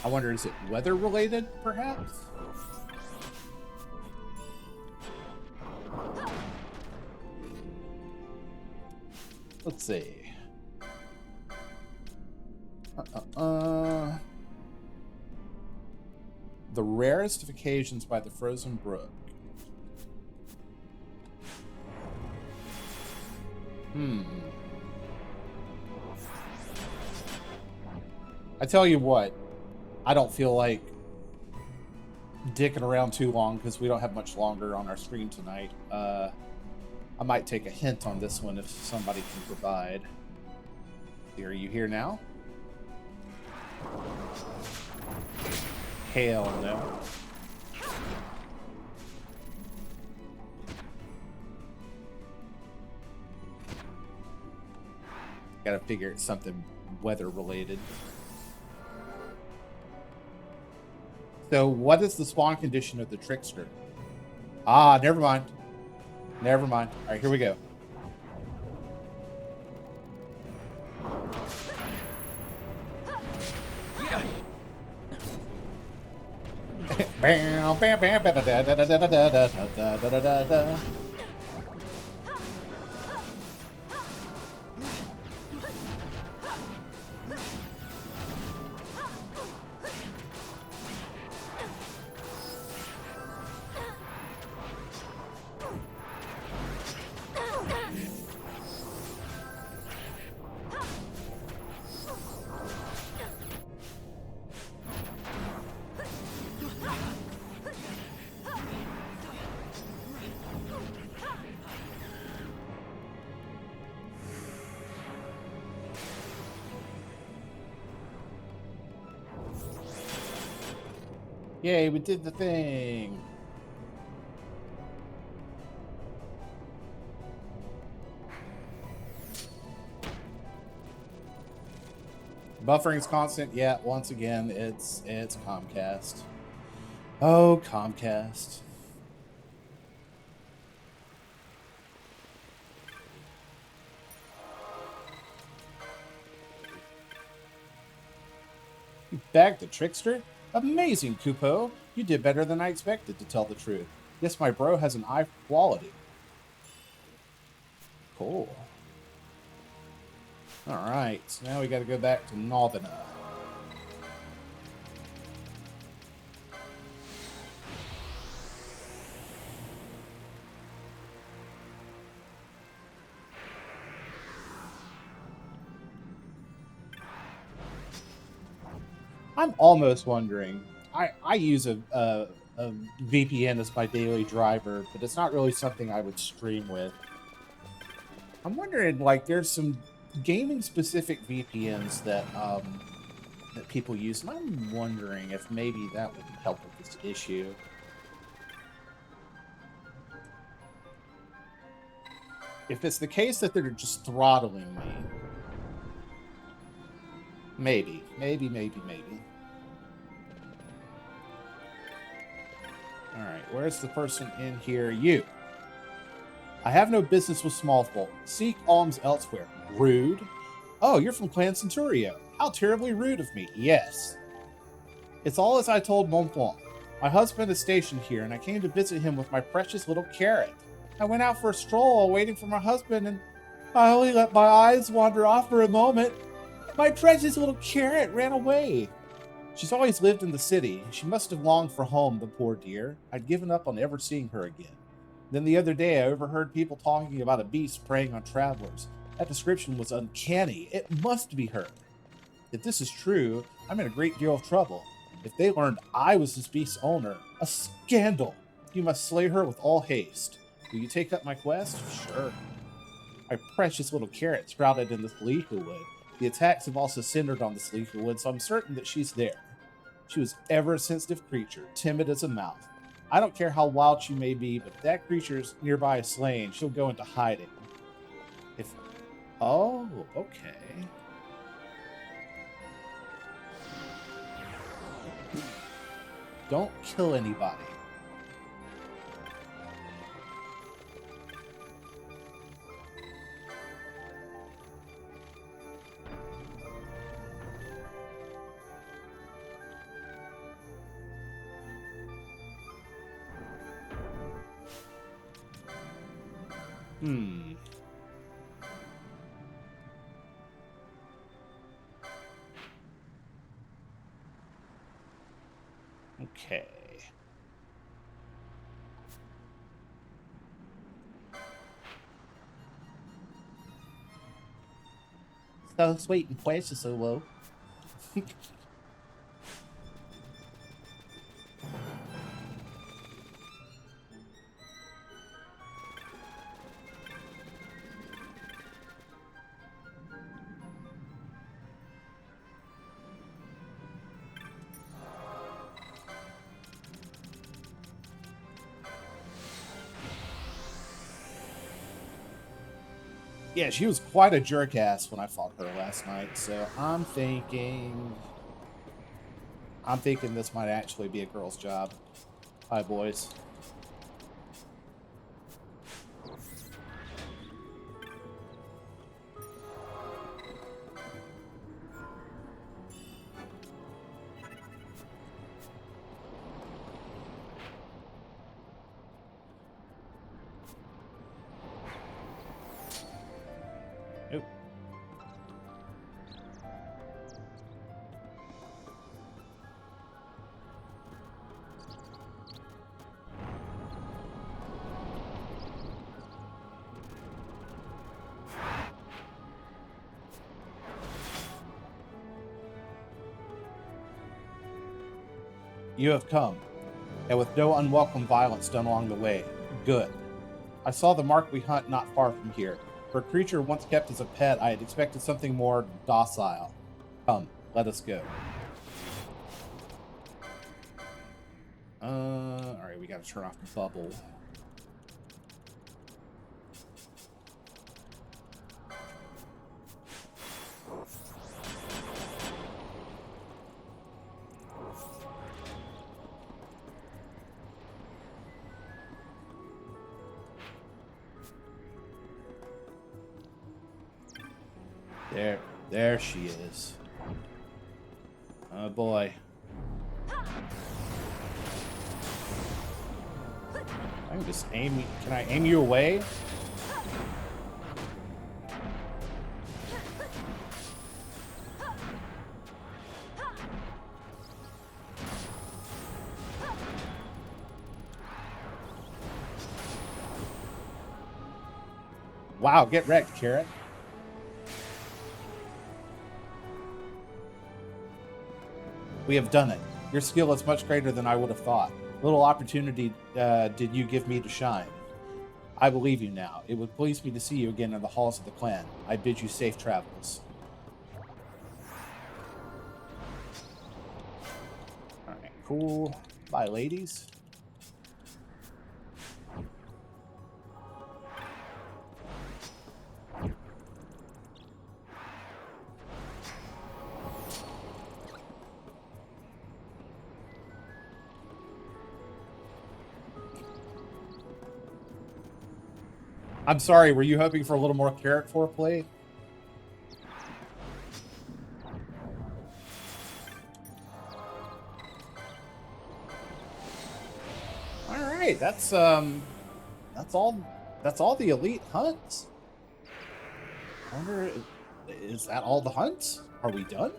I wonder, is it weather related, perhaps? Let's see. The rarest of occasions by the frozen brook. I tell you what, I don't feel like dicking around too long because we don't have much longer on our stream tonight. I might take a hint on this one if somebody can provide. Are you here now? Hell no. Gotta figure it's something weather related. So what is the spawn condition of the trickster? Ah, never mind. Never mind. All right, here we go. Yay, we did the thing. Buffering's constant. Yeah, once again, it's Comcast. Oh, Comcast. You bagged the trickster? Amazing, Kupo. You did better than I expected, to tell the truth. Yes, my bro has an eye for quality. Cool. Alright, so now we gotta go back to Novena. I'm almost wondering. I use a VPN as my daily driver, but it's not really something I would stream with. I'm wondering, like, there's some gaming-specific VPNs that that people use, and I'm wondering if maybe that would help with this issue. If it's the case that they're just throttling me, maybe. Alright, where's the person in here? You. I have no business with small folk. Seek alms elsewhere. Rude. Oh, you're from Clan Centurio. How terribly rude of me. Yes. It's all as I told Montfort. My husband is stationed here, and I came to visit him with my precious little carrot. I went out for a stroll while waiting for my husband, and I only let my eyes wander off for a moment. My precious little carrot ran away. She's always lived in the city. She must have longed for home, the poor dear. I'd given up on ever seeing her again. Then the other day, I overheard people talking about a beast preying on travelers. That description was uncanny. It must be her. If this is true, I'm in a great deal of trouble. If they learned I was this beast's owner, a scandal. You must slay her with all haste. Will you take up my quest? Sure. My precious little carrot sprouted in this leafy wood. The attacks have also centered on this leafy wood, so I'm certain that she's there. She was ever a sensitive creature, timid as a mouse. I don't care how wild she may be, but if that creature's nearby is slain, she'll go into hiding. If... Oh, okay. Don't kill anybody. Okay. So sweet and precious, so low. Yeah, she was quite a jerk-ass when I fought her last night, so I'm thinking this might actually be a girl's job. Hi, boys. Nope. You have come, and with no unwelcome violence done along the way. Good. I saw the mark we hunt not far from here. For a creature once kept as a pet, I had expected something more docile. Come, let us go. Alright, we gotta turn off the bubble. There she is. Oh boy. I can just aim. Can I aim you away? Wow, get wrecked, Carrot. We have done it. Your skill is much greater than I would have thought. Little opportunity did you give me to shine. I believe you now. It would please me to see you again in the halls of the clan. I bid you safe travels. Alright, cool. Bye, ladies. I'm sorry, were you hoping for a little more carrot foreplay? Alright, that's all the elite hunts. I wonder, is that all the hunts? Are we done?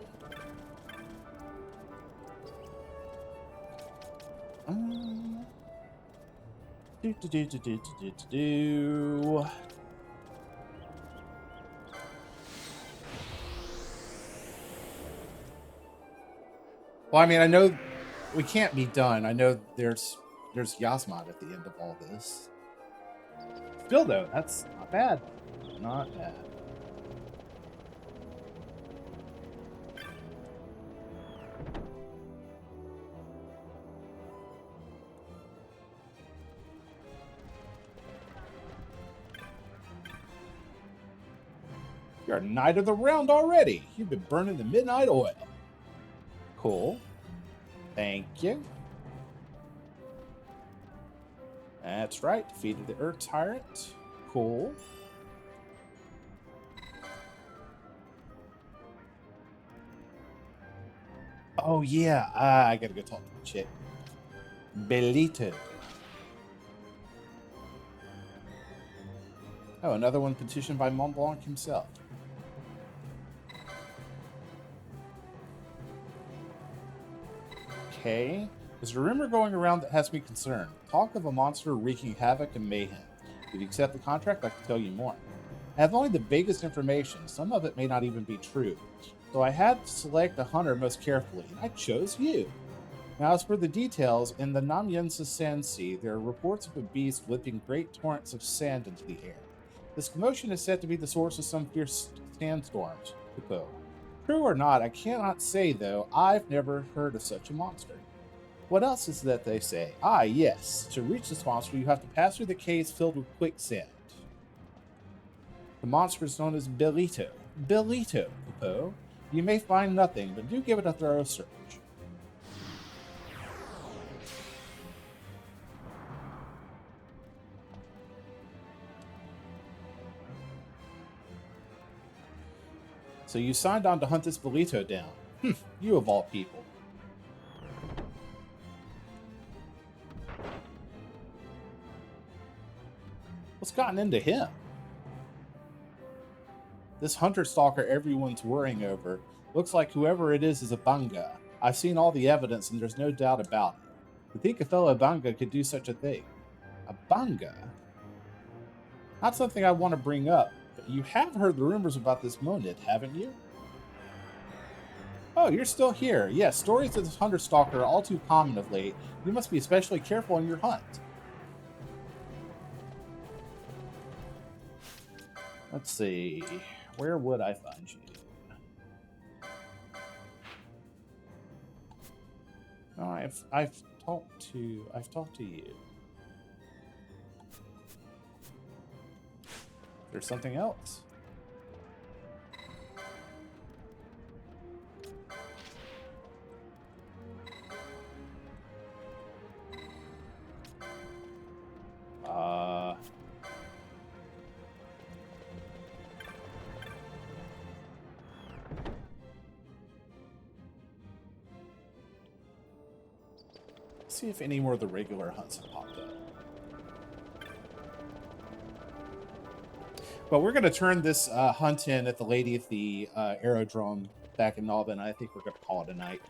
Well, I mean, I know we can't be done. I know there's Yasmod at the end of all this. Still, though, that's not bad. Not bad. You're knight of the round already. You've been burning the midnight oil. Cool. Thank you. That's right. Defeated the Earth Tyrant. Cool. Oh, yeah. I gotta go talk to the chick. Belito. Oh, another one petitioned by Mont Blanc himself. Okay. There's a rumor going around that has me concerned. Talk of a monster wreaking havoc and mayhem. If you accept the contract, I can tell you more. I have only the vaguest information. Some of it may not even be true. So I had to select a hunter most carefully, and I chose you. Now, as for the details, in the Namyensa Sand Sea, there are reports of a beast whipping great torrents of sand into the air. This commotion is said to be the source of some fierce sandstorms. Kupo. True or not, I cannot say, though. I've never heard of such a monster. What else is that they say? Ah, yes. To reach this monster, you have to pass through the caves filled with quicksand. The monster is known as Belito. Belito, Kupo. You may find nothing, but do give it a thorough search. So you signed on to hunt this Belito down. You of all people. What's gotten into him? This hunter-stalker everyone's worrying over looks like whoever it is a Banga. I've seen all the evidence and there's no doubt about it. To think a fellow Banga could do such a thing. A Banga? Not something I want to bring up, but you have heard the rumors about this Monid, haven't you? Oh, you're still here. Yes, stories of this hunter-stalker are all too common of late. You must be especially careful in your hunt. Let's see. Where would I find you? Oh, I've talked to you. There's something else. See if any more of the regular hunts have popped up. But we're going to turn this hunt in at the Lady of the Aerodrome back in Nalbin. I think we're going to call it a night.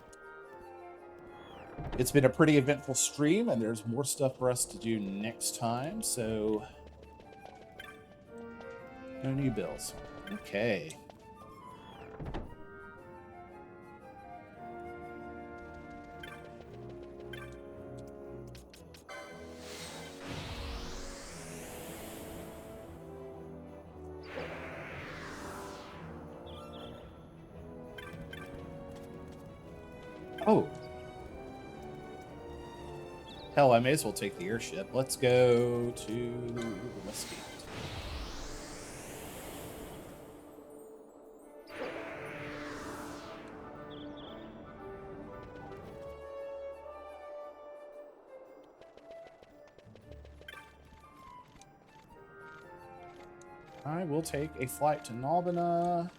It's been a pretty eventful stream, and there's more stuff for us to do next time, so no new bills. Okay. Oh. Hell, I may as well take the airship. Let's go to Mesquite. I will take a flight to Nalbina.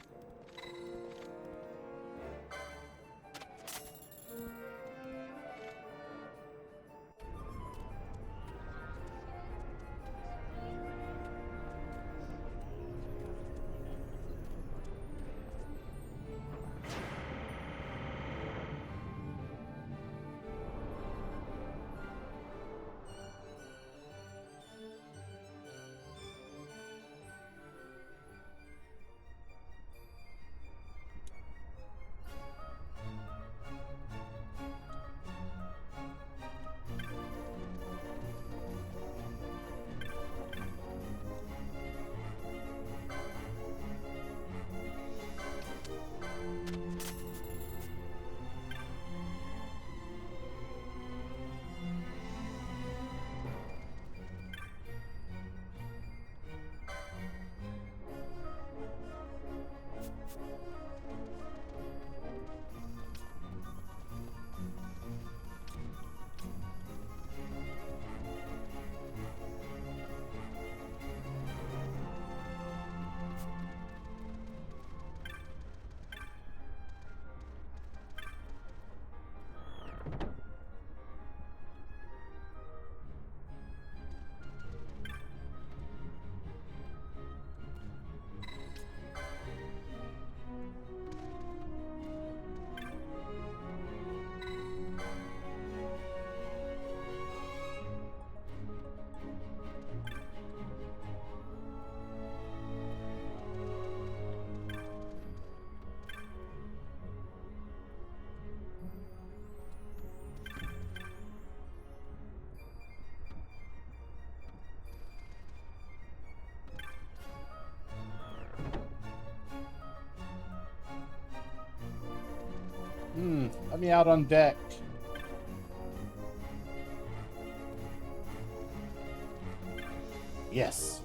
me out on deck. Yes.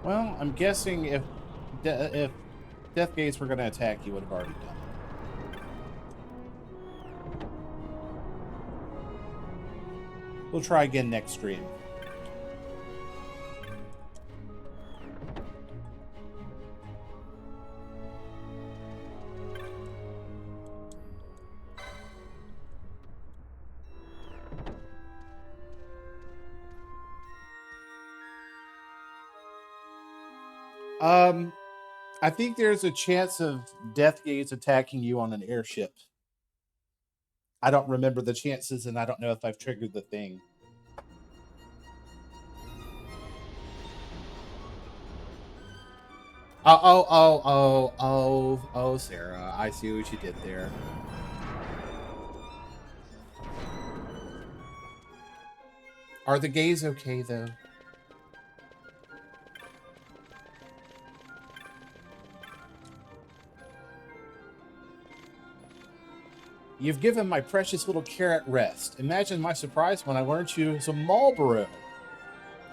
Well, I'm guessing if Death Gates were going to attack, you would have already done it. We'll try again next stream. I think there's a chance of Death Gates attacking you on an airship. I don't remember the chances, and I don't know if I've triggered the thing. Oh, Sarah, I see what you did there. Are the gays okay, though? You've given my precious little carrot rest. Imagine my surprise when I learned she was a Marlboro.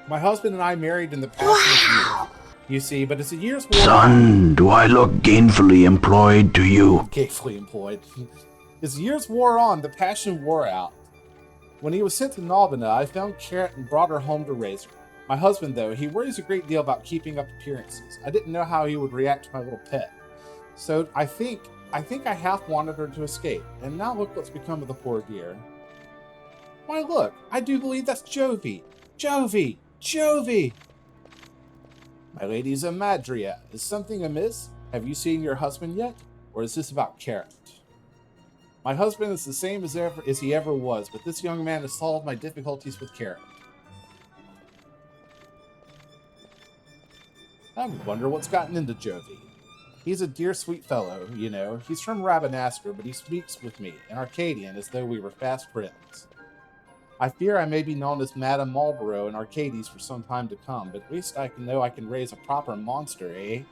My husband and I married in the past you see, but as the years wore on... Son, do I look gainfully employed to you? Gainfully employed. As the years wore on, the passion wore out. When he was sent to Nalbina, I found Carrot and brought her home to raise her. My husband, though, he worries a great deal about keeping up appearances. I didn't know how he would react to my little pet. So I think I half wanted her to escape, and now look what's become of the poor dear. Why, look, I do believe that's Jovi! Jovi! Jovi! My lady's a Madria. Is something amiss? Have you seen your husband yet? Or is this about Carrot? My husband is the same as he ever was, but this young man has solved my difficulties with Carrot. I wonder what's gotten into Jovi. He's a dear, sweet fellow, you know. He's from Rabanastre, but he speaks with me in Arcadian as though we were fast friends. I fear I may be known as Madame Marlborough in Arcades for some time to come, but at least I know I can raise a proper monster, eh?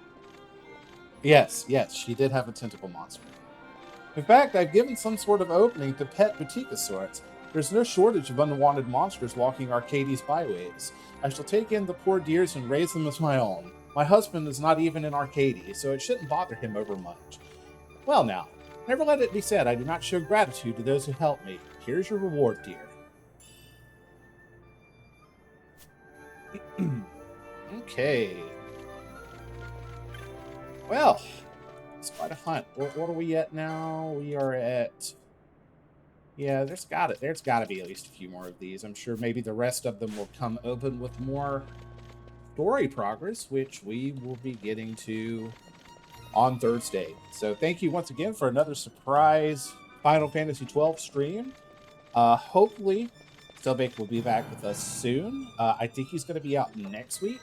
Yes, she did have a tentacle monster. In fact, I've given some sort of opening to pet boutique of sorts. There's no shortage of unwanted monsters walking Arcades byways. I shall take in the poor dears and raise them as my own. My husband is not even in Arcades, so it shouldn't bother him overmuch. Well now, never let it be said I do not show gratitude to those who help me. Here's your reward, dear. Okay. Well, it's quite a hunt. What are we at now? We are at... Yeah, there's got to be at least a few more of these. I'm sure maybe the rest of them will come open with more story progress, which we will be getting to on Thursday. So thank you once again for another surprise Final Fantasy XII stream. Hopefully, Zodiac will be back with us soon. I think he's going to be out next week,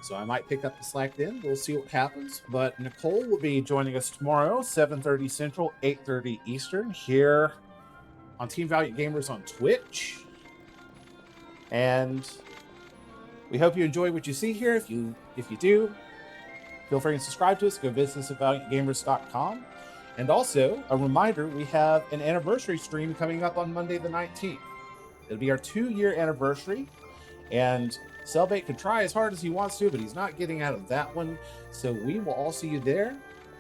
so I might pick up the slack then. We'll see what happens. But Nicole will be joining us tomorrow, 7:30 Central, 8:30 Eastern, here on Team Valiant Gamers on Twitch. And we hope you enjoy what you see here. If you do, feel free to subscribe to us. Go visit us at valiantgamers.com. And also, a reminder, we have an anniversary stream coming up on Monday the 19th. It'll be our 2-year anniversary, and Cellbait can try as hard as he wants to, but he's not getting out of that one. So we will all see you there.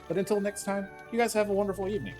But until next time, you guys have a wonderful evening.